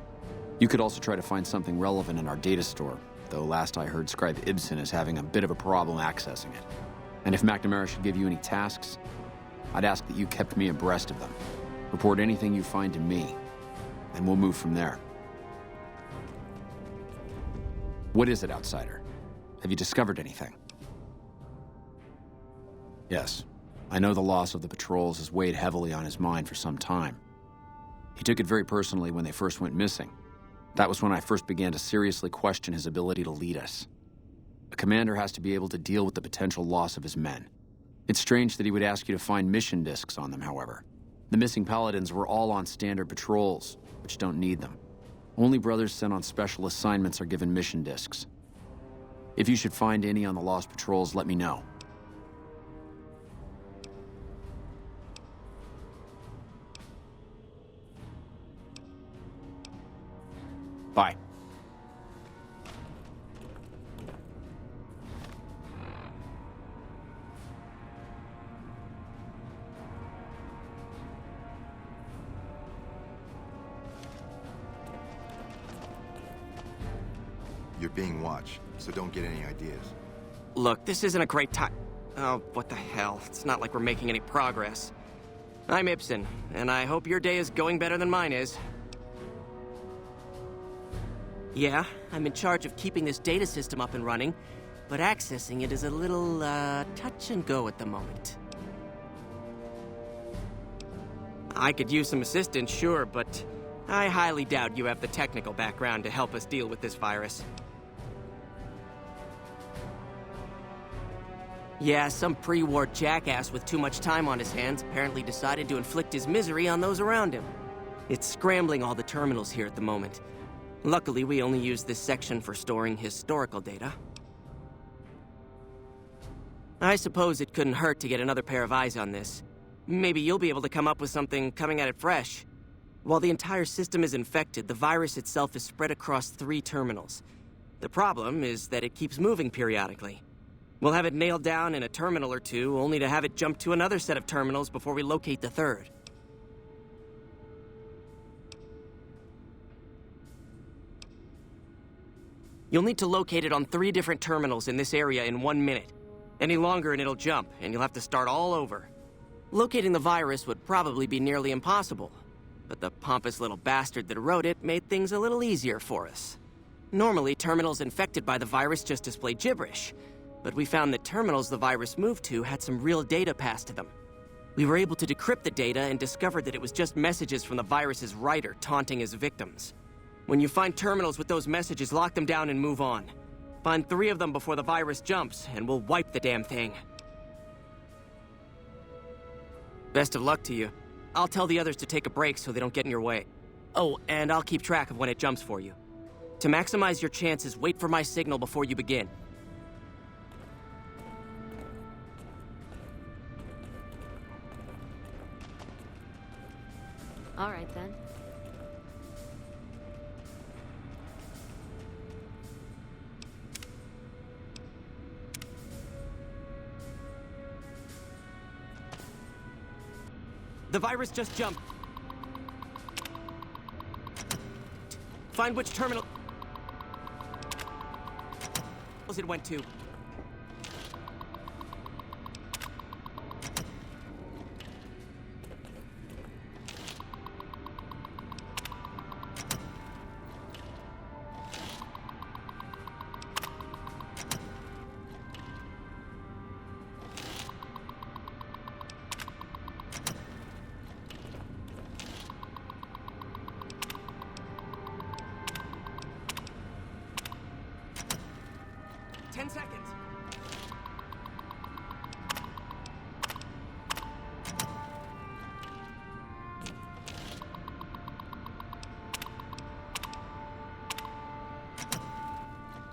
Q: You could also try to find something relevant in our data store, though last I heard Scribe Ibsen is having a bit of a problem accessing it. And if McNamara should give you any tasks, I'd ask that you kept me abreast of them. Report anything you find to me, and we'll move from there. What is it, outsider? Have you discovered anything? Yes. I know the loss of the patrols has weighed heavily on his mind for some time. He took it very personally when they first went missing. That was when I first began to seriously question his ability to lead us. A commander has to be able to deal with the potential loss of his men. It's strange that he would ask you to find mission discs on them, however. The missing paladins were all on standard patrols, which don't need them. Only brothers sent on special assignments are given mission discs. If you should find any on the lost patrols, let me know. Bye.
C: You're being watched, so don't get any ideas.
I: Look, this isn't a great time. Oh, what the hell? It's not like we're making any progress. I'm Ibsen, and I hope your day is going better than mine is. Yeah, I'm in charge of keeping this data system up and running, but accessing it is a little, touch and go at the moment. I could use some assistance, sure, but I highly doubt you have the technical background to help us deal with this virus. Yeah, some pre-war jackass with too much time on his hands apparently decided to inflict his misery on those around him. It's scrambling all the terminals here at the moment. Luckily, we only use this section for storing historical data. I suppose it couldn't hurt to get another pair of eyes on this. Maybe you'll be able to come up with something coming at it fresh. While the entire system is infected, the virus itself is spread across 3 terminals. The problem is that it keeps moving periodically. We'll have it nailed down in a terminal or 2, only to have it jump to another set of terminals before we locate the 3rd. You'll need to locate it on 3 different terminals in this area in 1 minute. Any longer and it'll jump, and you'll have to start all over. Locating the virus would probably be nearly impossible, but the pompous little bastard that wrote it made things a little easier for us. Normally, terminals infected by the virus just display gibberish, but we found that terminals the virus moved to had some real data passed to them. We were able to decrypt the data and discovered that it was just messages from the virus's writer taunting his victims. When you find terminals with those messages, lock them down and move on. Find 3 of them before the virus jumps, and we'll wipe the damn thing. Best of luck to you. I'll tell the others to take a break so they don't get in your way. Oh, and I'll keep track of when it jumps for you. To maximize your chances, wait for my signal before you begin.
H: All right, then.
I: The virus just jumped. Find which terminal it went to.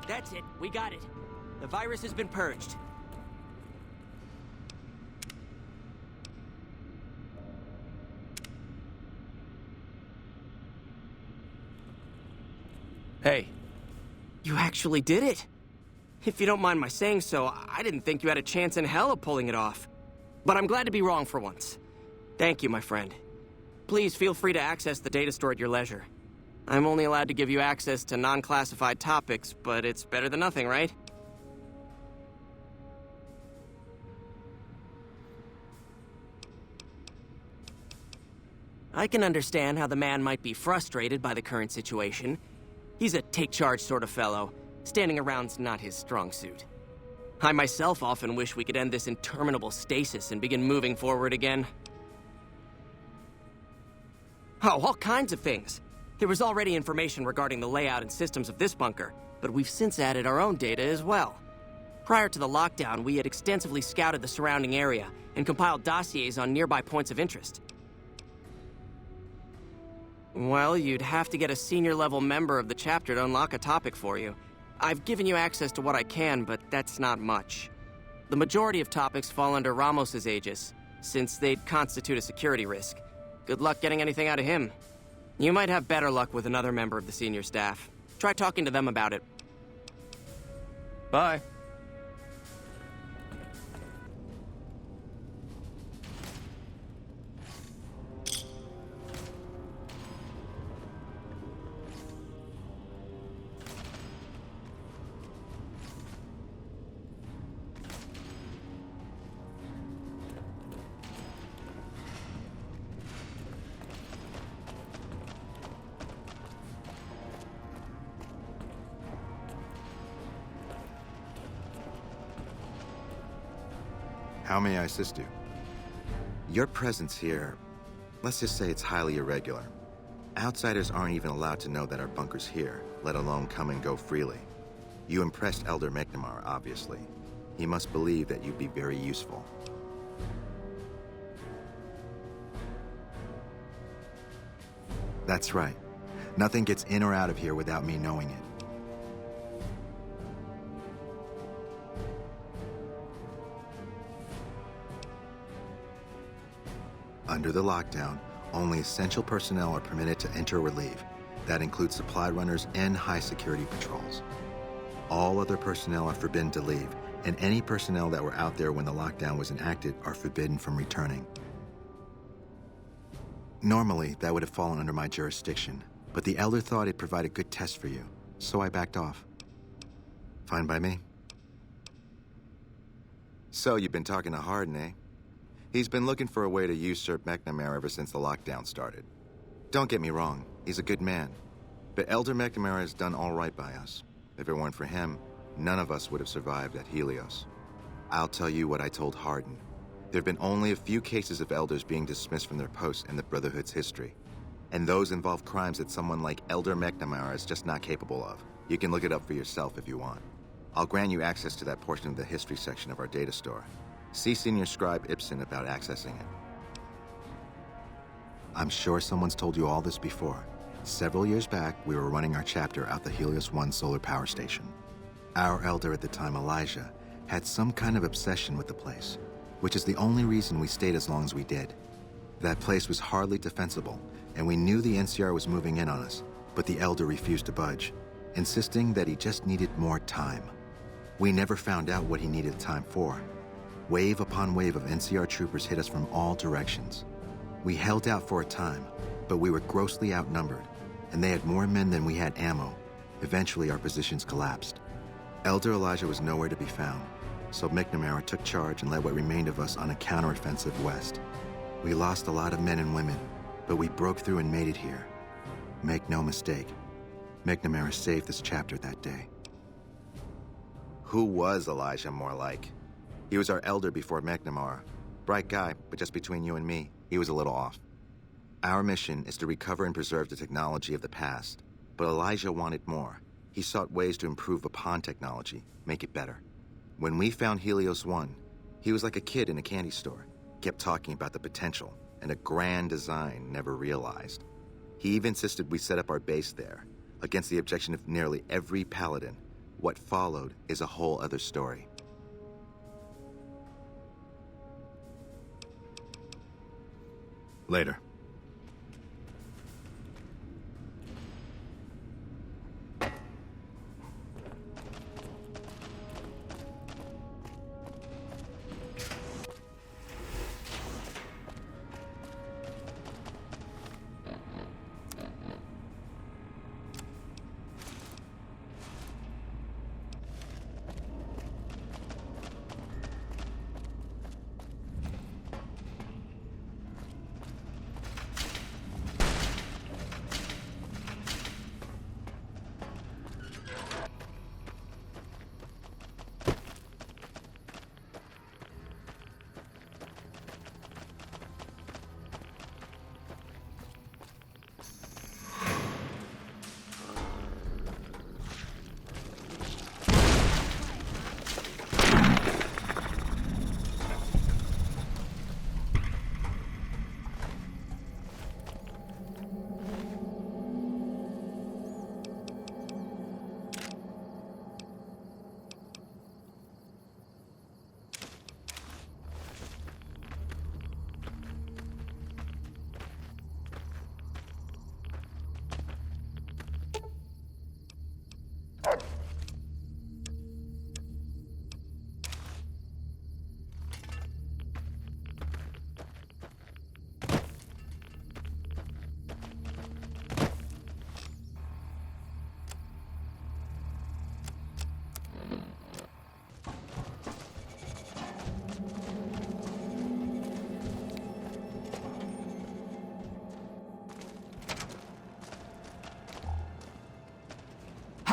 I: That's it. We got it. The virus has been purged. Hey, you actually did it. If you don't mind my saying so, I didn't think you had a chance in hell of pulling it off. But I'm glad to be wrong for once. Thank you, my friend. Please feel free to access the data store at your leisure. I'm only allowed to give you access to non-classified topics, but it's better than nothing, right? I can understand how the man might be frustrated by the current situation. He's a take-charge sort of fellow, Standing around's not his strong suit. I myself often wish we could end this interminable stasis and begin moving forward again. Oh, all kinds of things. There was already information regarding the layout and systems of this bunker, but we've since added our own data as well. Prior to the lockdown, we had extensively scouted the surrounding area and compiled dossiers on nearby points of interest. Well, you'd have to get a senior-level member of the chapter to unlock a topic for you. I've given you access to what I can, but that's not much. The majority of topics fall under Ramos's aegis, since they'd constitute a security risk. Good luck getting anything out of him. You might have better luck with another member of the senior staff. Try talking to them about it. Bye.
C: How may I assist you? Your presence here, let's just say it's highly irregular. Outsiders aren't even allowed to know that our bunker's here, let alone come and go freely. You impressed Elder McNamara, obviously. He must believe that you'd be very useful. That's right. Nothing gets in or out of here without me knowing it. Under the lockdown, only essential personnel are permitted to enter or leave. That includes supply runners and high-security patrols. All other personnel are forbidden to leave, and any personnel that were out there when the lockdown was enacted are forbidden from returning. Normally, that would have fallen under my jurisdiction, but the Elder thought it provided good tests for you, so I backed off. Fine by me. So, you've been talking to Hardin, eh? He's been looking for a way to usurp McNamara ever since the lockdown started. Don't get me wrong, he's a good man. But Elder McNamara has done all right by us. If it weren't for him, none of us would have survived at Helios. I'll tell you what I told Hardin. There have been only a few cases of elders being dismissed from their posts in the Brotherhood's history. And those involve crimes that someone like Elder McNamara is just not capable of. You can look it up for yourself if you want. I'll grant you access to that portion of the history section of our data store. See Senior Scribe Ibsen about accessing it. I'm sure someone's told you all this before. Several years back, we were running our chapter out the Helios 1 solar power station. Our elder at the time, Elijah, had some kind of obsession with the place, which is the only reason we stayed as long as we did. That place was hardly defensible, and we knew the NCR was moving in on us, but the elder refused to budge, insisting that he just needed more time. We never found out what he needed time for. Wave upon wave of NCR troopers hit us from all directions. We held out for a time, but we were grossly outnumbered, and they had more men than we had ammo. Eventually, our positions collapsed. Elder Elijah was nowhere to be found, so McNamara took charge and led what remained of us on a counteroffensive west. We lost a lot of men and women, but we broke through and made it here. Make no mistake, McNamara saved this chapter that day. Who was Elijah more like? He was our elder before McNamara. Bright guy, but just between you and me, he was a little off. Our mission is to recover and preserve the technology of the past, but Elijah wanted more. He sought ways to improve upon technology, make it better. When we found Helios 1, he was like a kid in a candy store, kept talking about the potential and a grand design never realized. He even insisted we set up our base there, against the objection of nearly every paladin. What followed is a whole other story. Later.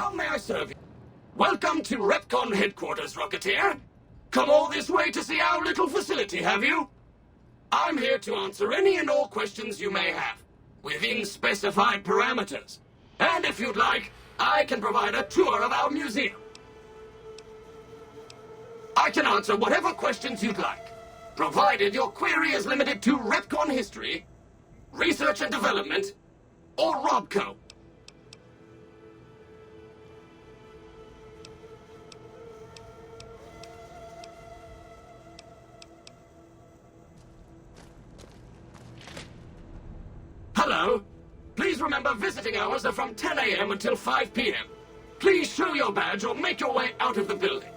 U: How may I serve you? Welcome to Repcon headquarters, Rocketeer. Come all this way to see our little facility, have you? I'm here to answer any and all questions you may have, within specified parameters. And if you'd like, I can provide a tour of our museum. I can answer whatever questions you'd like, provided your query is limited to Repcon history, research and development, or Robco. Hello. Please remember visiting hours are from 10 a.m. until 5 p.m. Please show your badge or make your way out of the building.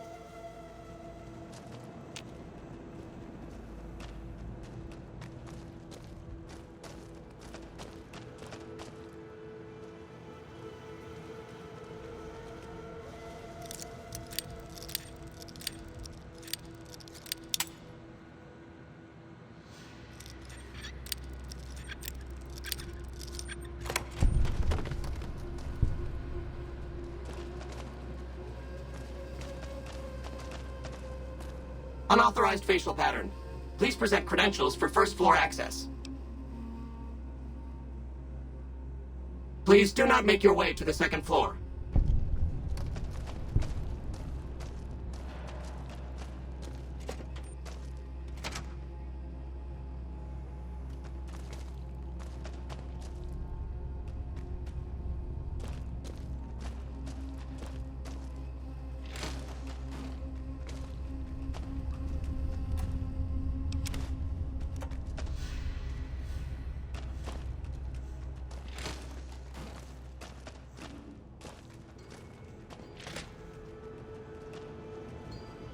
U: Unauthorized facial pattern. Please present credentials for first floor access. Please do not make your way to the second floor.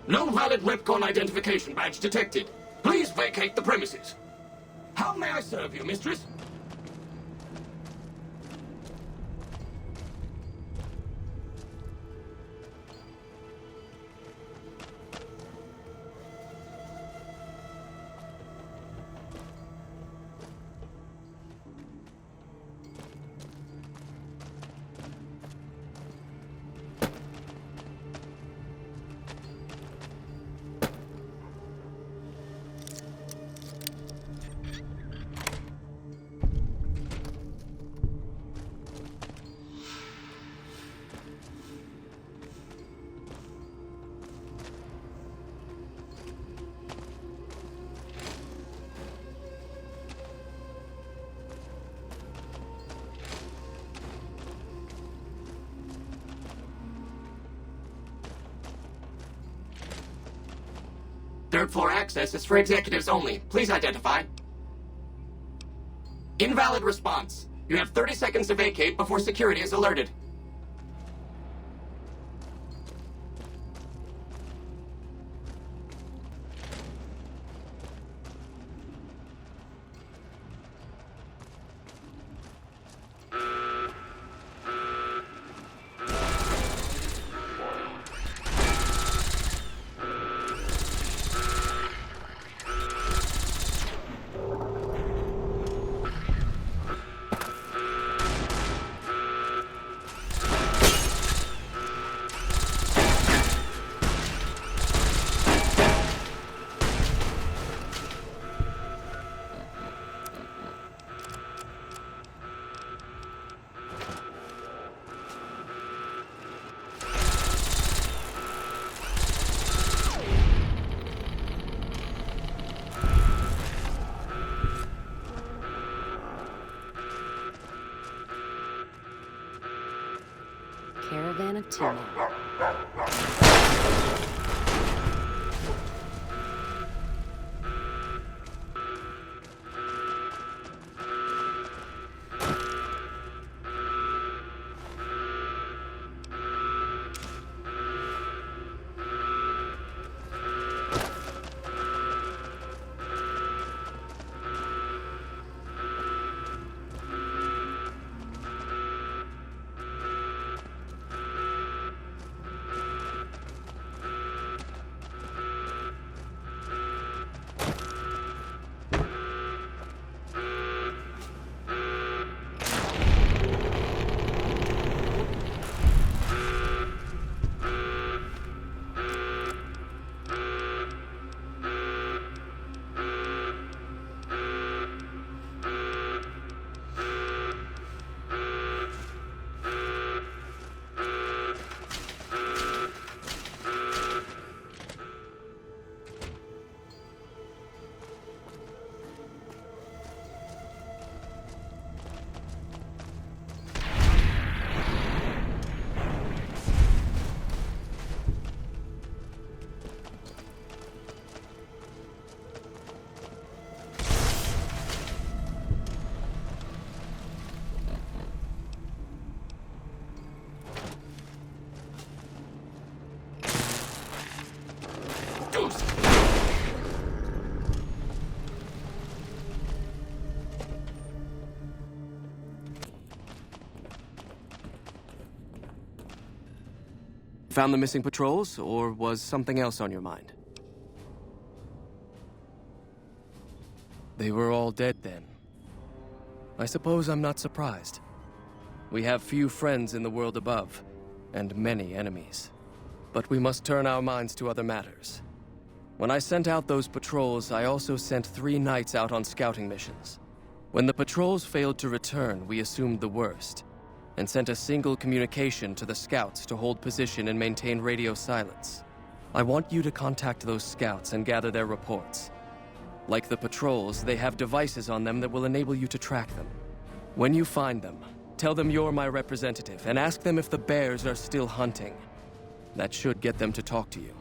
U: No valid Repcon identification badge detected. Please vacate the premises. How may I serve you, mistress? Third floor access is for executives only. Please identify. Invalid response. You have 30 seconds to vacate before security is alerted.
H: Caravan of two now.
U: Found the missing patrols, or was something else on your mind? They were all dead then. I suppose I'm not surprised. We have few friends in the world above, and many enemies. But we must turn our minds to other matters. When I sent out those patrols, I also sent 3 knights out on scouting missions. When the patrols failed to return, we assumed the worst, and sent a single communication to the scouts to hold position and maintain radio silence. I want you to contact those scouts and gather their reports. Like the patrols, they have devices on them that will enable you to track them. When you find them, tell them you're my representative and ask them if the bears are still hunting. That should get them to talk to you.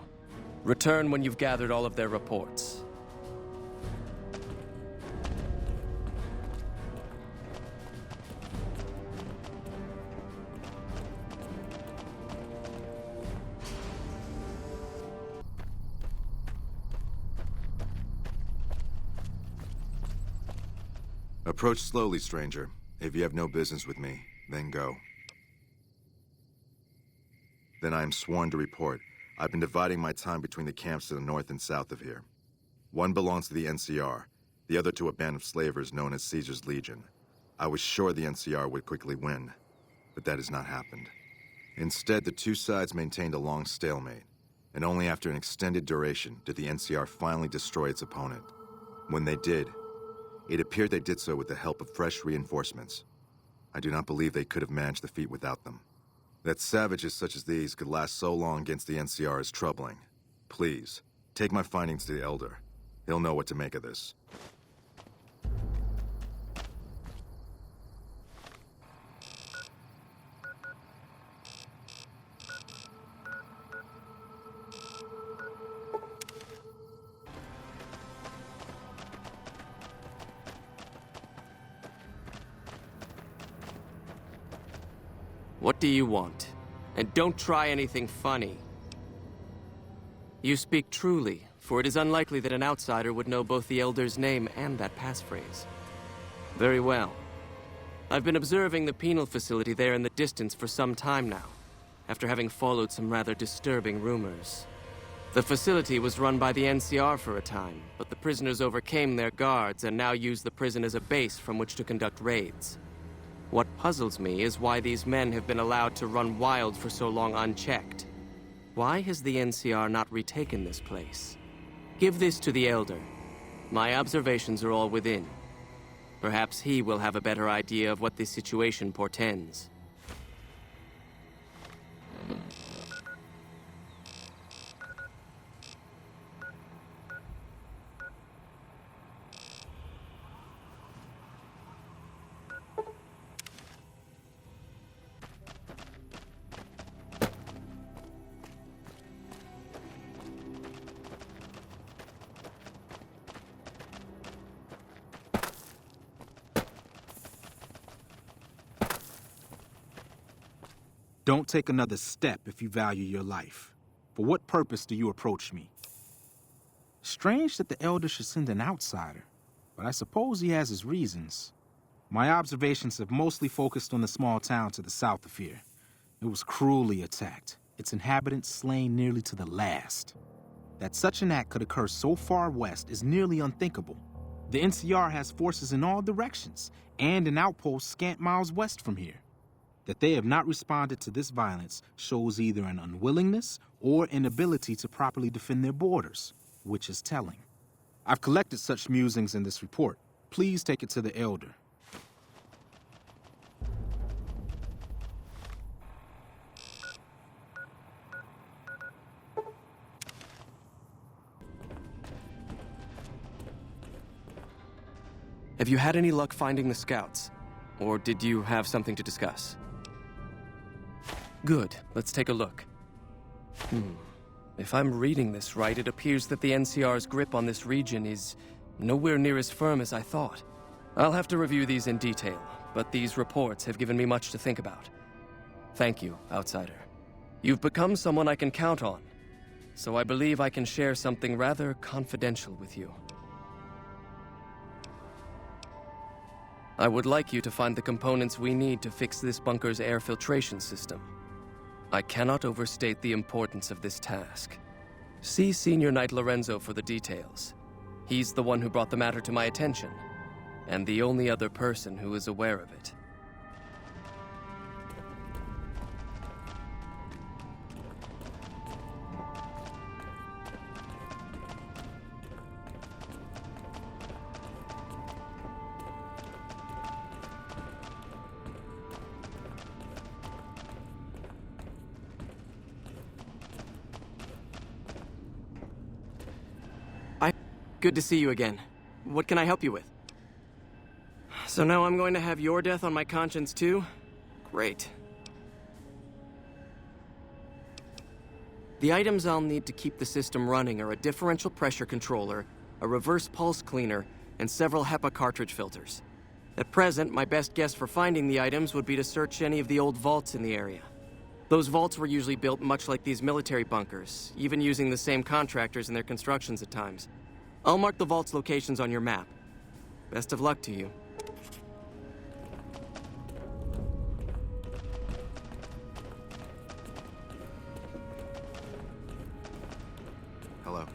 U: Return when you've gathered all of their reports.
C: Approach slowly, stranger. If you have no business with me, then go. Then I am sworn to report. I've been dividing my time between the camps to the north and south of here. One belongs to the NCR, the other to a band of slavers known as Caesar's Legion. I was sure the NCR would quickly win, but that has not happened. Instead, the two sides maintained a long stalemate, and only after an extended duration did the NCR finally destroy its opponent. When they did, it appeared they did so with the help of fresh reinforcements. I do not believe they could have managed the feat without them. That savages such as these could last so long against the NCR is troubling. Please, take my findings to the Elder. He'll know what to make of this.
U: What do you want? And don't try anything funny. You speak truly, for it is unlikely that an outsider would know both the Elder's name and that passphrase. Very well. I've been observing the penal facility there in the distance for some time now, after having followed some rather disturbing rumors. The facility was run by the NCR for a time, but the prisoners overcame their guards and now use the prison as a base from which to conduct raids. What puzzles me is why these men have been allowed to run wild for so long unchecked. Why has the NCR not retaken this place? Give this to the Elder. My observations are all within. Perhaps he will have a better idea of what this situation portends.
G: Don't take another step if you value your life. For what purpose do you approach me? Strange that the Elder should send an outsider, but I suppose he has his reasons. My observations have mostly focused on the small town to the south of here. It was cruelly attacked, its inhabitants slain nearly to the last. That such an act could occur so far west is nearly unthinkable. The NCR has forces in all directions, and an outpost scant miles west from here. That they have not responded to this violence shows either an unwillingness or inability to properly defend their borders, which is telling. I've collected such musings in this report. Please take it to the Elder.
U: Have you had any luck finding the scouts? Or did you have something to discuss? Good. Let's take a look. If I'm reading this right, it appears that the NCR's grip on this region is nowhere near as firm as I thought. I'll have to review these in detail, but these reports have given me much to think about. Thank you, outsider. You've become someone I can count on, so I believe I can share something rather confidential with you. I would like you to find the components we need to fix this bunker's air filtration system. I cannot overstate the importance of this task. See Senior Knight Lorenzo for the details. He's the one who brought the matter to my attention, and the only other person who is aware of it. Good to see you again. What can I help you with? So now I'm going to have your death on my conscience too? Great. The items I'll need to keep the system running are a differential pressure controller, a reverse pulse cleaner, and several HEPA cartridge filters. At present, my best guess for finding the items would be to search any of the old vaults in the area. Those vaults were usually built much like these military bunkers, even using the same contractors in their constructions at times. I'll mark the vault's locations on your map. Best of luck to you.
C: Hello.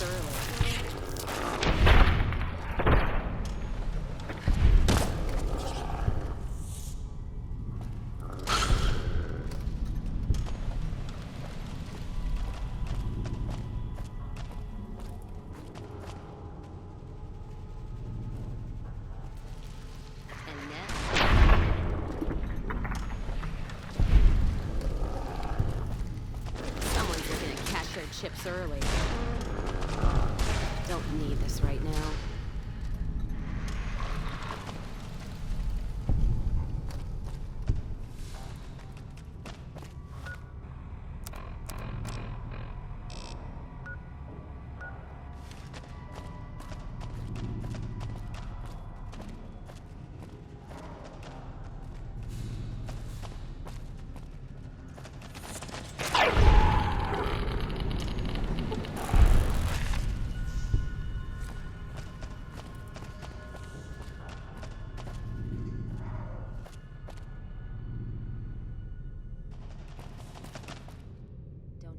H: chips early. Chips early. Don't need this right now.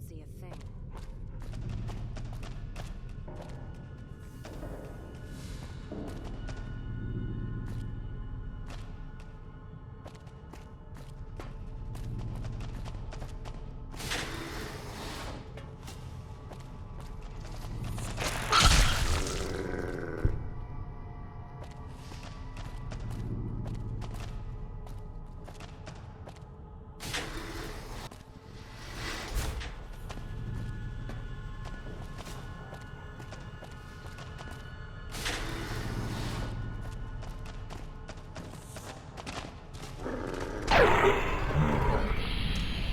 H: See a thing.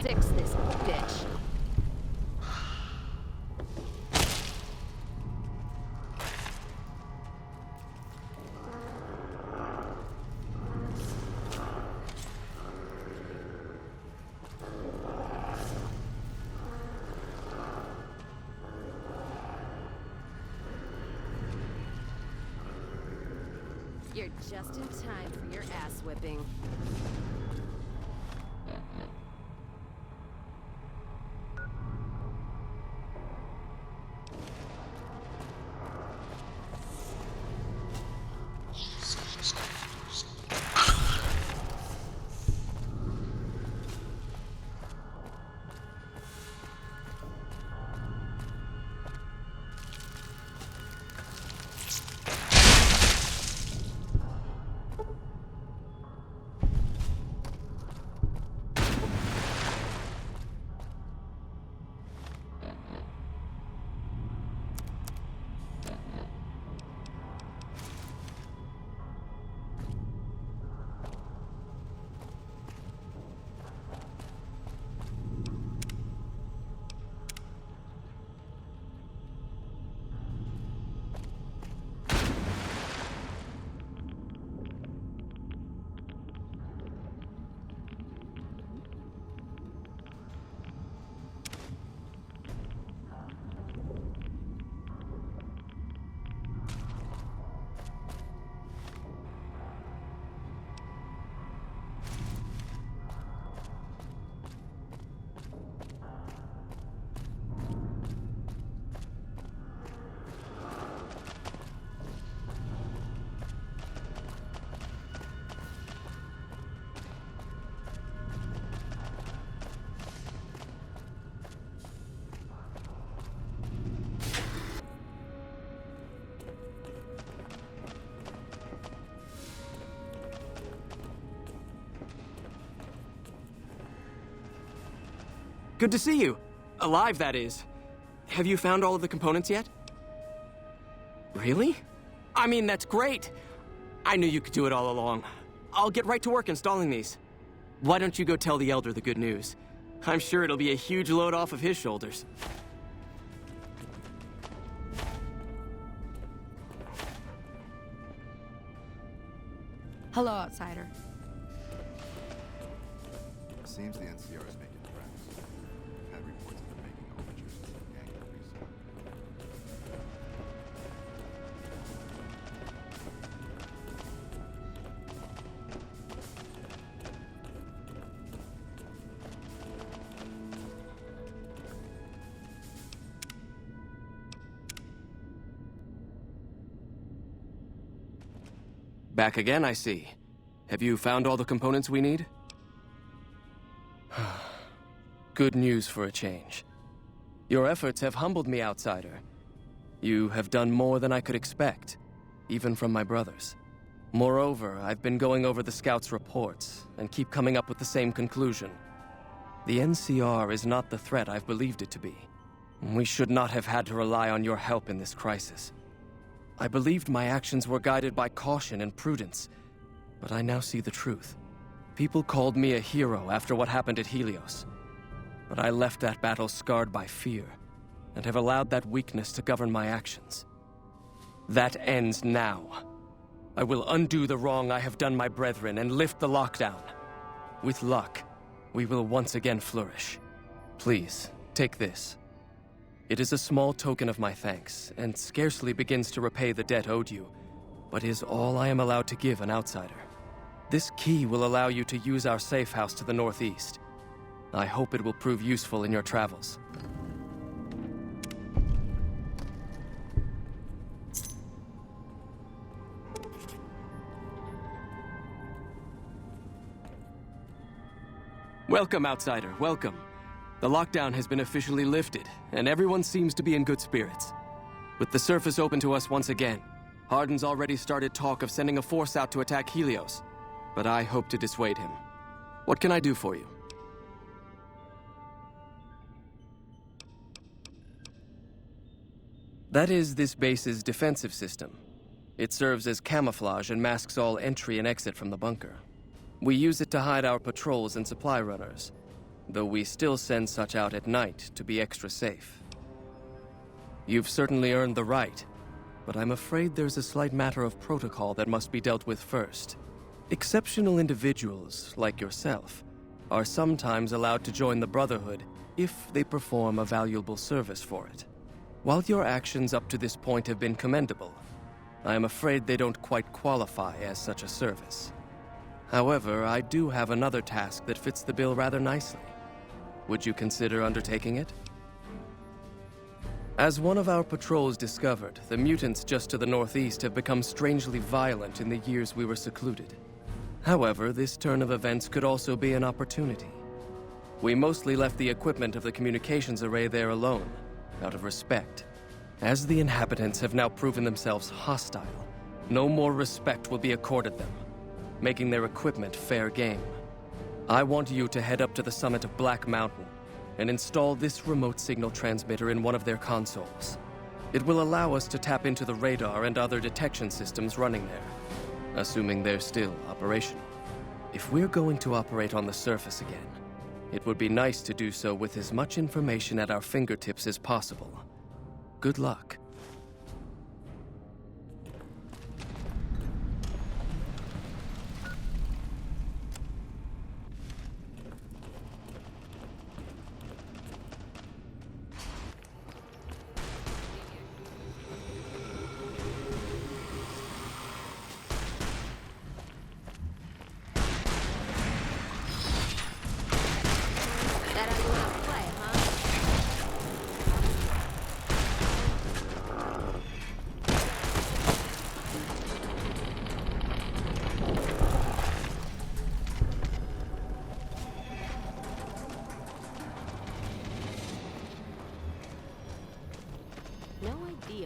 H: Fix this bitch. You're just in time for your ass whipping.
U: Good to see you. Alive, that is. Have you found all of the components yet? Really? I mean, that's great. I knew you could do it all along. I'll get right to work installing these. Why don't you go tell the Elder the good news? I'm sure it'll be a huge load off of his shoulders.
P: Hello, outsider.
C: Seems the NCR is making friends. We've had reports of them making overtures to the gang recently.
U: Back again, I see. Have you found all the components we need? Good news for a change. Your efforts have humbled me, outsider. You have done more than I could expect, even from my brothers. Moreover, I've been going over the scouts' reports, and keep coming up with the same conclusion. The NCR is not the threat I've believed it to be. We should not have had to rely on your help in this crisis. I believed my actions were guided by caution and prudence, but I now see the truth. People called me a hero after what happened at Helios, but I left that battle scarred by fear, and have allowed that weakness to govern my actions. That ends now. I will undo the wrong I have done my brethren and lift the lockdown. With luck, we will once again flourish. Please, take this. It is a small token of my thanks, and scarcely begins to repay the debt owed you, but is all I am allowed to give an outsider. This key will allow you to use our safe house to the northeast. I hope it will prove useful in your travels. Welcome, outsider, welcome. The lockdown has been officially lifted, and everyone seems to be in good spirits. With the surface open to us once again, Hardin's already started talk of sending a force out to attack Helios, but I hope to dissuade him. What can I do for you? That is this base's defensive system. It serves as camouflage and masks all entry and exit from the bunker. We use it to hide our patrols and supply runners, though we still send such out at night to be extra safe. You've certainly earned the right, but I'm afraid there's a slight matter of protocol that must be dealt with first. Exceptional individuals, like yourself, are sometimes allowed to join the Brotherhood if they perform a valuable service for it. While your actions up to this point have been commendable, I am afraid they don't quite qualify as such a service. However, I do have another task that fits the bill rather nicely. Would you consider undertaking it? As one of our patrols discovered, the mutants just to the northeast have become strangely violent in the years we were secluded. However, this turn of events could also be an opportunity. We mostly left the equipment of the communications array there alone, out of respect. As the inhabitants have now proven themselves hostile, no more respect will be accorded them, making their equipment fair game. I want you to head up to the summit of Black Mountain and install this remote signal transmitter in one of their consoles. It will allow us to tap into the radar and other detection systems running there, assuming they're still operational. If we're going to operate on the surface again, it would be nice to do so with as much information at our fingertips as possible. Good luck.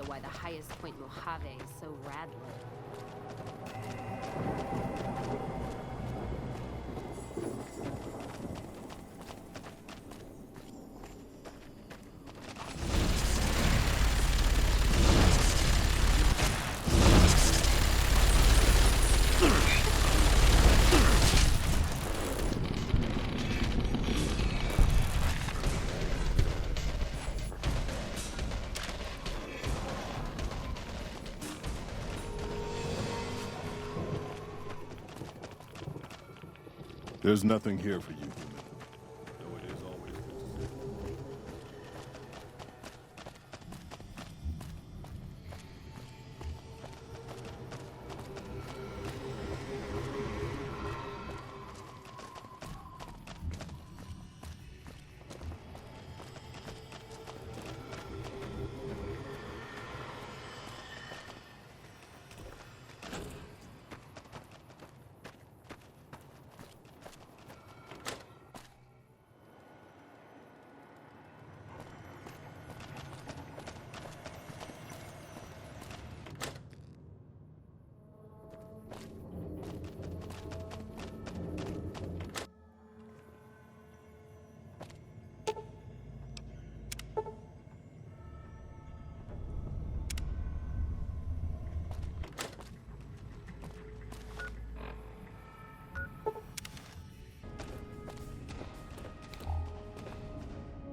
H: Why the highest point Mojave is so radlit.
P: There's nothing here for you, human. Though it is always good to see.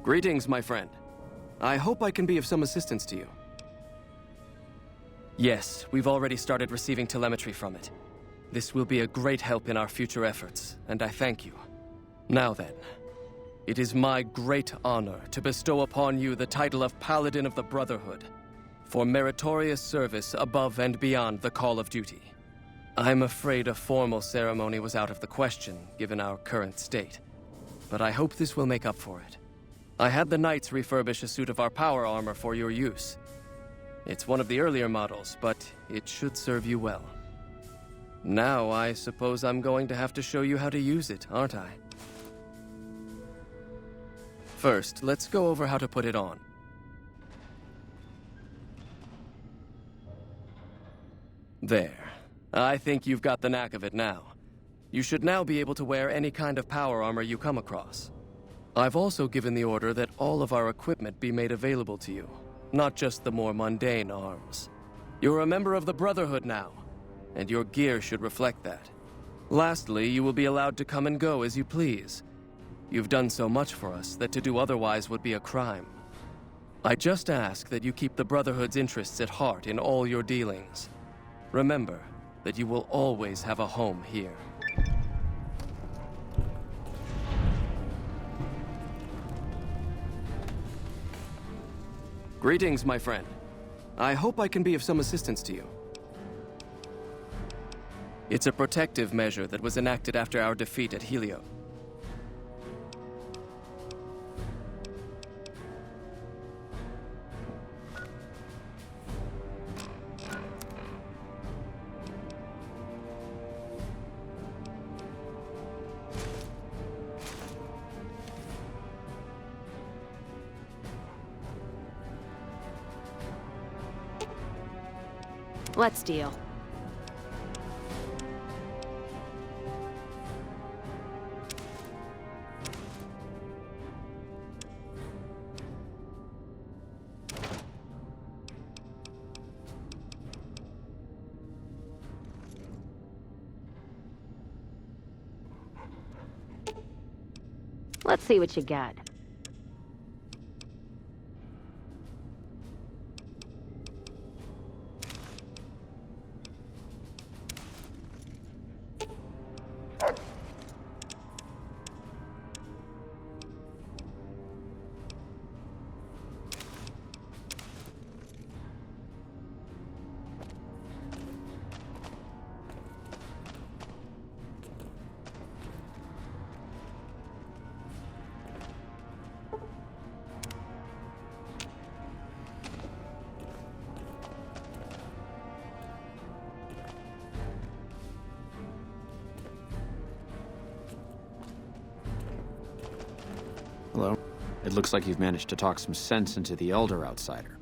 U: Greetings, my friend. I hope I can be of some assistance to you. Yes, we've already started receiving telemetry from it. This will be a great help in our future efforts, and I thank you. Now then, it is my great honor to bestow upon you the title of Paladin of the Brotherhood for meritorious service above and beyond the call of duty. I'm afraid a formal ceremony was out of the question, given our current state, but I hope this will make up for it. I had the Knights refurbish a suit of our power armor for your use. It's one of the earlier models, but it should serve you well. Now, I suppose I'm going to have to show you how to use it, aren't I? First, let's go over how to put it on. There. I think you've got the knack of it now. You should now be able to wear any kind of power armor you come across. I've also given the order that all of our equipment be made available to you, not just the more mundane arms. You're a member of the Brotherhood now, and your gear should reflect that. Lastly, you will be allowed to come and go as you please. You've done so much for us that to do otherwise would be a crime. I just ask that you keep the Brotherhood's interests at heart in all your dealings. Remember that you will always have a home here. Greetings, my friend. I hope I can be of some assistance to you. It's a protective measure that was enacted after our defeat at Helio.
H: Let's deal. Let's see what you got.
Q: Hello. It looks like you've managed to talk some sense into the Elder Outsider.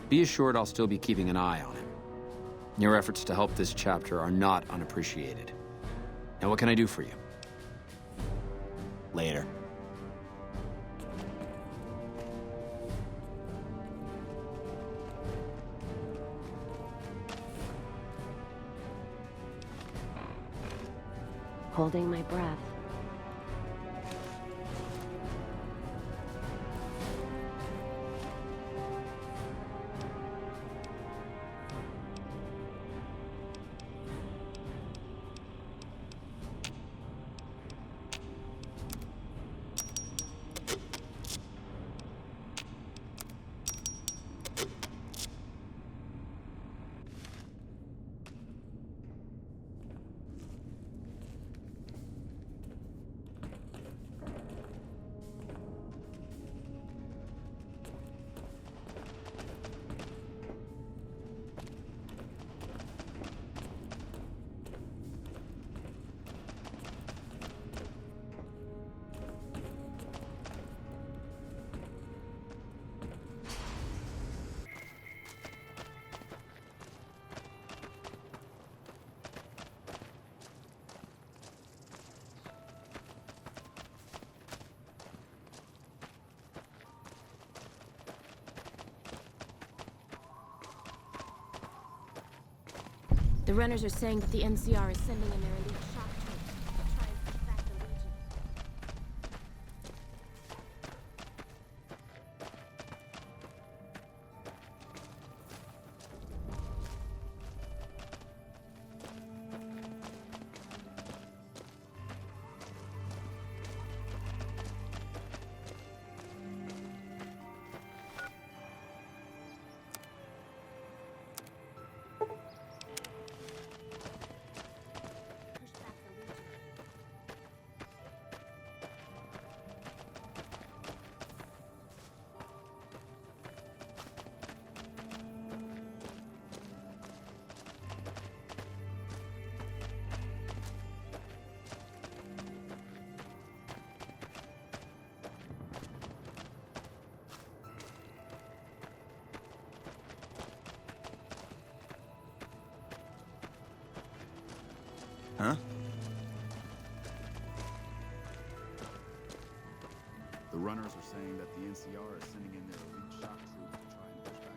Q: Be assured I'll still be keeping an eye on him. Your efforts to help this chapter are not unappreciated. Now what can I do for you? Later.
H: Holding my breath. The runners are saying that the NCR is sending in their elite shock troops to try and push back the Legion.
K: Huh?
M: The runners are saying that the NCR is sending in their elite shock troops to try and push back.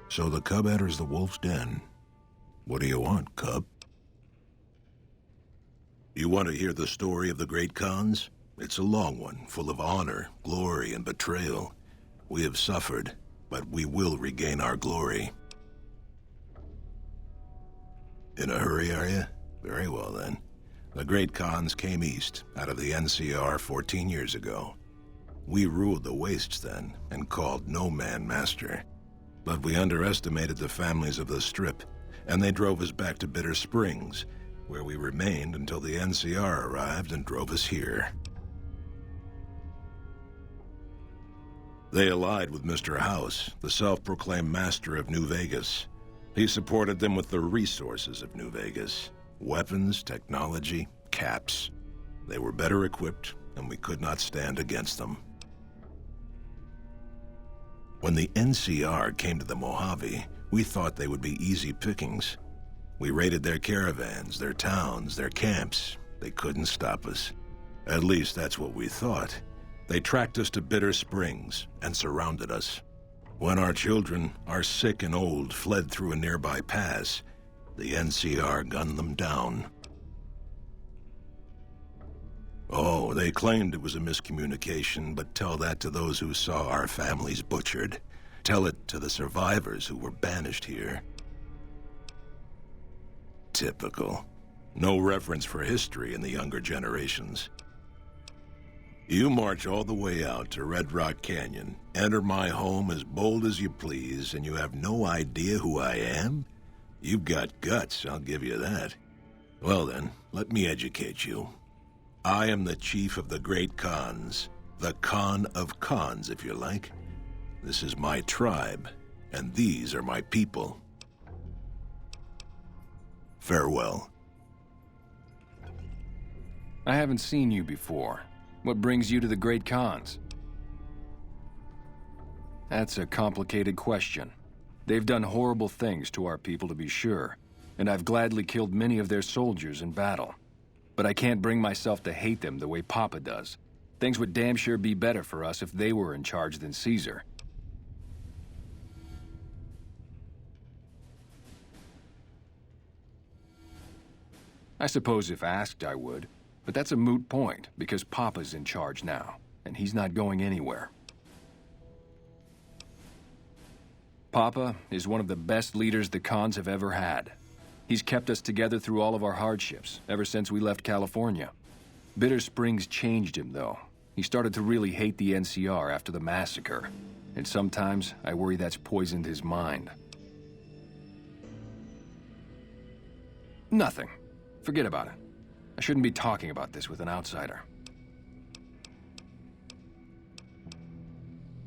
B: So the cub enters the wolf's den. What do you want, cub? You want to hear the story of the great Khans? It's a long one, full of honor, glory, and betrayal. We have suffered, but we will regain our glory. In a hurry, are you? Very well, then. The great Khans came east, out of the NCR 14 years ago. We ruled the wastes then, and called no man master. But we underestimated the families of the Strip, and they drove us back to Bitter Springs, where we remained until the NCR arrived and drove us here. They allied with Mr. House, the self-proclaimed master of New Vegas. He supported them with the resources of New Vegas. Weapons, technology, caps. They were better equipped, and we could not stand against them. When the NCR came to the Mojave, we thought they would be easy pickings. We raided their caravans, their towns, their camps. They couldn't stop us. At least that's what we thought. They tracked us to Bitter Springs and surrounded us. When our children, our sick and old, fled through a nearby pass, the NCR gunned them down. Oh, they claimed it was a miscommunication, but tell that to those who saw our families butchered. Tell it to the survivors who were banished here. Typical. No reference for history in the younger generations. You march all the way out to Red Rock Canyon, enter my home as bold as you please, and you have no idea who I am? You've got guts, I'll give you that. Well then, let me educate you. I am the chief of the great Khans. The Khan of Khans, if you like. This is my tribe, and these are my people. Farewell.
V: I haven't seen you before. What brings you to the great Khans? That's a complicated question. They've done horrible things to our people, to be sure, and I've gladly killed many of their soldiers in battle. But I can't bring myself to hate them the way Papa does. Things would damn sure be better for us if they were in charge than Caesar. I suppose if asked, I would. But that's a moot point, because Papa's in charge now, and he's not going anywhere. Papa is one of the best leaders the Khans have ever had. He's kept us together through all of our hardships, ever since we left California. Bitter Springs changed him, though. He started to really hate the NCR after the massacre, and sometimes I worry that's poisoned his mind. Nothing. Forget about it. I shouldn't be talking about this with an outsider.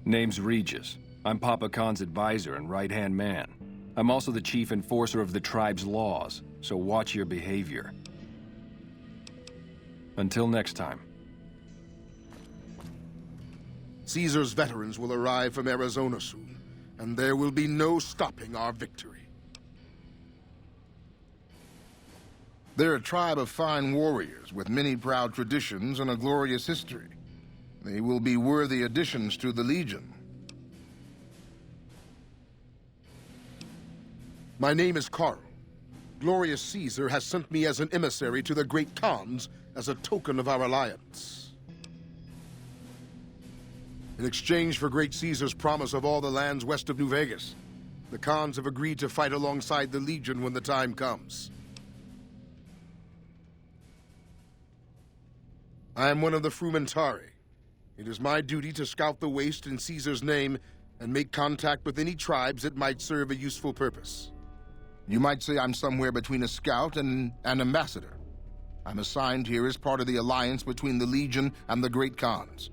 V: Name's Regis. I'm Papa Khan's advisor and right-hand man. I'm also the chief enforcer of the tribe's laws, so watch your behavior. Until next time.
N: Caesar's veterans will arrive from Arizona soon, and there will be no stopping our victory. They're a tribe of fine warriors with many proud traditions and a glorious history. They will be worthy additions to the Legion. My name is Carl. Glorious Caesar has sent me as an emissary to the great Khans as a token of our alliance. In exchange for great Caesar's promise of all the lands west of New Vegas, the Khans have agreed to fight alongside the Legion when the time comes. I am one of the Frumentari. It is my duty to scout the waste in Caesar's name and make contact with any tribes that might serve a useful purpose. You might say I'm somewhere between a scout and an ambassador. I'm assigned here as part of the alliance between the Legion and the Great Khans.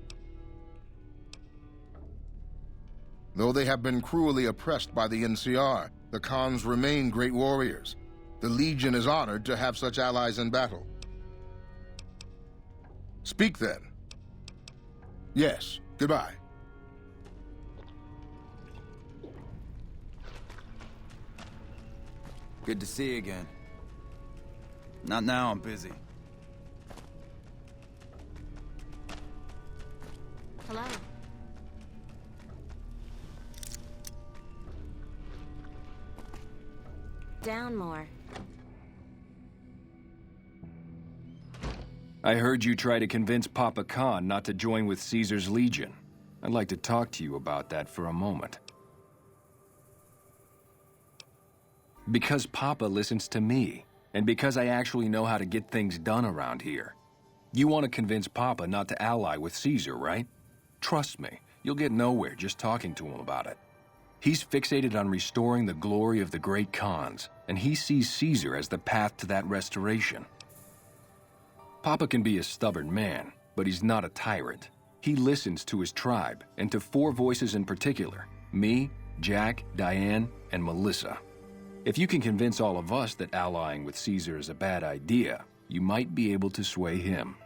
N: Though they have been cruelly oppressed by the NCR, the Khans remain great warriors. The Legion is honored to have such allies in battle. Speak then. Yes, goodbye.
K: Good to see you again. Not now, I'm busy.
H: Hello. Down more.
V: I heard you try to convince Papa Khan not to join with Caesar's Legion. I'd like to talk to you about that for a moment. Because Papa listens to me, and because I actually know how to get things done around here. You want to convince Papa not to ally with Caesar, right? Trust me, you'll get nowhere just talking to him about it. He's fixated on restoring the glory of the Great Khans, and he sees Caesar as the path to that restoration. Papa can be a stubborn man, but he's not a tyrant. He listens to his tribe, and to 4 voices in particular: me, Jack, Diane, and Melissa. If you can convince all of us that allying with Caesar is a bad idea, you might be able to sway him.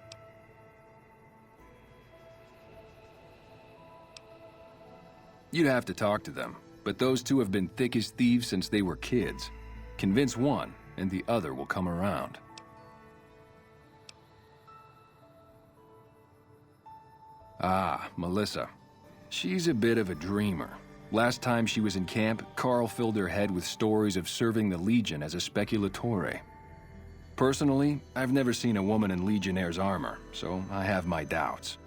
V: You'd have to talk to them, but those 2 have been thick as thieves since they were kids. Convince one, and the other will come around. Ah, Melissa. She's a bit of a dreamer. Last time she was in camp, Carl filled her head with stories of serving the Legion as a speculatore. Personally, I've never seen a woman in Legionnaire's armor, so I have my doubts.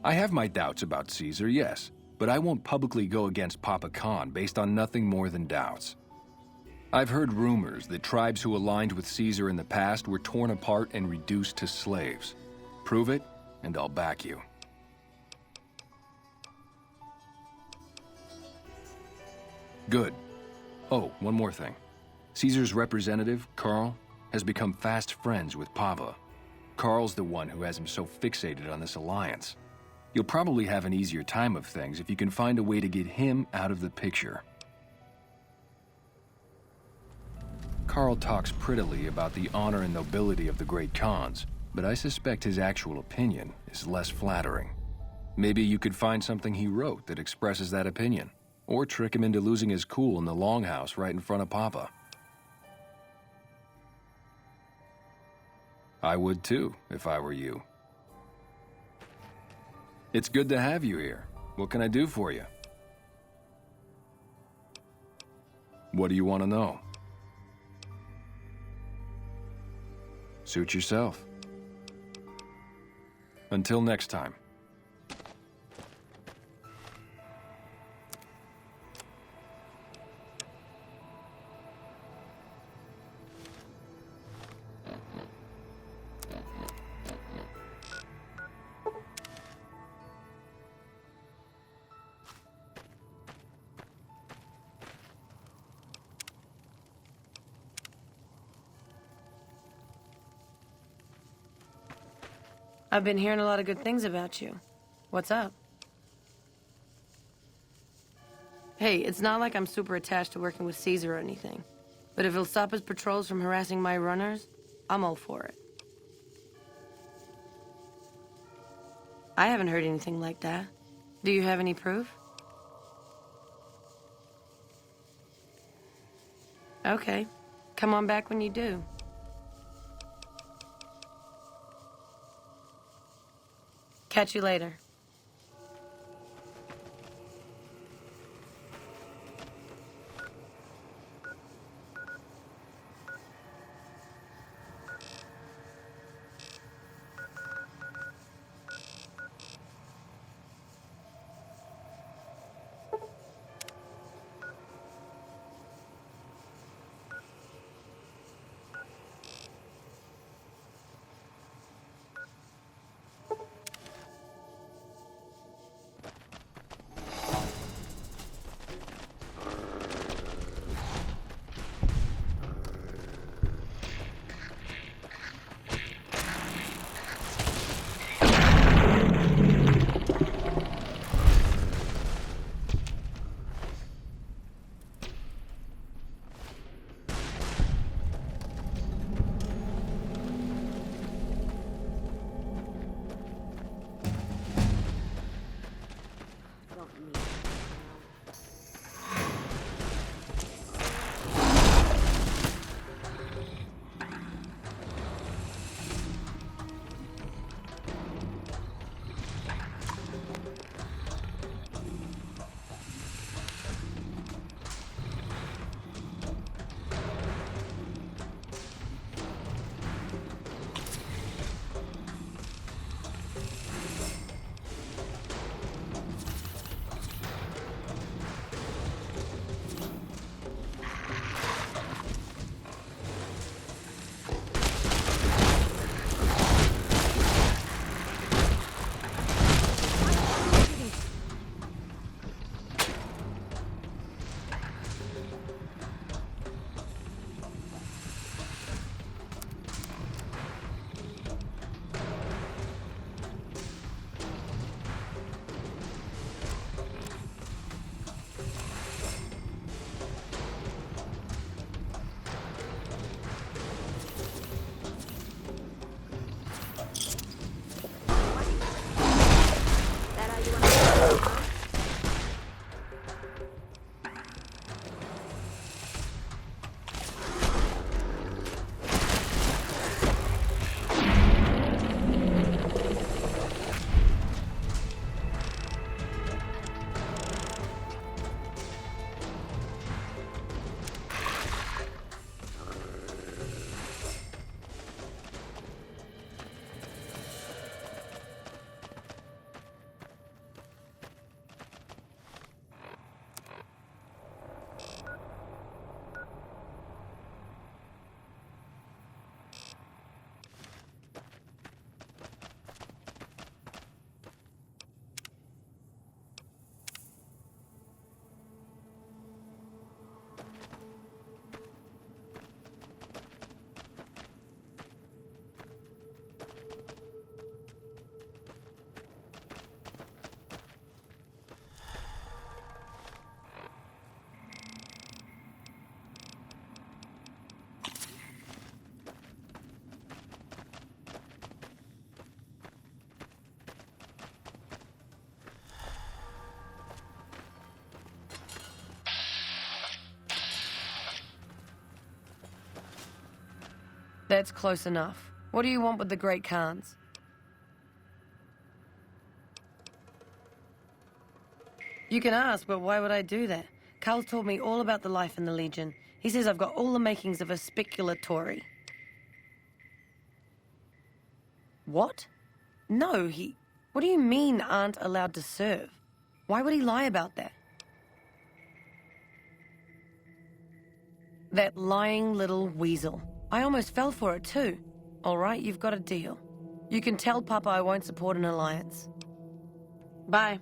V: I have my doubts about Caesar, yes, but I won't publicly go against Papa Khan based on nothing more than doubts. I've heard rumors that tribes who aligned with Caesar in the past were torn apart and reduced to slaves. Prove it, and I'll back you. Good. Oh, one more thing. Caesar's representative, Carl, has become fast friends with Papa. Carl's the one who has him so fixated on this alliance. You'll probably have an easier time of things if you can find a way to get him out of the picture. Carl talks prettily about the honor and nobility of the Great Khans, but I suspect his actual opinion is less flattering. Maybe you could find something he wrote that expresses that opinion, or trick him into losing his cool in the longhouse right in front of Papa. I would too, if I were you. It's good to have you here. What can I do for you? What do you want to know? Suit yourself. Until next time.
A: I've been hearing a lot of good things about you. What's up? Hey, it's not like I'm super attached to working with Caesar or anything. But if it'll stop his patrols from harassing my runners, I'm all for it. I haven't heard anything like that. Do you have any proof? Okay. Come on back when you do. Catch you later. That's close enough. What do you want with the Great Khans? You can ask, but why would I do that? Carl's told me all about the life in the Legion. He says I've got all the makings of a speculatory. What? No, What do you mean aren't allowed to serve? Why would he lie about that? That lying little weasel. I almost fell for it too. All right, you've got a deal. You can tell Papa I won't support an alliance. Bye.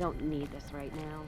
H: Don't need this right now.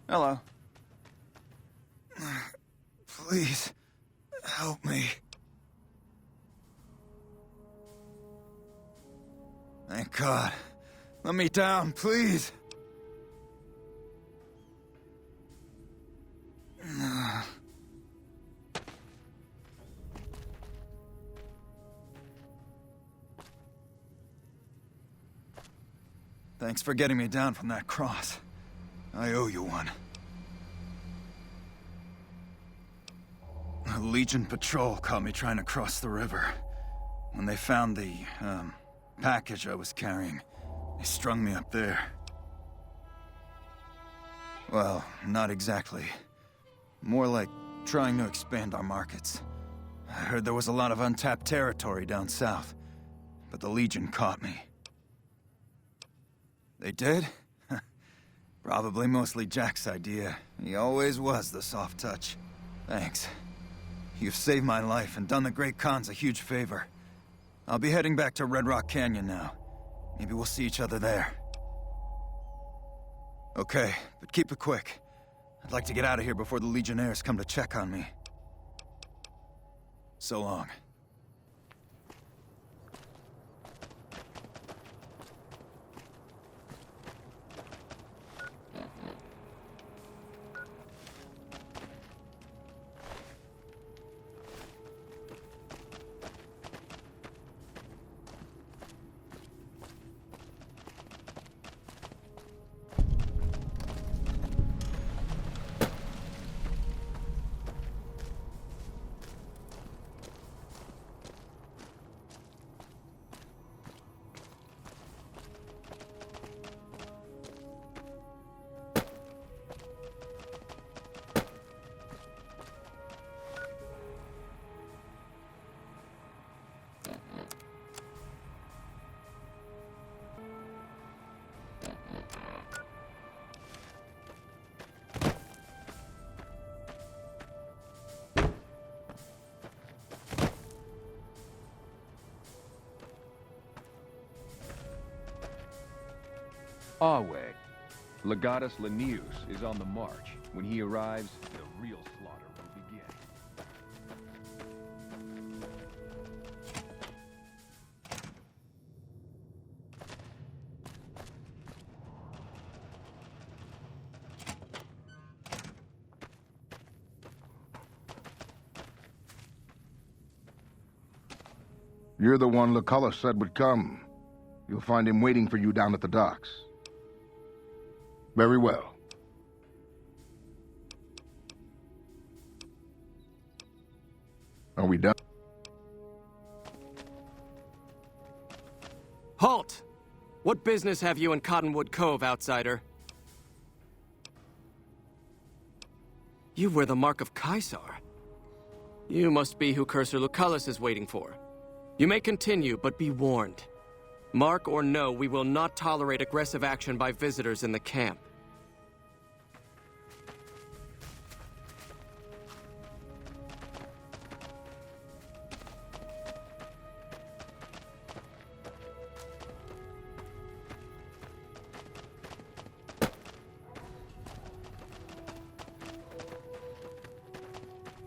K: Hello. Please, help me. Thank God. Let me down, please. Thanks for getting me down from that cross. I owe you one. A Legion patrol caught me trying to cross the river. When they found the, package I was carrying, they strung me up there. Well, not exactly. More like trying to expand our markets. I heard there was a lot of untapped territory down south, but the Legion caught me. They did? Probably mostly Jack's idea. He always was the soft touch. Thanks. You've saved my life and done the Great Khans a huge favor. I'll be heading back to Red Rock Canyon now. Maybe we'll see each other there. Okay, but keep it quick. I'd like to get out of here before the Legionnaires come to check on me. So long.
V: Awe. Legatus Lanius is on the march. When he arrives, the real slaughter will begin.
N: You're the one Lucullus said would come. You'll find him waiting for you down at the docks. Very well. Are we done?
U: Halt! What business have you in Cottonwood Cove, outsider? You wear the mark of Caesar. You must be who Cursor Lucullus is waiting for. You may continue, but be warned. Mark or no, we will not tolerate aggressive action by visitors in the camp.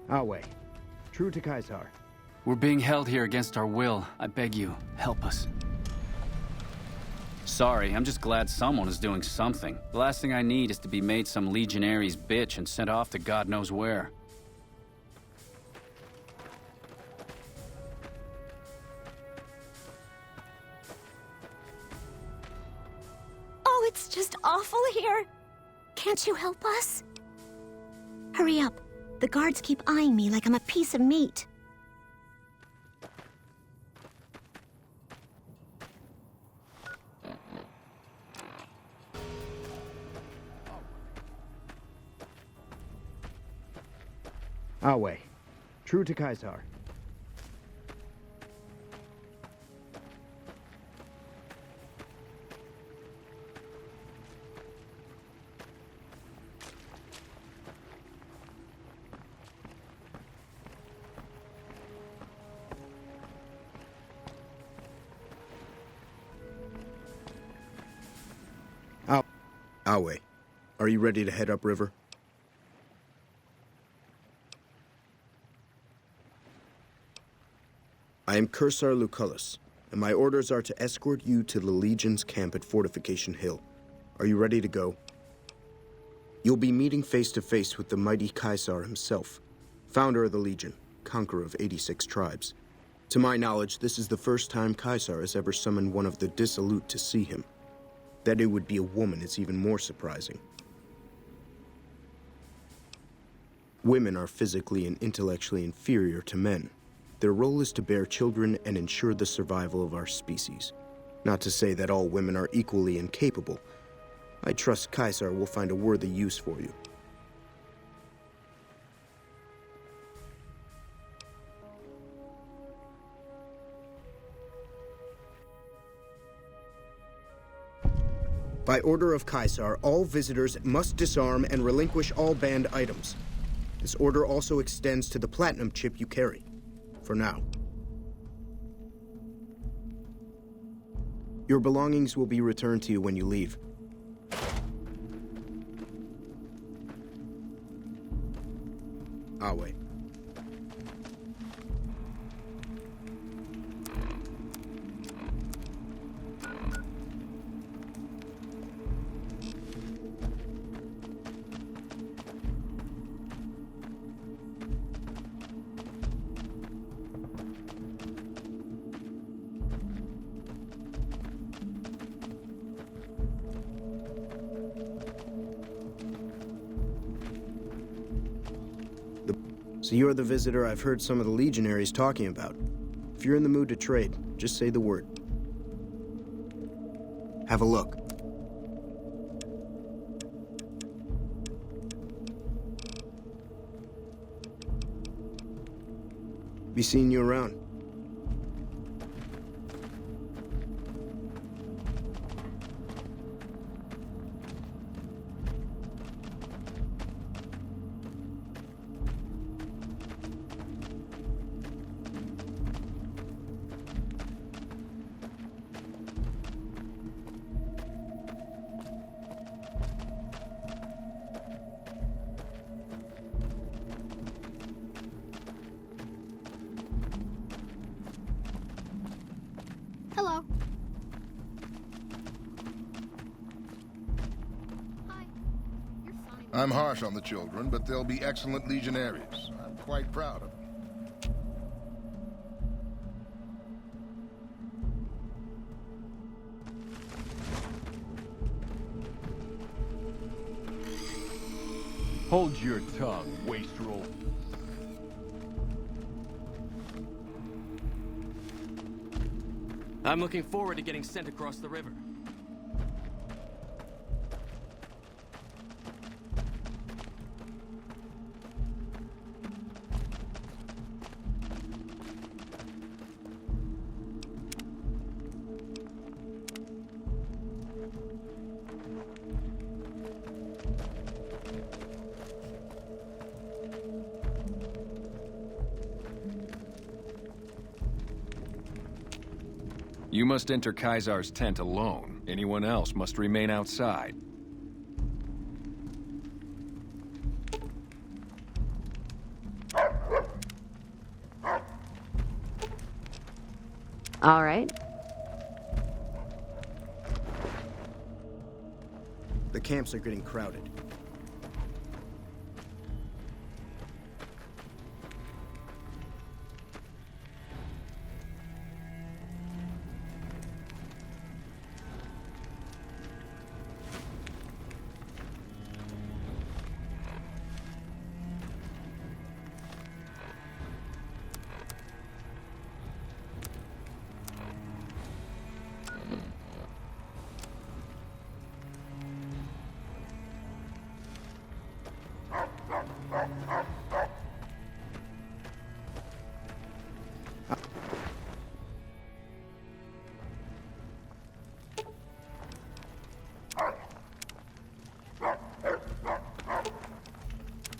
J: Awe. True to Caesar.
O: We're being held here against our will. I beg you, help us. Sorry, I'm just glad someone is doing something. The last thing I need is to be made some legionary's bitch and sent off to God knows where.
R: Oh, it's just awful here. Can't you help us? Hurry up. The guards keep eyeing me like I'm a piece of meat.
J: Awe. True to Caesar. Awe, are you ready to head upriver? I am Cursor Lucullus, and my orders are to escort you to the Legion's camp at Fortification Hill. Are you ready to go? You'll be meeting face to face with the mighty Caesar himself, founder of the Legion, conqueror of 86 tribes. To my knowledge, this is the first time Caesar has ever summoned one of the dissolute to see him. That it would be a woman is even more surprising. Women are physically and intellectually inferior to men. Their role is to bear children and ensure the survival of our species. Not to say that all women are equally incapable. I trust Caesar will find a worthy use for you. By order of Caesar, all visitors must disarm and relinquish all banned items. This order also extends to the platinum chip you carry. For now. Your belongings will be returned to you when you leave. Awe. So you're the visitor I've heard some of the legionaries talking about. If you're in the mood to trade, just say the word. Have a look. Be seeing you around.
N: I'm harsh on the children, but they'll be excellent legionaries. I'm quite proud of them.
V: Hold your tongue, wastrel.
U: I'm looking forward to getting sent across the river.
V: You must enter Kaisar's tent alone. Anyone else must remain outside.
H: All right.
J: The camps are getting crowded.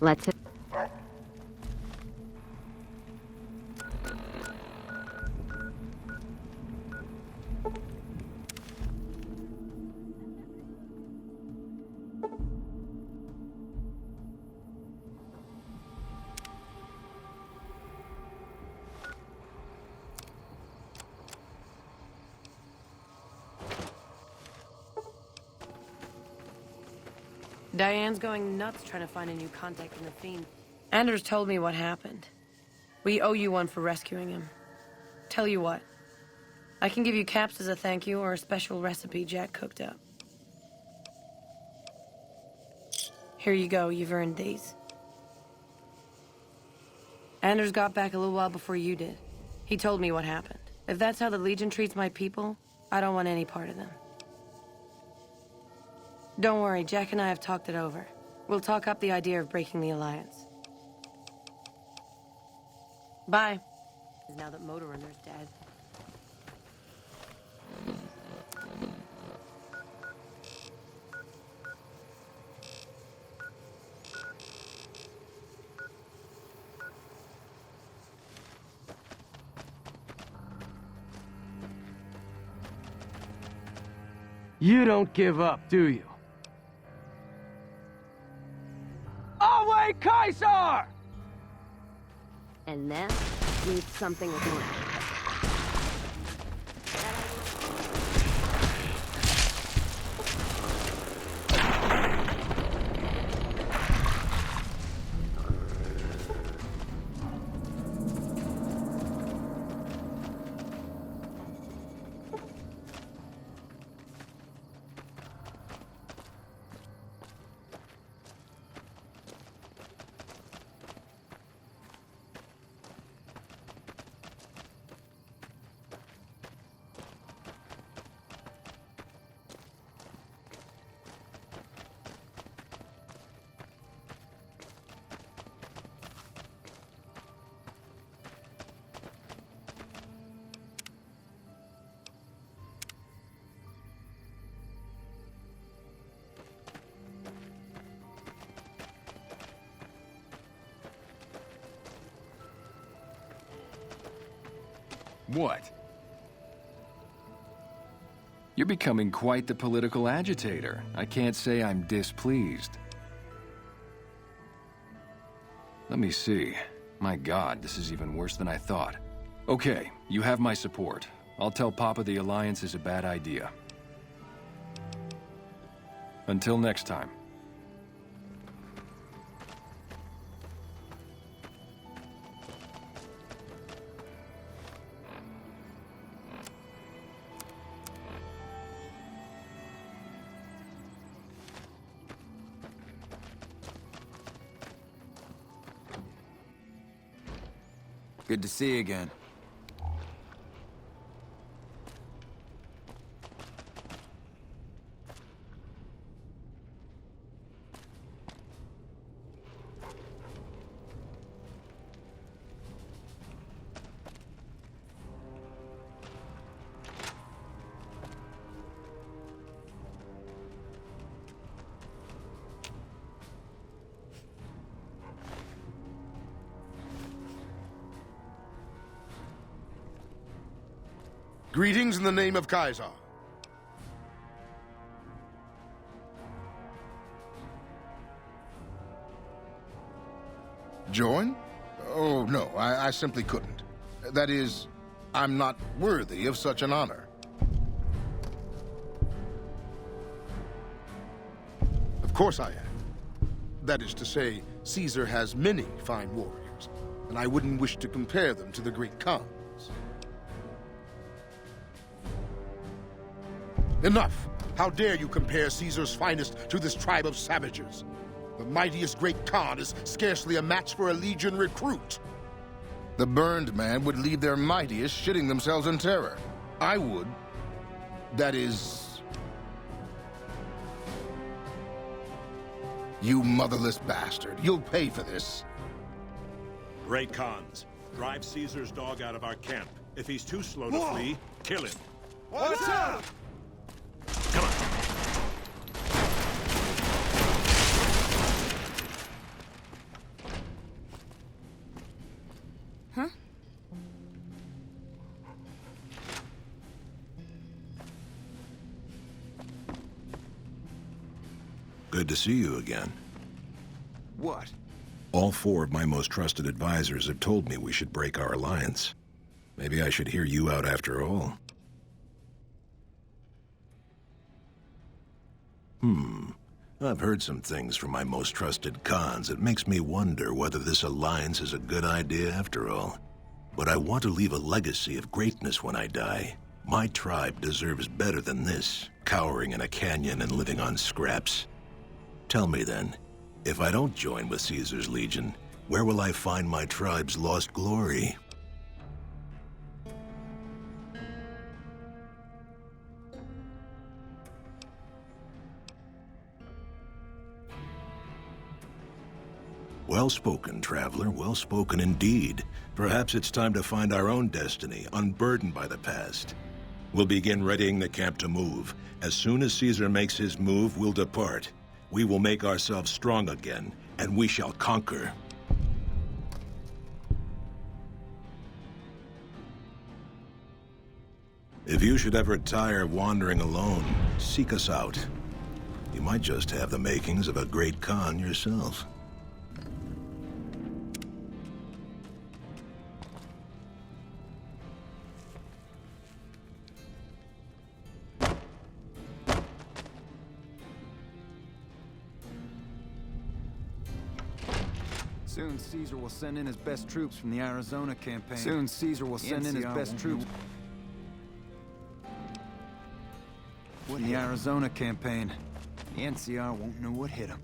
H: Let's hit.
A: Diane's going nuts trying to find a new contact in the Fiend. Anders told me what happened. We owe you one for rescuing him. Tell you what, I can give you caps as a thank you or a special recipe Jack cooked up. Here you go, you've earned these. Anders got back a little while before you did. He told me what happened. If that's how the Legion treats my people, I don't want any part of them. Don't worry, Jack and I have talked it over. We'll talk up the idea of breaking the Alliance. Bye. Now that Motor Runner's dead.
U: You don't give up, do you? Away, Kaiser!
H: And that leaves something with one.
V: What? You're becoming quite the political agitator. I can't say I'm displeased. Let me see. My God, this is even worse than I thought. Okay, you have my support. I'll tell Papa the Alliance is a bad idea. Until next time.
K: Good to see you again.
N: Greetings in the name of Kaiser. Join? Oh, no, I simply couldn't. That is, I'm not worthy of such an honor. Of course I am. That is to say, Caesar has many fine warriors, and I wouldn't wish to compare them to the great Khans. Enough! How dare you compare Caesar's finest to this tribe of savages? The mightiest great Khan is scarcely a match for a legion recruit. The burned man would leave their mightiest shitting themselves in terror. I would. That is... You motherless bastard. You'll pay for this.
F: Great Khans, drive Caesar's dog out of our camp. If he's too slow to flee, kill him.
E: What's up?
F: Come on.
E: Huh?
B: Good to see you again.
K: What?
B: All 4 of my most trusted advisors have told me we should break our alliance. Maybe I should hear you out after all. I've heard some things from my most trusted Khans that makes me wonder whether this alliance is a good idea after all. But I want to leave a legacy of greatness when I die. My tribe deserves better than this, cowering in a canyon and living on scraps. Tell me then, if I don't join with Caesar's Legion, where will I find my tribe's lost glory? Well spoken, traveler, well spoken indeed. Perhaps it's time to find our own destiny, unburdened by the past. We'll begin readying the camp to move. As soon as Caesar makes his move, we'll depart. We will make ourselves strong again, and we shall conquer. If you should ever tire of wandering alone, seek us out. You might just have the makings of a great Khan yourself.
K: Soon Caesar will send in his best troops from the Arizona campaign. Soon Caesar will send in his best troops. From the Arizona campaign. The NCR won't know what hit him.